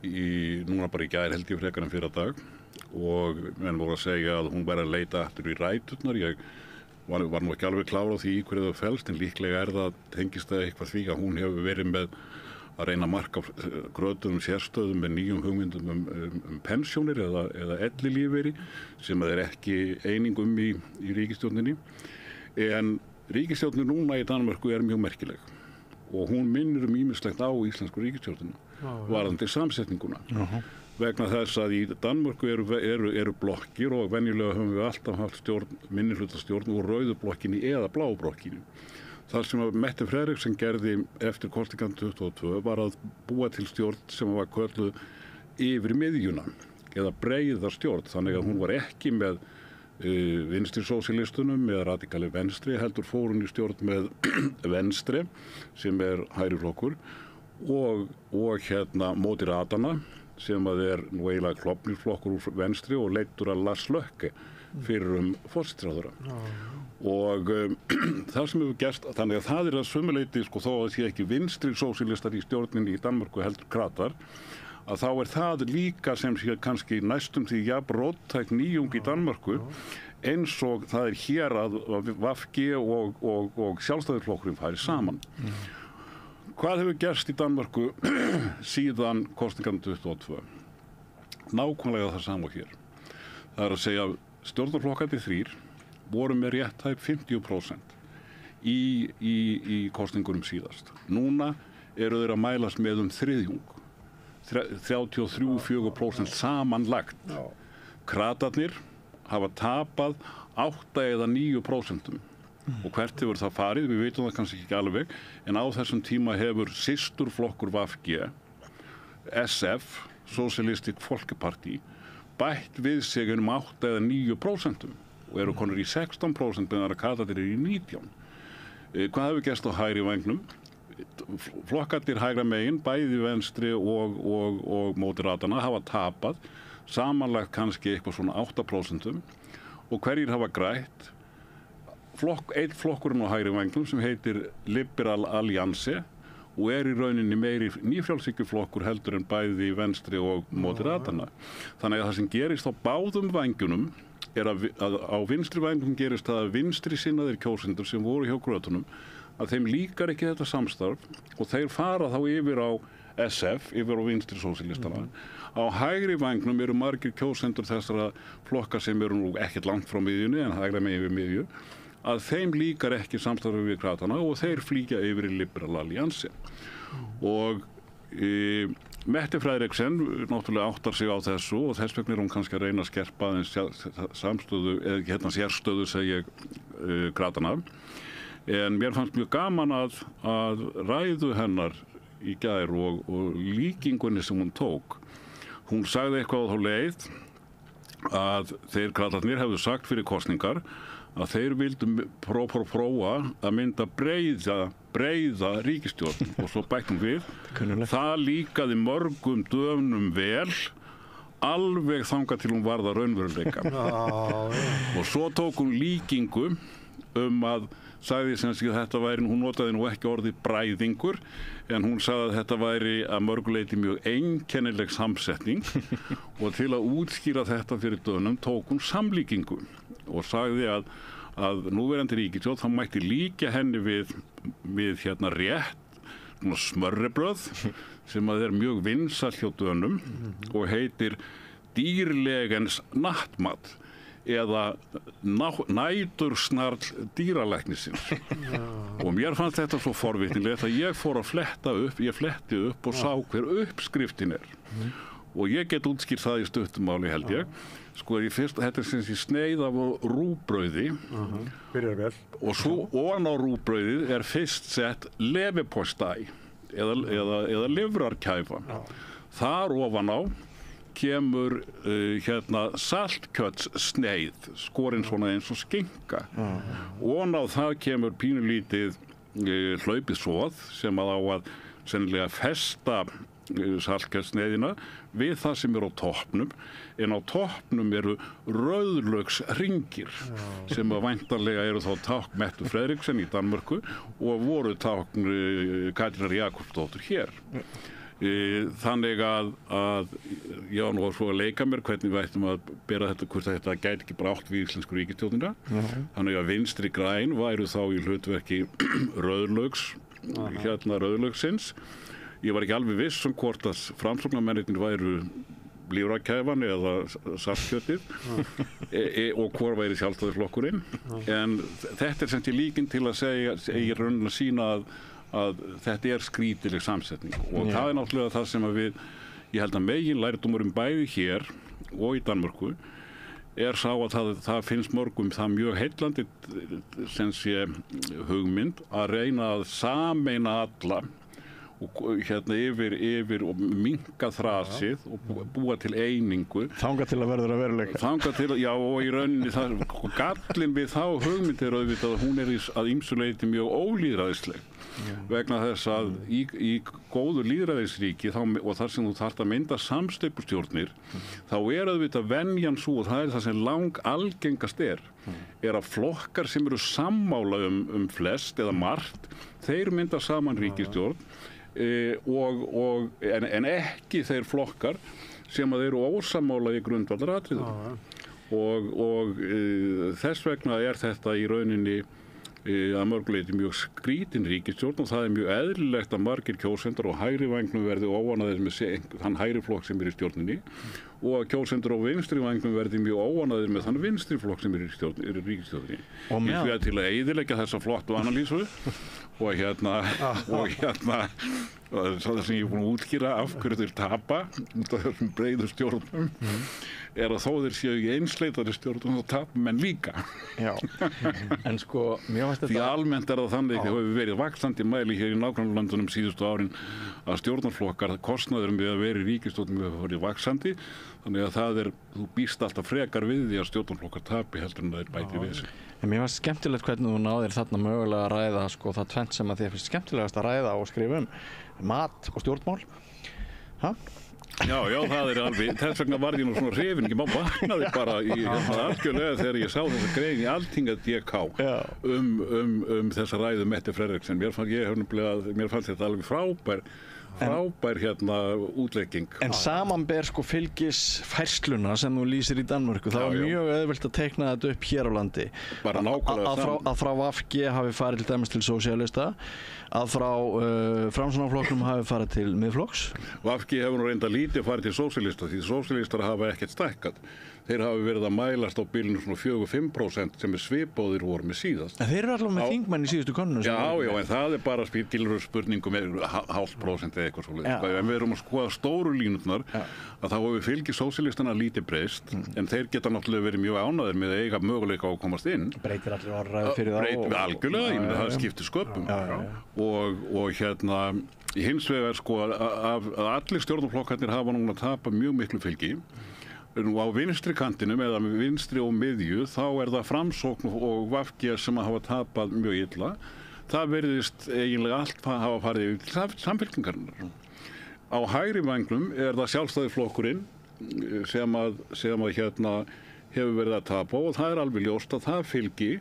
núna bara í gær held ég frekar en fyrradag og menn voru að segja að hún væri að leita aftur í ræturnar. Ég var nú ekki alveg klár á því í hverju það felst en líklega það tengist það eitthvað því að hún hefur verið með að reyna að marka grötuðum sérstöðum með nýjum hugmyndum um pensjónir eða ellilífeyri sem það er ekki eining í ríkisstjórninni. En ríkisstjórnin núna í Danmörku er mjög merkileg og hún minnir ýmislegt á íslensku ríkisstjórnina varðandi samsetninguna. Vegna þess að í Danmörku eru blokkir og venjulega höfum við alltaf haft minnihlutastjórn úr rauðu blokkinni eða bláu blokkinni. Það sem Mette Frederiksen gerði eftir kosningan 2022 var að búa til stjórn sem var kölluð yfir miðjuna eða breiða stjórn, þannig að hún var ekki með vinstri sósíalistunum eða radikali venstri, heldur fór hún í stjórn með venstri sem er hægri flokkur og Moderatana sem er nú eiginlega klofnir úr venstri og leiddur að Lars Løkke fyrir forsætisráðherra. Og það sem hefur gerst, þannig að það er að sömuleyti sko þó að það sé ekki vinstri sósíalistar í stjórninni í Danmörku heldur kratar, að þá er það líka sem sé kannski næstum því jafn róttæk nýjung í Danmörku eins og það er hér að VG og Sjálfstæðisflokkurinn færi saman. Hvað hefur gerst í Danmörku síðan kosningan 2022? Nákvæmlega það sama hér. Það er að segja stjórnarflokkandi 3 voru með rétt tæp 50% í kosningunum síðast. Núna eru þeir að mælast með þriðjung, 33-4% samanlagt. Kratarnir hafa tapað 8 eða 9%. og hvert hefur það farið, við veitum það kannski ekki alveg, en á þessum tíma hefur systurflokkur VG, SF, Socialistic Folkeparti, bætt við sig 8 eða 9% og eru konur í 16% meðan að Katadir eru í 19%. Hvað hefur gerst á hægri vængnum? Flokkarnir hægra megin, bæði Venstri og Moderatana hafa tapað, samanlagt kannski eitthvað svona 8% og hverjir hafa grætt? Einn flokkurinn á hægri vængnum sem heitir Liberal Alliance og í rauninni meiri nýfrjálshyggjuflokkur heldur en bæði Venstri og Moderatana. Þannig að það sem gerist á báðum vængjunum að á vinstri vængnum gerist það að vinstri sinnaðir kjósendur sem voru hjá grötunum að þeim líkar ekki þetta samstarf og þeir fara þá yfir á SF, yfir á vinstri sósíalistana. Á hægri vængnum eru margir kjósendur þessara flokka sem eru nú ekkert langt frá miðjunni en hægra megin við miðju, að þeim líkar ekki samstarfi við kratana og þeir flýkja yfir í Liberal Alliance. Og Mette Frederiksen náttúrulega áttar sig á þessu og þess vegna hún kannski að reyna að skerpa aðeins samstöðu, eða sérstöðu segi ég kratana. En mér fannst mjög gaman að ræðu hennar í gær og líkingunni sem hún tók. Hún sagði eitthvað á þá leið að þeir kratarnir hefðu sagt fyrir kosningar að þeir vildu prófa að mynda breiða ríkisstjórn og svo bættum við. Það líkaði mörgum döfnum vel alveg þangað til hún varð að raunveruleika. Og svo tók hún líkingu að sagði sem að þetta væri, hún notaði nú ekki orðið bræðingur, en hún sagði að þetta væri að mörguleiti mjög einkennileg samsetning og til að útskýra þetta fyrir dönum tók hún samlíkingu og sagði að núverandi ríkisstjórn þá mætti líkja henni við rétt, smörrebröð sem að er mjög vinsæll hjá dönum og heitir dýrlegens nattmat eða nætursnarl dýralæknisins. Og mér fannst þetta svo forvitnilegt að ég fór að fletti upp og sá hver uppskriftin er. Og ég get útskýrt það í stuttumáli held ég. Sko þetta er sem sé sneið af rúgbrauði og svo ofan á rúgbrauðið er fyrst sett leverpostei eða livrarkæfa. Þar ofan á kemur saltkjötssneið, skorinn svona eins og skinka. Ofan á það kemur pínulítið hlaupið soð sem að á að sennilega festa saltkjötssneiðina við það sem er á toppnum, en á toppnum eru rauðlauksringir sem að væntanlega eru þá tákn Mette Frederiksen í Danmörku og voru tákn Katrínar Jakobsdóttur hér. Þannig að ég var nú svo að leika mér hvernig við ættum að bera þetta, hvort þetta gæti ekki bara átt við íslensku ríkisstjórnina. Þannig að vinstri græn væru þá í hlutverki rauðlauksins. Ég var ekki alveg viss hvort að framsóknarmennirnir væru lífrakæfan eða saltkjötið og hvor væri Sjálfstæðisflokkurinn. En þetta er sem til líkin til að segja, í rauninni að sýna að þetta er skrítileg samsetning og það er náttúrulega það sem að ég held að megin lærdómurinn bæði hér og í Danmörku er sá að það finnst mörgum það mjög heillandi sem sé hugmynd að reyna að sameina alla og yfir og minnka þrasið og búa til einingu. Þangað til að verður að veruleika. Þangað til, já, og í rauninni gallinn við þá hugmynd er auðvitað að hún er að ýmsu leyti mjög ólýðræðisleg vegna þess að í góðu lýðræðisríki og þar sem þú þarft að mynda samsteypustjórnir þá er auðvitað venjan svo og það er það sem algengast er að flokkar sem eru sammála flest eða margt, þeir mynda saman ríkisstjórn en ekki þeir flokkar sem að eru ósammála í grundvallaratriðum og þess vegna er þetta í rauninni að mörguleiti mjög skrítin ríkisstjórn og það er mjög eðlilegt að margir kjósendur á hægri vængnum verði óánægðir með þann hægri flokk sem er í stjórninni og að kjósendur á vinstri vængnum verði mjög óánægðir með þann vinstri flokk sem er í ríkisstjórninni. Hins vegar til að eyðileggja þessa flottu analýsu og það sem ég er búin að útskýra af hverju þeir tapa út af þessum breiðu stjórnum að þó þeir séu í einsleitari stjórn þá tapa menn líka. Já, en sko, mér finnst þetta... Því almennt það þannig, það hefur verið vaxandi mæli hér í nágrannalöndunum síðustu árin að stjórnarflokkar, kostnaðurum við að vera í ríkisstjórnum hefur verið vaxandi, þannig að þú býst alltaf frekar við því að stjórnarflokkar tapi heldur en það bæti við sig. En mér finnst skemmtilegt hvernig þú náðir þarna mögulega að ræða sko það tvennt sem að þér finnst skemmtilegast að ræða og skrifa mat og stjórnmál. Ha? Já, það alveg, þess vegna var ég nú svona hrifinn, ég vaknaði bara algjörlega þegar ég sá þessa grein í Alþingi.dk þessa ræðu Mette Frederiksen. Mér fannst þetta alveg frábær útlegging. En samanber sko fylgisfærsluna sem þú lýsir í Danmörku, það var mjög auðvelt að teikna þetta upp hér á landi. Bara nákvæmlega saman. Að frá VG hafi farið til dæmis til sósíalista, að frá Framsóknarflokknum hafi farið til Miðflokks. VG hefur nú reynda lítið farið til sósíalista því sósíalistar hafa ekkert stækkað. Þeir hafi verið að mælast á bilinu svona 4-5% sem svipóðir voru með síðast. En þeir eru allavega með þingmenn í síðustu könnunum. Já, en það bara spurningum 0,5% eða eitthvað svolítið. En við erum að skoða stóru línurnar að þá hefur fylgi sósíalistana lítið breyst, en þeir geta náttúrulega verið mjög ánægðir með að eiga möguleika á að komast inn. Breytir allir orðræðu fyrir þá. Algjörlega, ég myndi það skiptir sköpum. Og hins vegar sko að allir stjórnarflokkarnir hafa núna tapað mjög miklu fylgi. Nú á vinstri kantinum eða vinstri og miðju þá það Framsókn og VG sem hafa tapað mjög illa. Það virðist eiginlega allt hafa farið yfir til Samfylkingarinnar. Á hægri vængnum það Sjálfstæðisflokkurinn sem hefur verið að tapa og það alveg ljóst að það fylgi,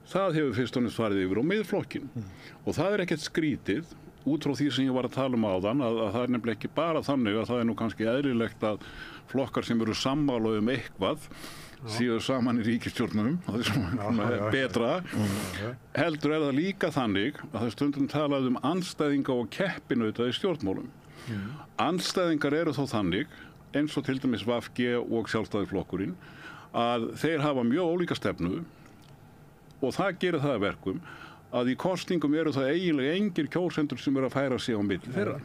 það hefur fyrst og næst farið yfir á miðflokkin. Og það ekkert skrítið út frá því sem ég var að tala áðan að það nefnilega ekki bara þannig að það nú kannski eðlilegt að flokkar sem eru sammála eitthvað séu saman í ríkisstjórnunum það svona betra heldur það líka þannig að það stundum talað andstæðinga og keppinauta í stjórnmálum. Andstæðingar eru þó þannig eins og til dæmis VG og Sjálfstæðisflokkurinn að þeir hafa mjög ólíka stefnu og það gerir það að verkum að í kosningum eru það eiginlega engir kjósendur sem eru að færa sig á milli þeirra.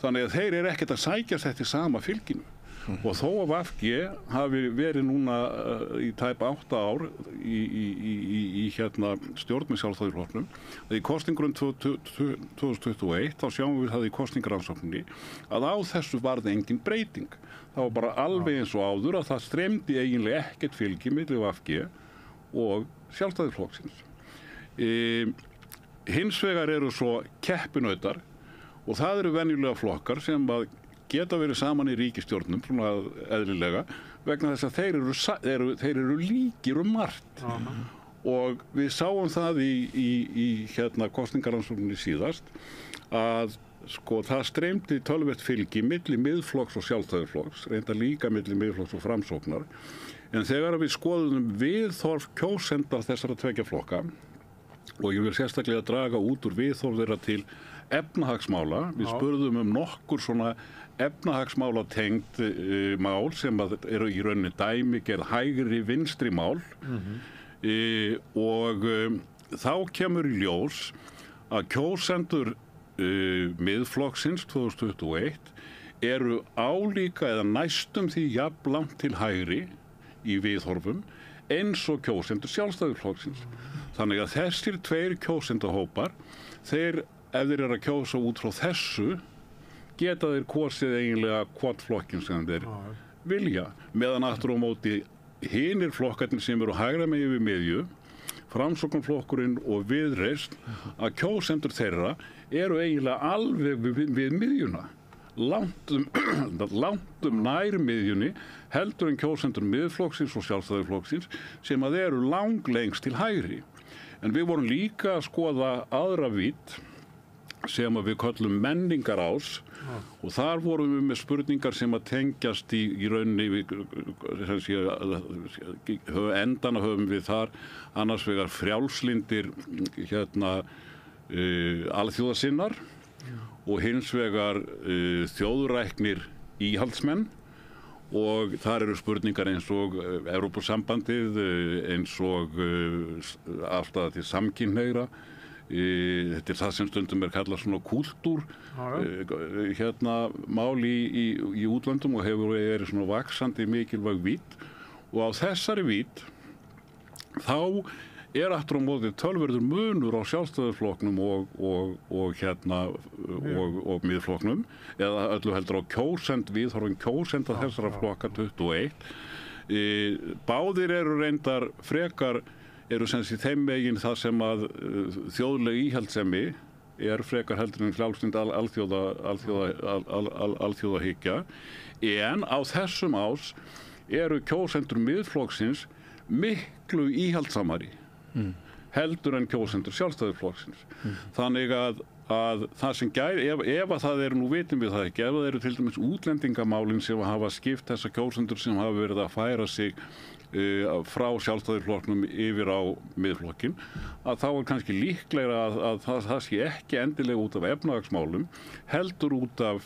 Þannig að þeir ekkert að sækjast eftir sama fylginu. Og þó að VG hafi verið núna í tæp 8 ár í stjórn með Sjálfstæðisflokknum, í kosningunum 2021, þá sjáum við það í kosningarannsókninni, að á þessu varð engin breyting. Það var bara alveg eins og áður að það streymdi eiginlega ekkert fylgi milli VG og Sjálfstæðisflokksins. Hins vegar eru svo keppinautar og það eru venjulega flokkar sem að geta verið saman í ríkisstjórnum svona eðlilega vegna þess að þeir eru líkir margt. Og við sáum það í kosningarannsókninni síðast að sko það streymdi töluvert fylgi milli Miðflokks og Sjálfstæðisflokks, reynda líka milli Miðflokks og Framsóknar. En þegar við skoðum viðhorf kjósenda þessara tveggja flokka og ég vil sérstaklega draga út úr viðhorf þeirra til efnahagsmála. Við spurðum nokkur svona efnahagsmála tengd mál sem eru í rauninni dæmigerð hægri vinstri mál og þá kemur í ljós að kjósendur Miðflokksins 2021 eru álíka eða næstum því jafn langt til hægri í viðhorfum eins og kjósendur Sjálfstæðisflokksins. Þannig að þessir tveir kjósendahópar, ef þeir eru að kjósa út frá þessu, geta þeir kosið eiginlega hvort flokkin sem þeir vilja. Meðan aftur á móti hinir flokkarnir sem eru hægra megin við miðju, Framsóknarflokkurinn og Viðreisn, að kjósendur þeirra eru eiginlega alveg við miðjuna. Langt nær miðjunni heldur en kjósendur Miðflokksins og Sjálfstæðisflokksins sem að eru langlengst til hægri. En við vorum líka að skoða aðra vídd sem að við köllum menningarás og þar vorum við með spurningar sem að tengjast í rauninni endana höfum við þar annars vegar frjálslyndir alþjóðasinnar og hins vegar þjóðræknir íhaldsmenn og þar eru spurningar eins og Evrópusambandið, eins og afstaða til samkynhneigðra, Þetta það sem stundum kallað svona kúltúr mál í útlöndum og hefur verið svona vaxandi mikilvæg vídd og á þessari vídd þá aftur á móti tölverður munur á Sjálfstæðisflokknum og Miðflokknum eða öllu heldur á viðhorfum kjósenda þessara flokka 21. Báðir eru reyndar frekar sem sé þeim megin það sem að þjóðleg íhaldssemi frekar heldur en frjálslynd alþjóðahyggja en á þessum ás eru kjósendur Miðflokksins miklu íhaldsamari heldur en kjósendur Sjálfstæðisflokksins. Þannig að það sem ef að það nú vitum við það ekki, ef það eru til dæmis útlendingamálin sem hafa skipt þessa kjósendur sem hafa verið að færa sig frá Sjálfstæðisflokknum yfir á Miðflokkinn, að þá kannski líklegra að það sé ekki endilega út af efnahagsmálum, heldur út af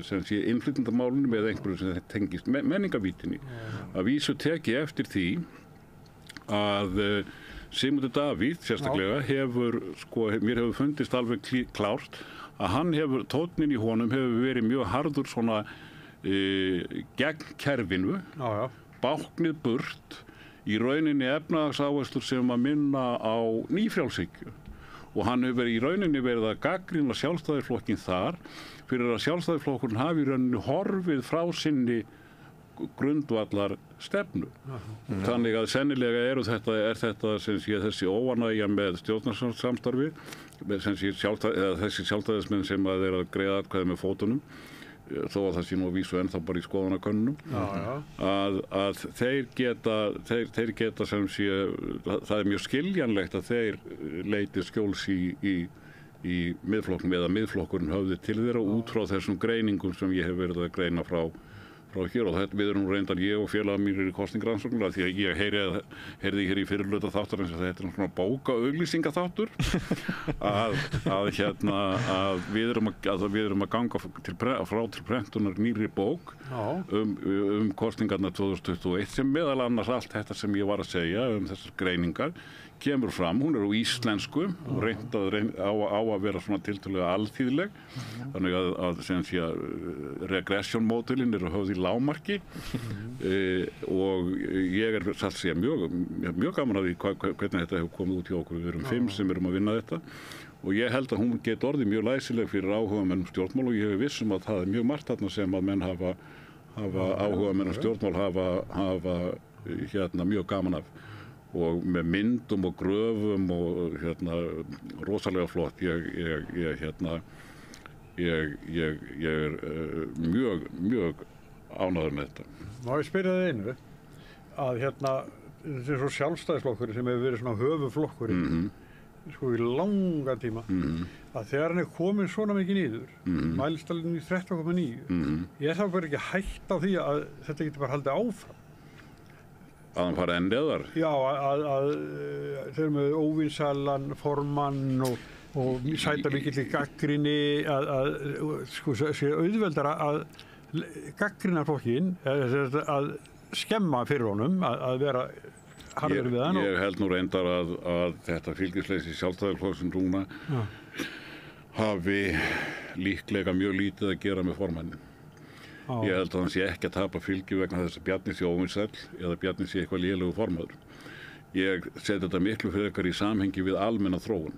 sem sé innflytjendamálunum eða einhverju sem tengist menningavítinni. Að vísu tek ég eftir því að Sigmundur Davíð sérstaklega mér hefur fundist alveg klárt að hann tónninn í honum hefur verið mjög harður svona gegn kerfinu, báknið burt í rauninni efnahagsáherslur sem að minna á nýfrjálshyggju og hann hefur í rauninni verið að gagnrýna Sjálfstæðisflokkinn þar fyrir að Sjálfstæðisflokkurinn hafi í rauninni horfið frá sinni grundvallar stefnu. Þannig að sennilega þetta sem sé þessi óánægja með stjórnarsamstarfi sem sé þessi sjálfstæðismenn sem að greiða atkvæði með fótunum þó að það sé nú að vísu ennþá bara í skoðanakönnunum að þeir geta sem sé það mjög skiljanlegt að þeir leiti skjóls í Miðflokknum eða Miðflokkurinn höfði til þeirra út frá þessum greiningum sem ég hef verið að greina frá hér og þetta við erum reyndar ég og félagar mínir í kosningarannsóknum því að ég heyrði hér í fyrirluta þáttarins að þetta svona bókaauglýsingaþáttur að við erum að ganga frá til prentunar nýrri bók kosningarnar 2021 sem meðal annars allt þetta sem ég var að segja þessar greiningar kemur fram, hún á íslensku og á að vera svona tiltölulega alþýðleg þannig að sem sé að regression-módelin höfð í lágmarki og ég satt að segja mjög gaman að því hvernig þetta hefur komið út hjá okkur, við erum 5 sem erum að vinna þetta og ég held að hún geti orðið mjög læsileg fyrir áhugamenn stjórnmál og ég hef vissum að það mjög margt þarna sem að menn hafa áhugamenn stjórnmál hafa mjög gaman af og með myndum og gröfum og rosalega flott ég er mjög ánægður með þetta. Má ég spyrja þig einu að þetta er svo Sjálfstæðisflokkurinn sem hefur verið svona höfuflokkurinn í langa tíma að þegar hann komin svona mikið niður mælstalinn í 13,9 ég þá bara ekki hætt á því að þetta getur bara haldið áfram að hann fara enn neðar? Já, að þeir eru með óvinsalan formann og sæta mikill í gagnrýni að sé auðveldara að gagnrýna flokkinn að skemma fyrir honum að vera harður við hann. Ég held nú reyndar að þetta fylgisleysi Sjálfstæðisflokksins núna hafi líklega mjög lítið að gera með formannin. Ég held að hann sé ekki að tapa fylgi vegna þess að Bjarni sé óvinsæll eða Bjarni sé eitthvað lélegur formaður. Ég seti þetta miklu frekar í samhengi við almenna þróun.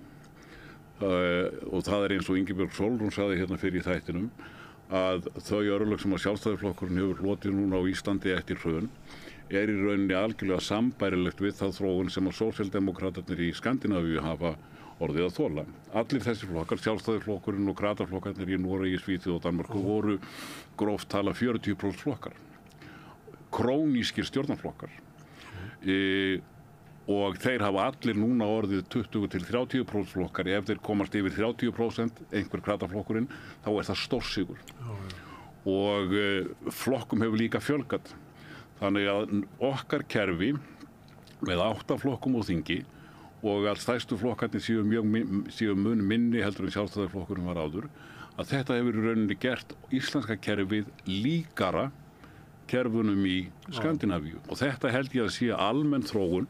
Og það eins og Ingibjörg Sólrún sagði hérna fyrir í þættinum að þau örlög sem að Sjálfstæðisflokkurinn hefur hlotið núna á Íslandi eftir hrun í rauninni algjörlega sambærilegt við þá þróun sem að sósíaldemókratarnir í Skandinavíu hafa orðið að þola. Allir þessi flokkar, Sjálfstæðisflokkurinn og kratarflokkarnir í Noregi, Svíþjóð og Danmörku voru gróft tala 40% flokkar. Krónískir stjórnarflokkar. Og þeir hafa allir núna orðið 20-30% flokkar. Ef þeir komast yfir 30%, einhver kratarflokkurinn, þá það stórsigur. Og flokkum hefur líka fjölgat. Þannig að okkar kerfi með 8 flokkum á þingi og að stærstu flokkarnir séu mun minni heldur en Sjálfstæðisflokkurinn var áður, að þetta hefur í rauninni gert íslenska kerfið líkara kerfunum í Skandinavíu. Og þetta held ég að sé almenn þróun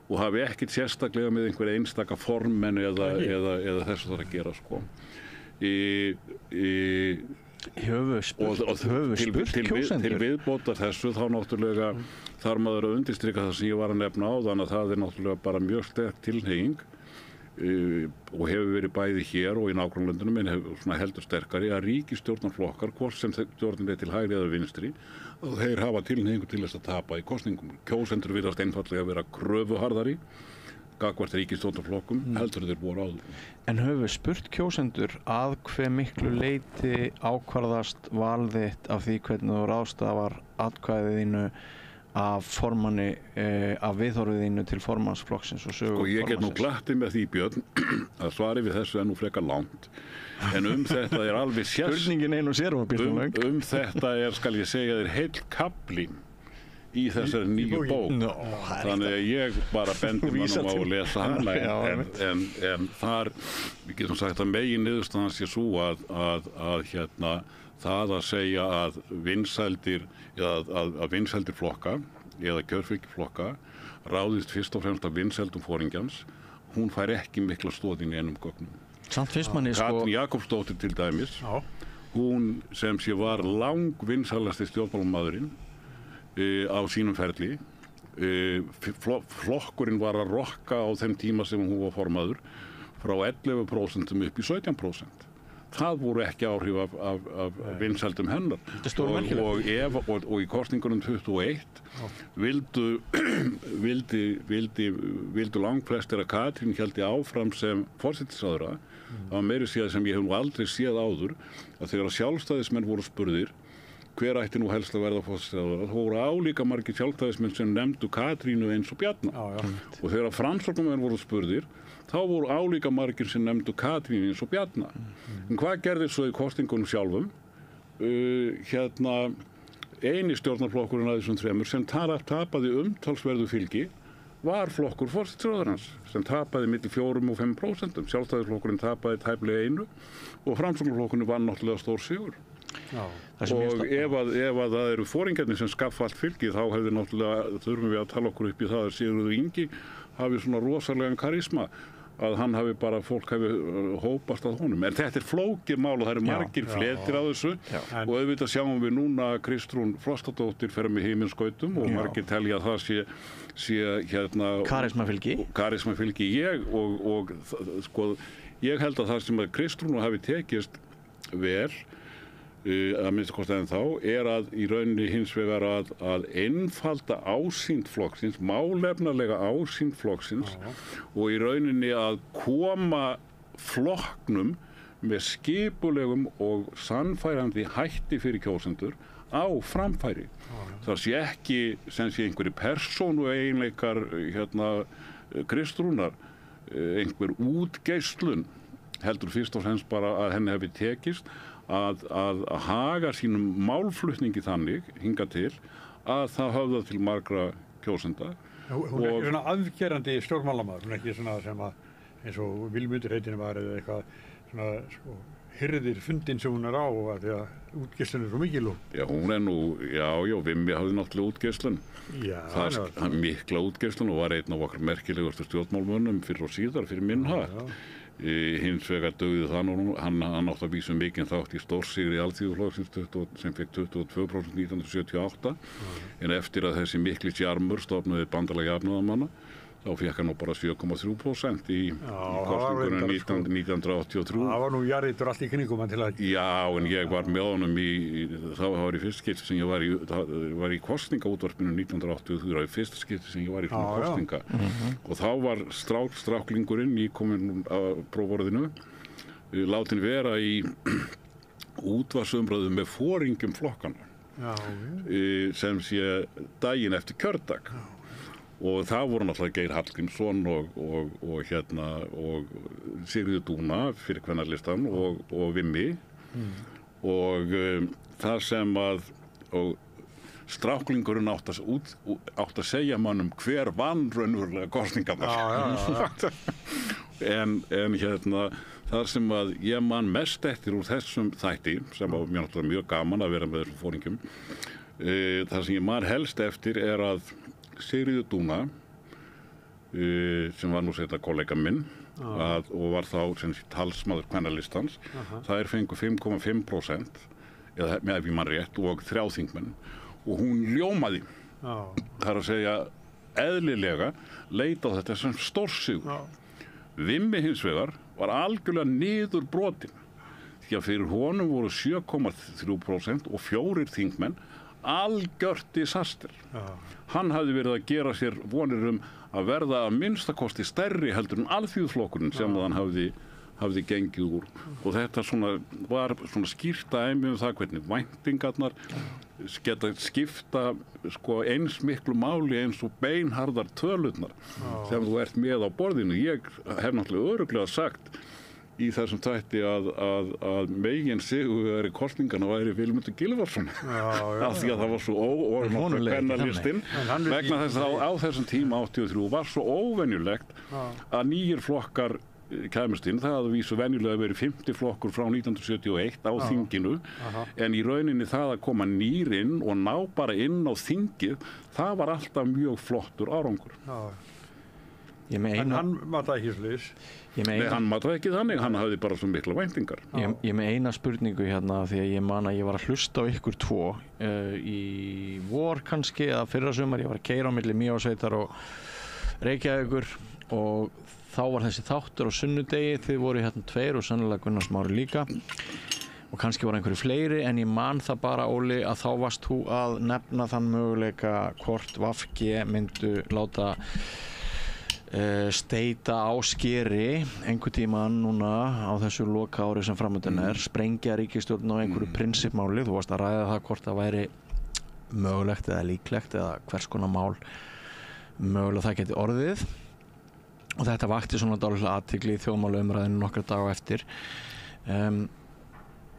og hafi ekkert sérstaklega með einhverja einstaka formenn eða þessu þarf að gera sko. Til viðbótar þessu þá náttúrulega þarf maður að undirstrika það sem ég var að nefna áðan að það náttúrulega bara mjög sterk tilhneiging og hefur verið bæði hér og í nágrannalöndunum en hefur heldur sterkari að ríkisstjórnarflokkar, hvort sem stjórnin til hægri eða vinstri, og þeir hafa tilhneigingu til þess að tapa í kosningum. Kjósendur virðast einfaldlega að vera kröfuharðari gagnvart ríkisstjórnarflokkum heldur þeir voru áður. En höfum við spurt kjósendur að hve miklu leyti ákvarðast val þitt af því hvernig þú ráðstafar atkvæðið þínu af formanni, af viðhorfið þínu til formannsflokksins og sögu formannsins? Ég get nú glattið með því, Björn, að svarið við þessu nú frekar langt. En þetta er alveg spurningin einu sér var býstum löng. Þetta skal ég segja þér heill kafli í þessari nýju bók. Þannig að ég bara bendi mannum á að lesa hana en þar, við getum sagt að megin niðurstaðan sé svo að það að segja að vinsældir flokka eða kjörfylgi flokka ráðist fyrst og fremst af vinsældum foringjans, hún fær ekki mikla stoð inn í einum gögnum. Samt fyrst manni Katrín Jakobsdóttir til dæmis, hún sem sé var langvinsælasti stjórnmálamaðurinn á sínum ferli, flokkurinn var að rokka á þeim tíma sem hún var formaður frá 11% upp í 17%. Það voru ekki áhrif af vinsældum hennar og í kosningunum 21 vildu langflestir að Katrín héldi áfram sem forsætisráðherra. Það var meiri séð sem ég hef nú aldrei séð áður að þegar sjálfstæðismenn voru spurðir hver ætti nú helst að verða forsætisráðherra, þá voru álíka margir sjálfstæðismenn sem nefndu Katrínu eins og Bjarna og þegar framsóknarmenn voru spurðir þá voru álíka margir sem nefndu Katrínu eins og Bjarna. En hvað gerðist svo í kosningunum sjálfum? Eini stjórnarflokkurinn af þessum þremur sem tapaði umtalsverðu fylgi var flokkur forsætisráðherrans sem tapaði milli 4 og 5%. Sjálfstæðisflokkurinn tapaði tæplega 1 og framsóknarflokkurinn vann náttúrulega stór sigur. Og ef það eru foringjarnir sem skaffa allt fylgi þá hefði náttúrulega, þurfum við að tala okkur upp í það að Sigurður Ingi hafi svona rosalega karisma að hann hafi bara, fólk hafi hópast að honum. En þetta er flókið mál og það eru margir fletir á þessu og auðvitað sjáum við núna að Kristrún Frostadóttir fer með himinskautum og margir telja að það sé karismafylgi. Ég held að það sem að Kristrún hafi tekist vel að minnsta kosti en þá að í rauninni hins vegar að einfalda ásýnd flokksins, málefnalega ásýnd flokksins og í rauninni að koma flokknum með skipulegum og sannfærandi hætti fyrir kjósendur á framfæri. Það sé ekki sem sé einhverju persónu eiginleikar Kristrúnar, einhver útgeislun, heldur fyrst og fremst bara að henni hefði tekist að haga sínum málflutningi þannig hingað til að það höfða til margra kjósenda. Hún er ekki svona afgerandi stjórnmálamaður, hún er ekki svona sem að eins og Vilmundur heitinn var eða eitthvað svona hirðir fundin sem hún er á að því að útgeislun er svo mikil og... Já, hún er nú, Vimmi hafði náttúrulega útgeislun. Það er mikla útgeislun og var einn af okkar merkilegustu stjórnmálmönnum fyrir og síðar fyrir minn hatt. Hins vegar dugði það nú, hann átti að vísa mikinn þátt í stórsigri Alþýðuflokksins sem fekk 22% 1978 en eftir að þessi mikli sjarmur stofnaði Bandalag jafnaðarmanna þá fekk hann nú bara 7,3% í kosningunum 1983. Það var nú jarðitur allt í kringum hann til að... Já, en ég var með honum það var í fyrsta skipti sem ég var í kosningaútvarpinu 1980, það var í fyrsta skipti sem ég var í svona kosninga. Og þá var stráklingurinn nýkominn á prófvorðinu látin vera í útvarpsumræðu með foringjum flokkana sem sé daginn eftir kjördag. Og það voru náttúrulega Geir Hallgrímsson og Sigríður Dúna fyrir Kvennalistan og Vimmi og það sem að stráklingurinn átt að segja mannum hver vann raunverulega kosningarnar. En það sem að ég man mest eftir úr þessum þætti sem var mjög gaman að vera með þessum fóringjum, það sem ég man helst eftir að Sigríður Dúna sem var nú seinna kollega minn og var þá sem sé talsmaður kvennalistans. Þær fengu 5,5% eða ef ég man rétt og 3 þingmenn og hún ljómaði. Það er að segja eðlilega leit á þetta sem stórsigur. Vimmi hins vegar var algjörlega niður brotin því að fyrir honum voru 7,3% og 4 þingmenn algjört disaster. Hann hafði verið að gera sér vonir að verða að minnstakosti stærri heldur en alþýðuflokkurinn sem hann hafði gengið úr og þetta var skýrt dæmi það hvernig væntingarnar geta skipta eins miklu máli eins og beinharðar tölurnar sem þú ert með á borðinu. Ég hef náttúrulega örugglega sagt í þessum þætti að megin sigurvegari kosninganna væri Vilmundur Gylfason af því að það var svo óvenjulegt kvennalistinn vegna þess að á þessum tíma 83 var svo óvenjulegt að nýjir flokkar kæmust inn. Það hafði vísu venjulega verið 50 flokkur frá 1971 á þinginu en í rauninni það að koma nýr inn og ná bara inn á þingið það var alltaf mjög flottur árangur. En hann mataði ekki slís? Nei, hann mataði ekki þannig, hann hafði bara svo mikla væntingar. Ég með eina spurningu hérna því að ég man að ég var að hlusta á ykkur 2 í vor kannski eða fyrra sumar, ég var að keyra á milli Mývatnssveitar og Reykjavíkur og þá var þessi þáttur á sunnudegi, þið voru hérna 2 og sennilega Gunnar Smári líka og kannski var einhverju fleiri en ég man það bara Óli að þá varst þú að nefna þann möguleika hvort VG myndu láta steita á skeri einhver tímann núna á þessu loka ári sem framöndan sprengja ríkisstjórn á einhverju prinsippmáli. Þú varst að ræða það hvort það væri mögulegt eða líklegt eða hvers konar mál mögulega það geti orðið og þetta vakti svona dálítið athygli í þjóðmálaumræðinu nokkra daga eftir.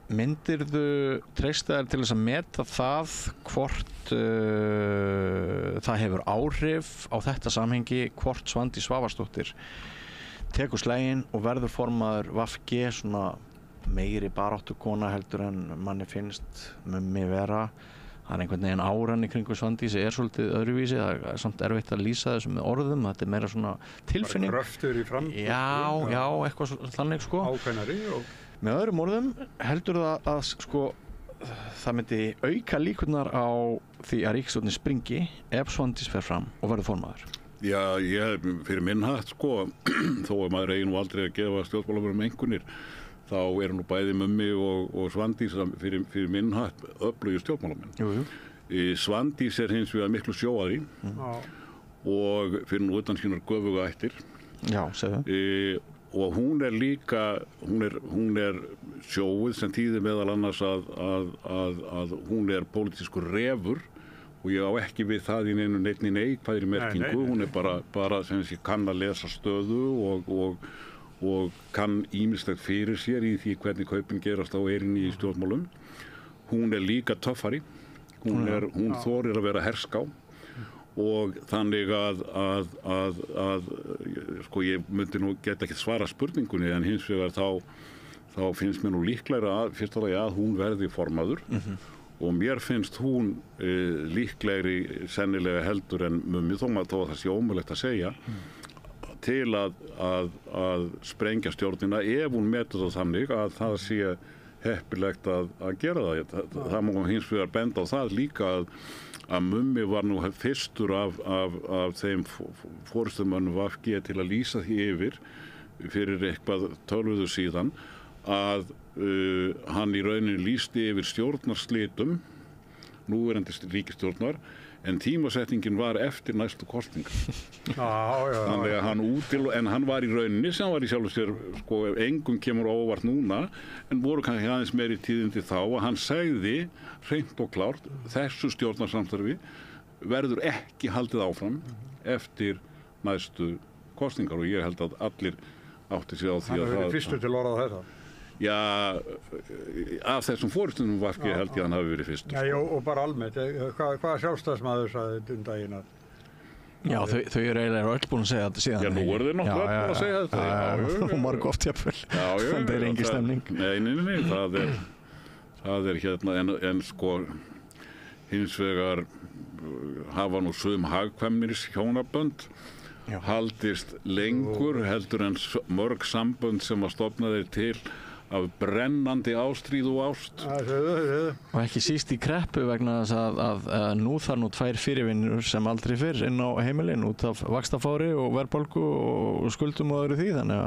Myndirðu treysta þér til þess að meta það hvort það hefur áhrif á þetta samhengi hvort Svandís Svavarsdóttir tekur sleginn og verður formaður VG svona meiri baráttukona heldur en manni finnst mig vera. Það einhvern veginn áran í kringu Svandísi svolítið öðruvísi, það samt erfitt að lýsa þessu með orðum, þetta meira svona tilfinning. Bara gröftur í fram? Já, eitthvað þannig Ákveðnari og með öðrum orðum heldur það að það myndi auka líkurnar á því að ríkisstjórnin springi ef Svandís fer fram og verður formaður? Já, ég fyrir minn hatt þó að maður eigi nú aldrei að gefa stjórnmálamönnum einkunnir þá nú bæði Mummi og Svandís fyrir minn hatt öflugir stjórnmálamenn. Svandís hins vegar miklu sjóaði og fyrir nú utan sínar göfuga ættir. Já, segðu. Og hún líka, hún sjóið sem þýðir meðal annars að hún pólitískur refur og ég á ekki við það í neinni neikvæðri merkingu. Hún bara sem sé kann að lesa stöðu og kann ýmislegt fyrir sér í því hvernig kaupin gerast á eyrinni í stjórnmálum. Hún líka töffari, hún þorir að vera herská og þannig að ég myndi nú geta ekki svara spurningunni en hins vegar þá finnst mér nú líklegra fyrst og lagi að hún verði formaður og mér finnst hún líklegri sennilega heldur en Mummi þó að það sé ómögulegt að segja til að sprengja stjórnina ef hún metur það þannig að það sé heppilegt að gera það. Það má hins vegar benda á það líka að Mummi var nú fyrstur af þeim forystumönnum VG til að lýsa því yfir fyrir eitthvað 12 síðan að hann í rauninni lýsti yfir stjórnarslitum núverandi ríkisstjórnar en tímasetningin var eftir næstu kosningar. Þannig að hann var í rauninni sem var í sjálfu sér engum kemur óvart núna en voru kannski aðeins meiri tíðindi þá að hann segði hreint og klárt þessu stjórnarsamstarfi verður ekki haldið áfram eftir næstu kosningar og ég held að allir átti sig á því að hann hefur verið fyrstur til orða þetta. Já, af þessum forystunum VG held ég að hann hafi verið fyrstur. Já, og bara almennt, hvað sjálfstæðismaður sagði daginn að Já, þau eiginlega öll búin að segja þetta síðan. Já, nú þeir náttúrulega búin að segja þetta. Og marg oft jafnvel. Það engin stemning. Nei, það hérna, en hins vegar hafa nú sum hagkvæmnis hjónabönd haldist lengur heldur en mörg sambönd sem að stofna þeir til af brennandi ástríð og ást. Og ekki síst í kreppu vegna þess að nú þarf nú 2 fyrirvinnur sem aldrei fyrr inn á heimilin út af vaxtafári og verðbólgu og skuldum og öðru því, þannig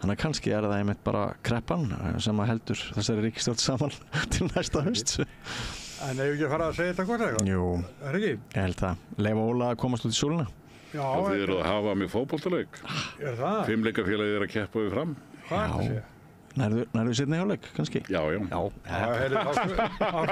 að kannski það einmitt bara kreppan sem að heldur þessari ríkisstjórn saman til næsta haust. En ef ekki að fara að segja þetta hvort eitthvað? Jú, ekki? Ég held það. Leifa Óla að komast út í sólina. Já, og þið eru að hafa með fótboltaleik. Er það? 5 leikafélagið er að keppa við fram. Hvað er það að segja? Nærðu seinni hálfleik, kannski? Já. Þá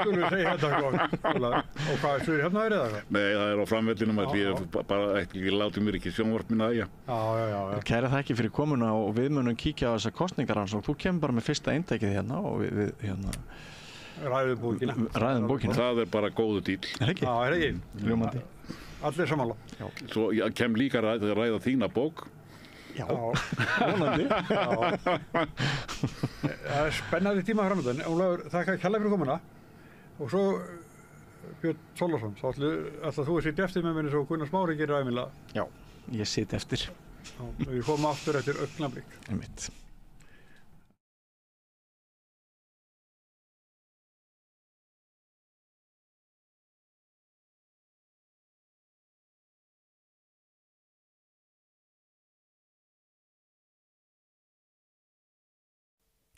skulum við segja þetta og hvað er svo hérna verið það? Nei, það er á framvellinum að ég bara ekki láti mér ekki sjónvarpinu æja. Já. Kæra þakki fyrir komuna og við munum kíkja á þessa kosningarannsókn. Þú kemur bara með fyrsta eindækið hérna og við hérna ræðum bókina. Það er bara góðu dýl. Er ekki? Já, er ekki. Ljómandi. Allir samanlá. Svo ég kem líka að ræða þína bók. Já, vonandi. Það er spennandi tíma framöndan. Ólafur, þakka kærlega fyrir komuna. Og svo Björn Þorláksson, þá ætla þú að sitja eftir með minni svo Gunnar Smári gerir ævinlega. Já, ég sit eftir. Já, og við komum aftur eftir augnablik. Einmitt.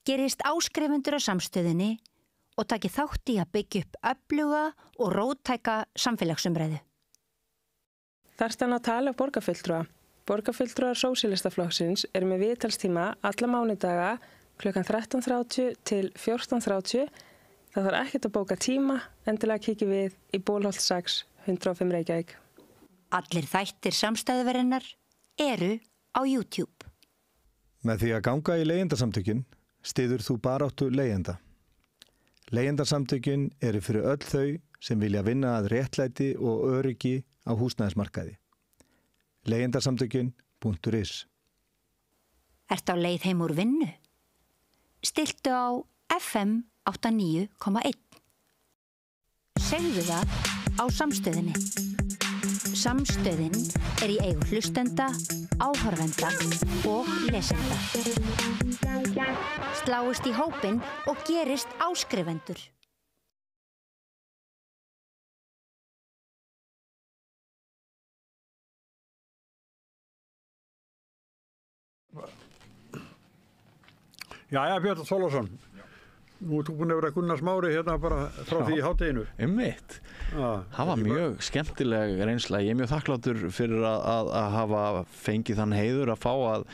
Gerist áskrifendur á Samstöðinni og taki þátt í að byggja upp öfluga og róttæka samfélagsumræðu. Þarstan á tali af borgarfulltrúa. Borgarfulltrúar Sósíalistaflokksins eru með viðtalstíma alla mánudaga klukkan 13:30 til 14:30. Það þarf ekkert að bóka tíma, endilega kíkja við í Bólholt 6, 105 Reykjavík. Allir þættir Samstæðuverinnar eru á YouTube. Með því að ganga í leigjendasamtökin styður þú baráttu leigjenda. Leigjendasamtökin eru fyrir öll þau sem vilja vinna að réttlæti og öryggi á húsnæðismarkaði. Leigjendasamtökin.is. Ertu á leið heim úr vinnu? Stilltu á FM 89,1. Segðu það á Samstöðinni. Samstöðin er í eigu hlustenda, áhorfenda og lesenda. Sláist í hópinn og gerist áskrifendur. Jæja, Björn Þorláksson. Nú ert þú búin að vera Gunnar Smári hérna bara frá því í hádeginu. Einmitt. Það var mjög skemmtileg reynsla. Ég er mjög þakklátur fyrir að hafa fengið þann heiður að fá að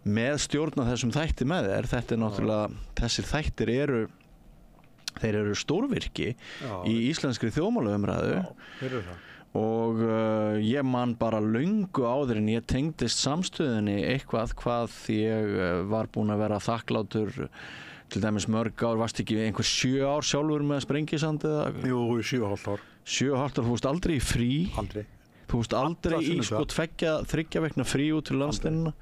meðstjórna þessum þætti með þér. Þetta er náttúrulega, þessir þættir eru stórvirki í íslenskri þjóðmálaumræðu. Þeir eru það. Og ég man bara löngu áður en ég tengdist Samstöðinni eitthvað hvað ég var búinn að vera þakklátur til dæmis mörg ár, varst ekki einhver 7 ár sjálfur með Sprengisand eða? Jú, 7,5 ár. 7,5 ár, þú fórst aldrei í frí? Aldrei. Þú fórst aldrei í 2-3 vegna frí út til landsteinina?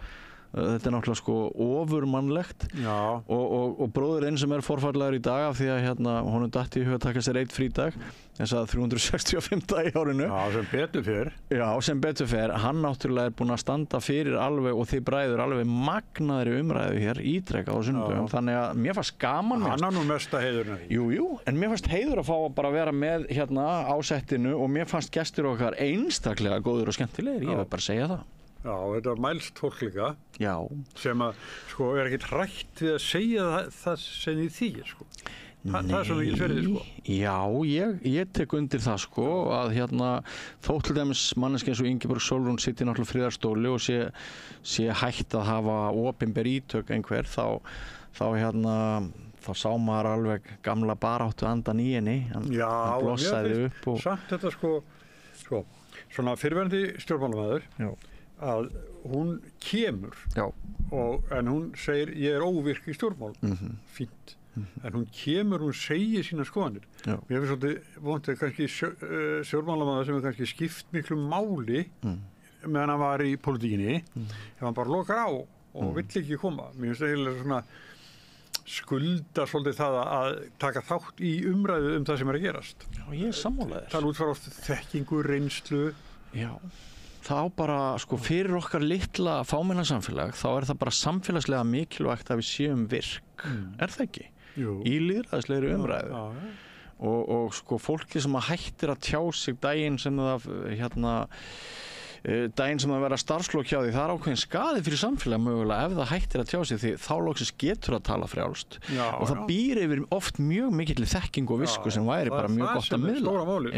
Þetta er náttúrulega ofurmannlegt. Já. Og bróður einn sem er forfalllegur í dag af því að honum datt í hug að taka sér 1 frídag, þess að 365 dag í árinu. Já, sem betur fer. Já, sem betur fer. Hann náttúrulega er búinn að standa fyrir alveg og þið bræður alveg magnaðri umræðu hér ítrekað á sunnudögum. Þannig að mér fannst gaman. Hann á nú mesta heiðurinn. Jú, en mér fannst heiður að fá að bara vera með á settinu og mér fannst gestur okkar einstaklega góður og skemmtilegir. Ég vil bara segja það. Já, þetta var mælst fólk líka. Já. Sem að, er ekkert hrætt við að segja það sem því þýðir, Það er svo mikil sverðið, Já, ég tek undir það, að þótt til dæmis manneski eins og Ingeborg Sólrún sitt í náttúrulega friðarstóli og sé hægt að hafa opinber ítök einhver, þá sá maður alveg gamla baráttu andan í henni. Hann blossaði upp og... Samt þetta, svona fyrrverandi stjórnmálamaður, að hún kemur, en hún segir, ég er óvirk í stjórnmál, fínt. En hún kemur, hún segir sína skoðanir. Mér finnst svolítið vont að kannski stjórnmálamaður sem er kannski skipt miklu máli meðan hann var í pólitíkinni, ef hann bara lokar á og vill ekki koma. Mér finnst eiginlega svona skulda svolítið það að taka þátt í umræðu það sem er að gerast. Já, ég er sammála þér. Það út frá þekkingu, reynslu. Já. þá bara sko fyrir okkar litla fámennasamfélag þá það bara samfélagslega mikilvægt að við séum virk, það ekki? Jú. Í lýðræðislegri umræðu. Og sko fólki sem hættir að tjá sig daginn sem það vera starfslok hjá því, það ákveðin skaði fyrir samfélag mögulega ef það hættir að tjá sig því þá loksins getur að tala frjálst og það býr yfir oft mjög mikill þekking og visku sem væri bara mjög gott að miðla. Það er stóra máli.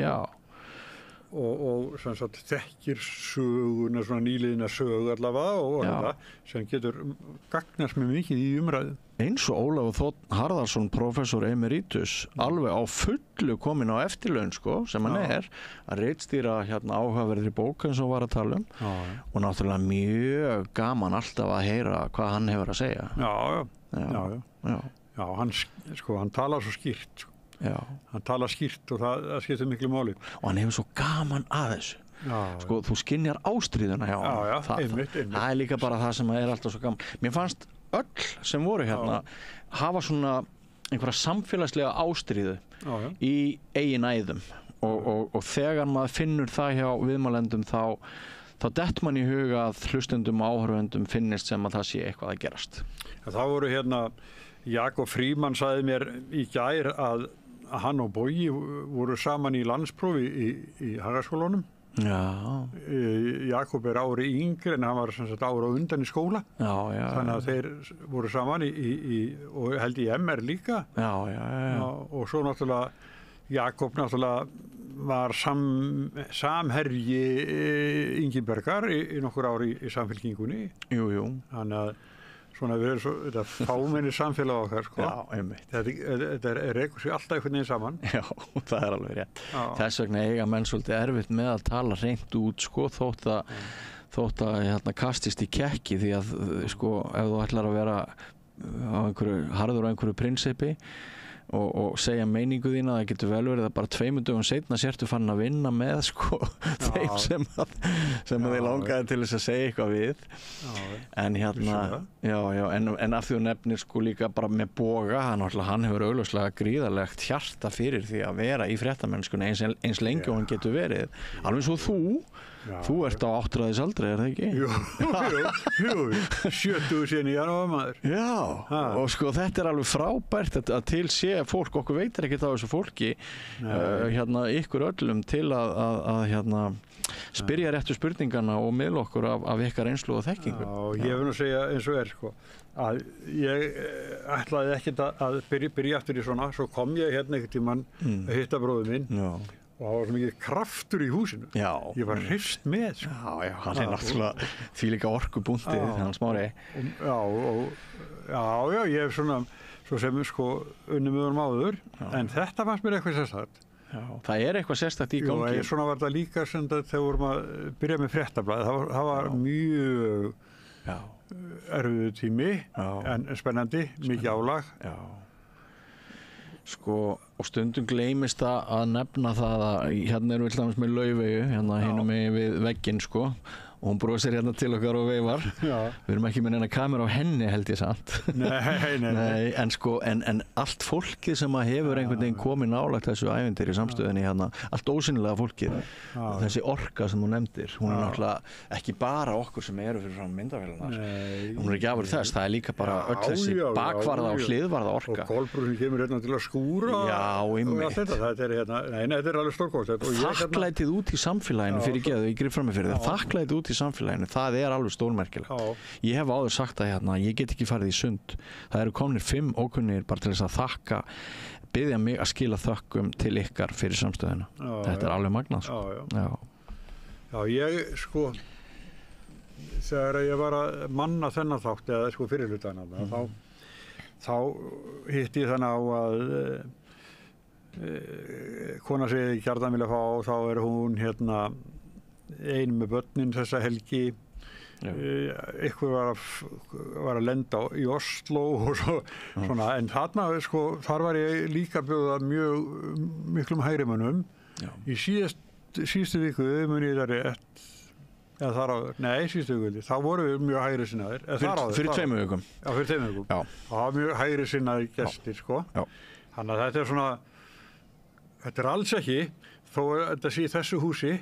Og sem sagt þekkir söguna, svona nýliðina sögu allavega og það sem getur gagnast með mikið í umræðu. Eins og Ólafur Þ. Harðarson, professor emeritus, alveg á fullu komin á eftirlaun sko, sem hann að ritstýra áhugaverðri bók eins og var að tala og náttúrulega mjög gaman alltaf að heyra hvað hann hefur að segja. Já, hann talar svo skýrt. Hann talar skýrt og það skiptir miklu máli. Og hann hefur svo gaman að þessu. Sko, þú skynjar ástríðuna hjá hann. Það líka bara það sem alltaf svo gaman. Mér fannst öll sem voru hafa svona einhverja samfélagslega ástríðu í eigin æðum og þegar maður finnur það hjá viðmælendum þá dett mann í huga að hlustendum og áhorfendum finnist sem að það sé eitthvað að gerast. Það voru Jakob Frímann sagði mér í gær að hann og Bogi voru saman í landsprófi í Hagaskólanum. Jakob ári yngri en hann var sem sagt ári á undan í skóla. Þannig að þeir voru saman og held í MR líka. Og svo náttúrulega Jakob náttúrulega var samherji Ingibergar í nokkur ári í Samfylkingunni. Þannig að svona við erum þetta fámenni samfélag okkar sko. Þetta rekur sig alltaf einhvern veginn saman. Já, það alveg rétt. Þess vegna eiga menn svolítið erfitt með að tala hreint út sko, þótt að kastist í kekki því að sko ef þú ætlar að vera harður á einhverju prinsippi og segja meiningu þína, það getur vel verið að bara 2 dögum seinna sértu fann að vinna með sko þeim sem þið langaði til þess að segja eitthvað við. En en af því þú nefnir sko líka bara með Boga, hann hefur augljóslega gríðarlegt hjarta fyrir því að vera í fréttamennskunni eins lengi og hann getur verið. Alveg svo þú ert á 8-aldri, það ekki? Jú, 70 síðan í janúar maður. Og sko þetta alveg frábært að til sé fólk, okkur veitir ekkert á þessu fólki ykkur öllum til að spyrja réttu spurningana og miðla okkur af ykkar reynslu og þekkingu. Ég vil nú segja eins og sko að ég ætlaði ekkert að byrja aftur í svona, svo kom ég einhvern tímann að hitta bróður minn og það var svo mikið kraftur í húsinu. Ég var hrist með sko. Hann náttúrulega því líka orkubúntið hann Smári. Ég hef svona svo sem sko unnið með honum áður en þetta fannst mér eitthvað sérstakt. Það eitthvað sérstakt í gangi. Svona var þetta líka sem þegar vorum að byrja með fréttablaðið. Það var mjög erfiður tími en spennandi, mikið álag. Sko, og stundum gleymist það að nefna það að hérna erum við til dæmis með Laufeyju, hinum við vegginn sko og hún brosir til okkar og veifar. Við erum ekki með neina kamera á henni held ég samt. Nei, en sko, en allt fólkið sem hefur einhvern veginn komið nálægt þessu ævintýri í samstöðinni allt ósynlega fólkið, þessi orka sem hún nefndir, hún náttúrulega ekki bara okkur sem eru fyrir frá myndavélina. Hún ekki afur þess, það líka bara öll þessi bakvarða og hliðvarða orka. Og Kolbrún sem kemur til að skúra og allt þetta, þetta alveg stórkostlegt. Þakklætið út í samfélaginu fyrir geðu, ég grif fram með fyrir það, þakklætið út í samfélaginu, það alveg stórmerkilegt. Ég hef áður sagt að ég get ekki farið í sund. Það eru komnir 5 ókunnir bara til þess að þakka, biðja mig að skila þökkum til ykkar fyrir samstöðina. Þetta alveg magnað sko. Ég sko þegar ég var að manna þennan þátt eða sko fyrirhlutana þá hitti ég þannig á að kona segi gjarnan vilja fá og þá hún ein með börnin þessa helgi ykkur var að lenda í Oslo og svona en þarna sko þar var ég líka bjóða mjög miklum hægrimönnum í síðustu viku mun ég það rétt eða þar áður, nei síðustu viku þá voru við mjög hægri sinnaðir fyrir 2 vikum fyrir 2 vikum það var mjög hægri sinnaðir gestir sko þannig að þetta svona þetta alls ekki þó þetta sé í þessu húsi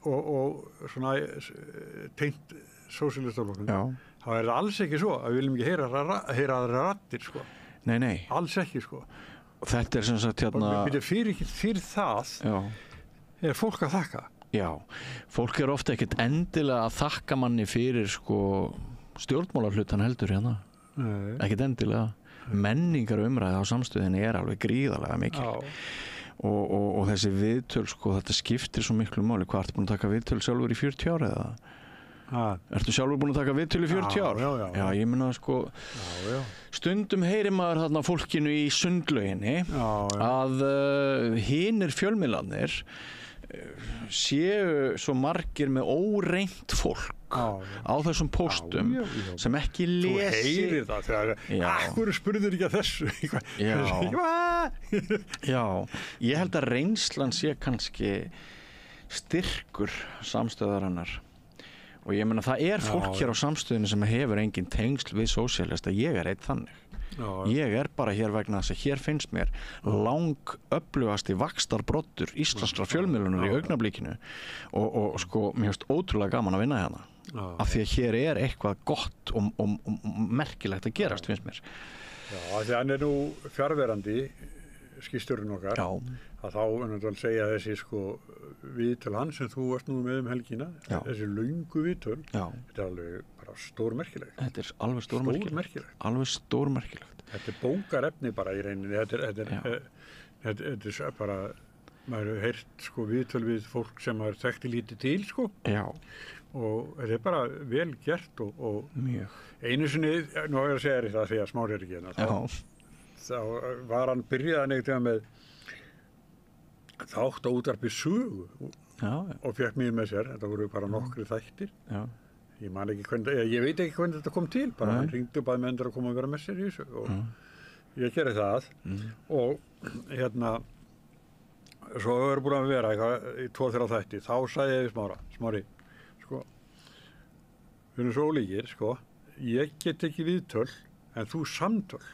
og svona tengt sósíalistaflokknum, þá er það alls ekki svo að við viljum ekki heyra aðra raddir, sko. Nei. Alls ekki, sko. Og þetta er sem sagt fyrir það er fólk að þakka. Já, fólk er ofta ekkert endilega að þakka manni fyrir sko stjórnmálahlutan heldur hérna. Nei. Ekkert endilega. Menningar umræði á samstöðinni er alveg gríðarlega mikil. Og þessi viðtöl, sko, þetta skiptir svo miklu máli. Hvað ertu búin að taka viðtöl sjálfur í 40 ára eða? Ertu sjálfur búin að taka viðtöl í 40 ár? Já, ég meina sko stundum heyrir maður þarna fólkinu í sundlauginni að hinir fjölmiðlarnir séu svo margir með óreint fólk á þessum póstum sem ekki lesi. Þú heyrir það þegar akkur spurður ekki að þessu. Já, ég held að reynslan sé kannski styrkur samstöðarinnar. Og ég meina það er fólk hér á samstöðinu sem hefur engin tengsl við sósíalista. Ég er einn þannig. Ég er bara hér vegna þess að hér finnst mér langöflugasti vaxtarbroddur íslenskra fjölmiðlunar í augnablikinu og sko mér finnst ótrúlega gaman að vinna hérna af því að hér er eitthvað gott og merkilegt að gerast finnst mér. Já, því hann er nú fjarverandi skýrstjórinn okkar að þá hann segja þessi sko viðtöl hans sem þú varst nú með helgina þessi löngu viðtöl þetta er alveg bara stórmerkilegt. Þetta er alveg stórmerkilegt. Alveg stórmerkilegt. Þetta er bókarefni bara í reyninni þetta er bara maður hefur heyrt sko viðtöl við fólk sem maður þekkti lítið til sko og þetta er bara vel gert og einu sinni nú er að segja þetta að því að Smári er ekki hérna þá var hann byrjaðan eitthvað með þátt á útvarpi sögu og fekk mér með sér, þetta voru bara nokkri þættir ég man ekki hvernig, ég veit ekki hvernig þetta kom til bara hann ringdi og baði með endur að koma að vera með sér í þessu og ég gerði það og hérna svo hefur búin að vera eitthvað í 2-3 þætti, þá sagði ég Smári, sko við erum svo ólíkir, sko ég get ekki viðtöl en þú samtöl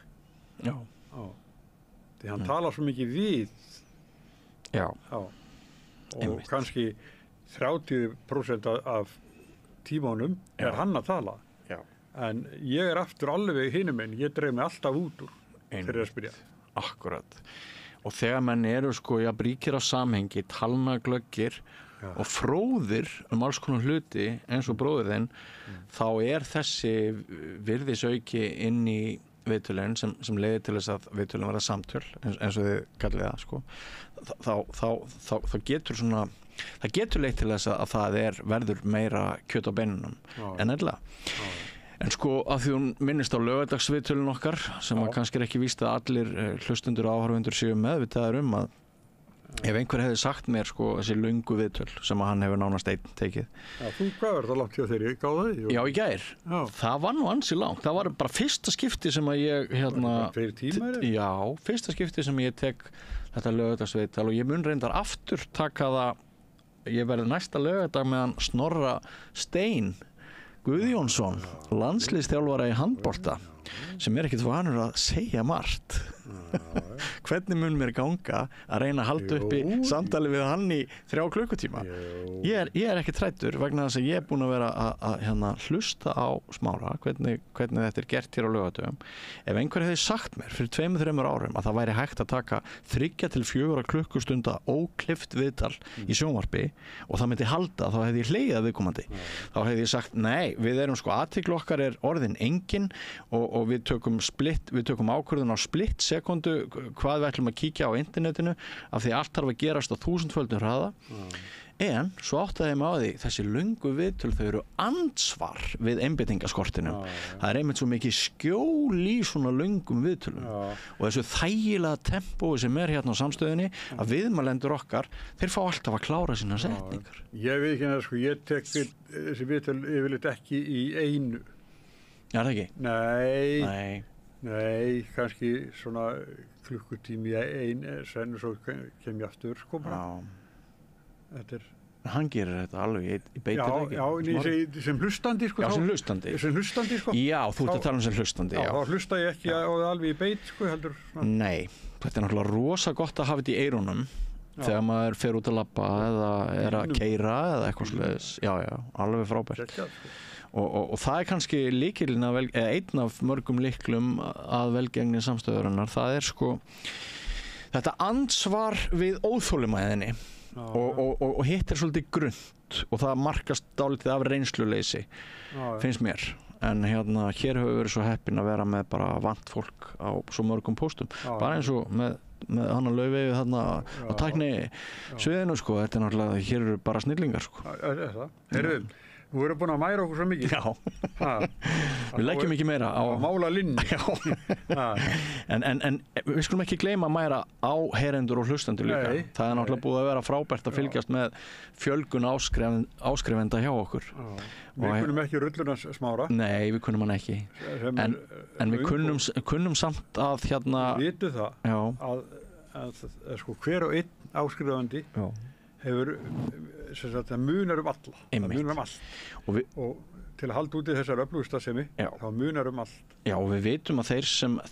því hann talar svo mikið við og kannski 30% af tímanum er hann að tala en ég er aftur alveg hinum en ég dreif mig alltaf út úr fyrir að spyrja. Akkurat og þegar menn eru sko bríkir á samhengi, talnaglöggir og fróðir alls konar hluti eins og bróðir þinn þá er þessi virðisauki inn í viðtölin sem leiðir til þess að viðtölin verða samtöl eins og þið kallið það sko þá getur svona það getur leitt til þess að það verður meira kjöt á beinunum en ella en sko að því hún minnist á laugardagsviðtölin okkar sem að kannski er ekki víst að allir hlustundur og áhorfendur séu meðvitaðir að ef einhver hefði sagt mér sko þessi löngu viðtöl sem að hann hefur nánast einn tekið. Þú hvað er það langt hjá þeirri? Gáðu þig? Já, í gær. Það var nú ansi langt. Það var bara fyrsta skipti sem að ég Fyrir tímar? Já, fyrsta skipti sem ég tek þetta laugardagsviðtal og ég mun reyndar aftur taka það ég verði næsta laugardag með hann Snorra Stein Guðjónsson, landsliðsþjálfara í handbolta sem er ekkert vanur að segja margt. Hvernig mun mér ganga að reyna að halda uppi samtali við hann í 3 klukkutíma? Ég er ekki træddur vegna þess að ég er búin að vera að hlusta á Smára hvernig þetta er gert hér á laugardögum. Ef einhver hefði sagt mér fyrir 2-3 árum að það væri hægt að taka 3-4 klukkustunda óklippt viðtal í sjónvarpi og það myndi halda þá hefði ég hlegið að viðkomandi. Þá hefði ég sagt nei, við erum sko athygli okkar er orðin engin og við tökum ákvörðun á splitt sekundu hvað við ætlum að kíkja á internetinu af því allt þarf að gerast á 1000-földum hraða en svo áttaði ég mig á því þessi löngu viðtöl þau eru ansvar við einbeitingaskortinu það er einmitt svo mikið skjól í svona löngum viðtölum og þessu þægilega tempói sem er hérna á samstöðinni að viðmælendur okkar þeir fá alltaf að klára sína setningar. Ég veit ekki sko ég tek þessi viðtöl yfirleitt ekki í einu. Já, það ekki? Nei, kannski svona klukkutími sen og svo kem ég aftur sko bara. Þetta hann gerir þetta alveg í beitir Já, sem hlustandi sko. Já, sem hlustandi sko. Já, þú ert að tala sem hlustandi. Já, þá hlusta ég ekki á það alveg í beit sko heldur. Nei, þetta er náttúrulega rosa gott að hafa þetta í eyrunum þegar maður fer út að labba eða að keyra eða eitthvað svoleiðis. Já, alveg frábært. Og það kannski lykillinn eða einn af mörgum lyklum að velgengni samstöðurinnar, það sko þetta ansvar við óþolinmæðinni og hitt svolítið grunnt og það markast dálítið af reynsluleysi, finnst mér. En hér höfum við verið svo heppin að vera með bara vant fólk á svo mörgum póstum, bara eins og með hann að Laufey þarna á tækni sviðinu sko, þetta náttúrulega, hér eru bara snillingar sko. Heyrðu, nú erum búin að mæra okkur svo mikið. Já, við leggjum ekki meira á mála linni. En við skulum ekki gleyma að mæra á heyrendur og hlustendur líka. Það er náttúrulega búið að vera frábært að fylgjast með fjölgun áskrifenda hjá okkur. Við kunnum ekki rullunars Smára. Nei, við kunnum hann ekki. En við kunnum samt að Við vitum það að sko hver og einn áskrifandi hefur það munar alla. Það munar allt. Og til að halda út í þessar öflugstarfsemi, þá munar allt. Já, og við vitum að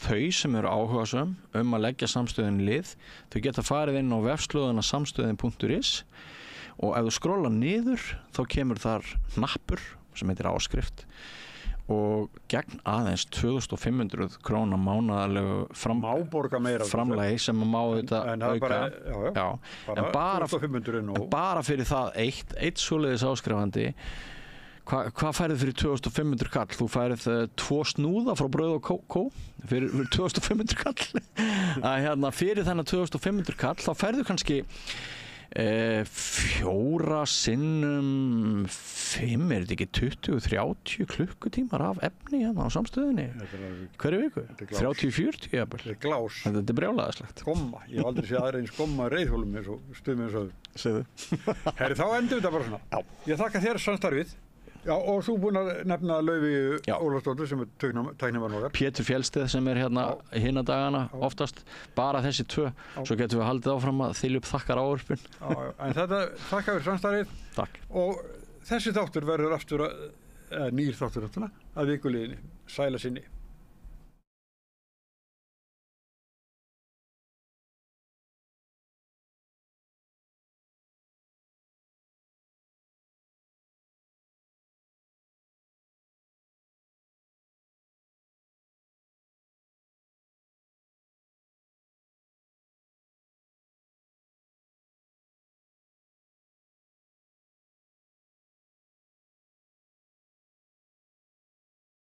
þau sem eru áhugasöm að leggja samstöðin lið, þau geta farið inn á vefslóðina samstöðin.is og ef þú skrolla niður, þá kemur þar hnappur sem heitir áskrift og gegn aðeins 2500 króna mánaðarlegu framlagi sem má þetta auka. En bara fyrir það eitt svoleiðis áskrifandi, hvað færið fyrir 2500 kall? Þú færið 2 snúða frá Brauð og Kó fyrir 2500 kall. Fyrir þennan 2500 kall þá færðu kannski 4 sinnum 5, er þetta ekki 20-30 klukkutímar af efni á samstöðinni hverju viku? 30-40 jafnvel. Þetta er glás. Þetta er brjálæðislegt. Gomma, ég hef aldrei séð aðra eins gomma reiðhólum eins og stuðum eins og Segðu. Herri, þá endum þetta bara svona. Ég þakka þér samstarfið. Já, og þú búinn að nefna Laufey Ólafsdóttur sem er tæknimaður okkar. Pétur Fjellsteð sem er hina dagana oftast, bara þessi 2. Svo getum við haldið áfram að þylja upp þakkar ávarpin. En þetta, þakka fyrir samstarfið. Takk. Og þessi þáttur verður aftur, nýr þáttur að vikuliðinni. Sæla sinni.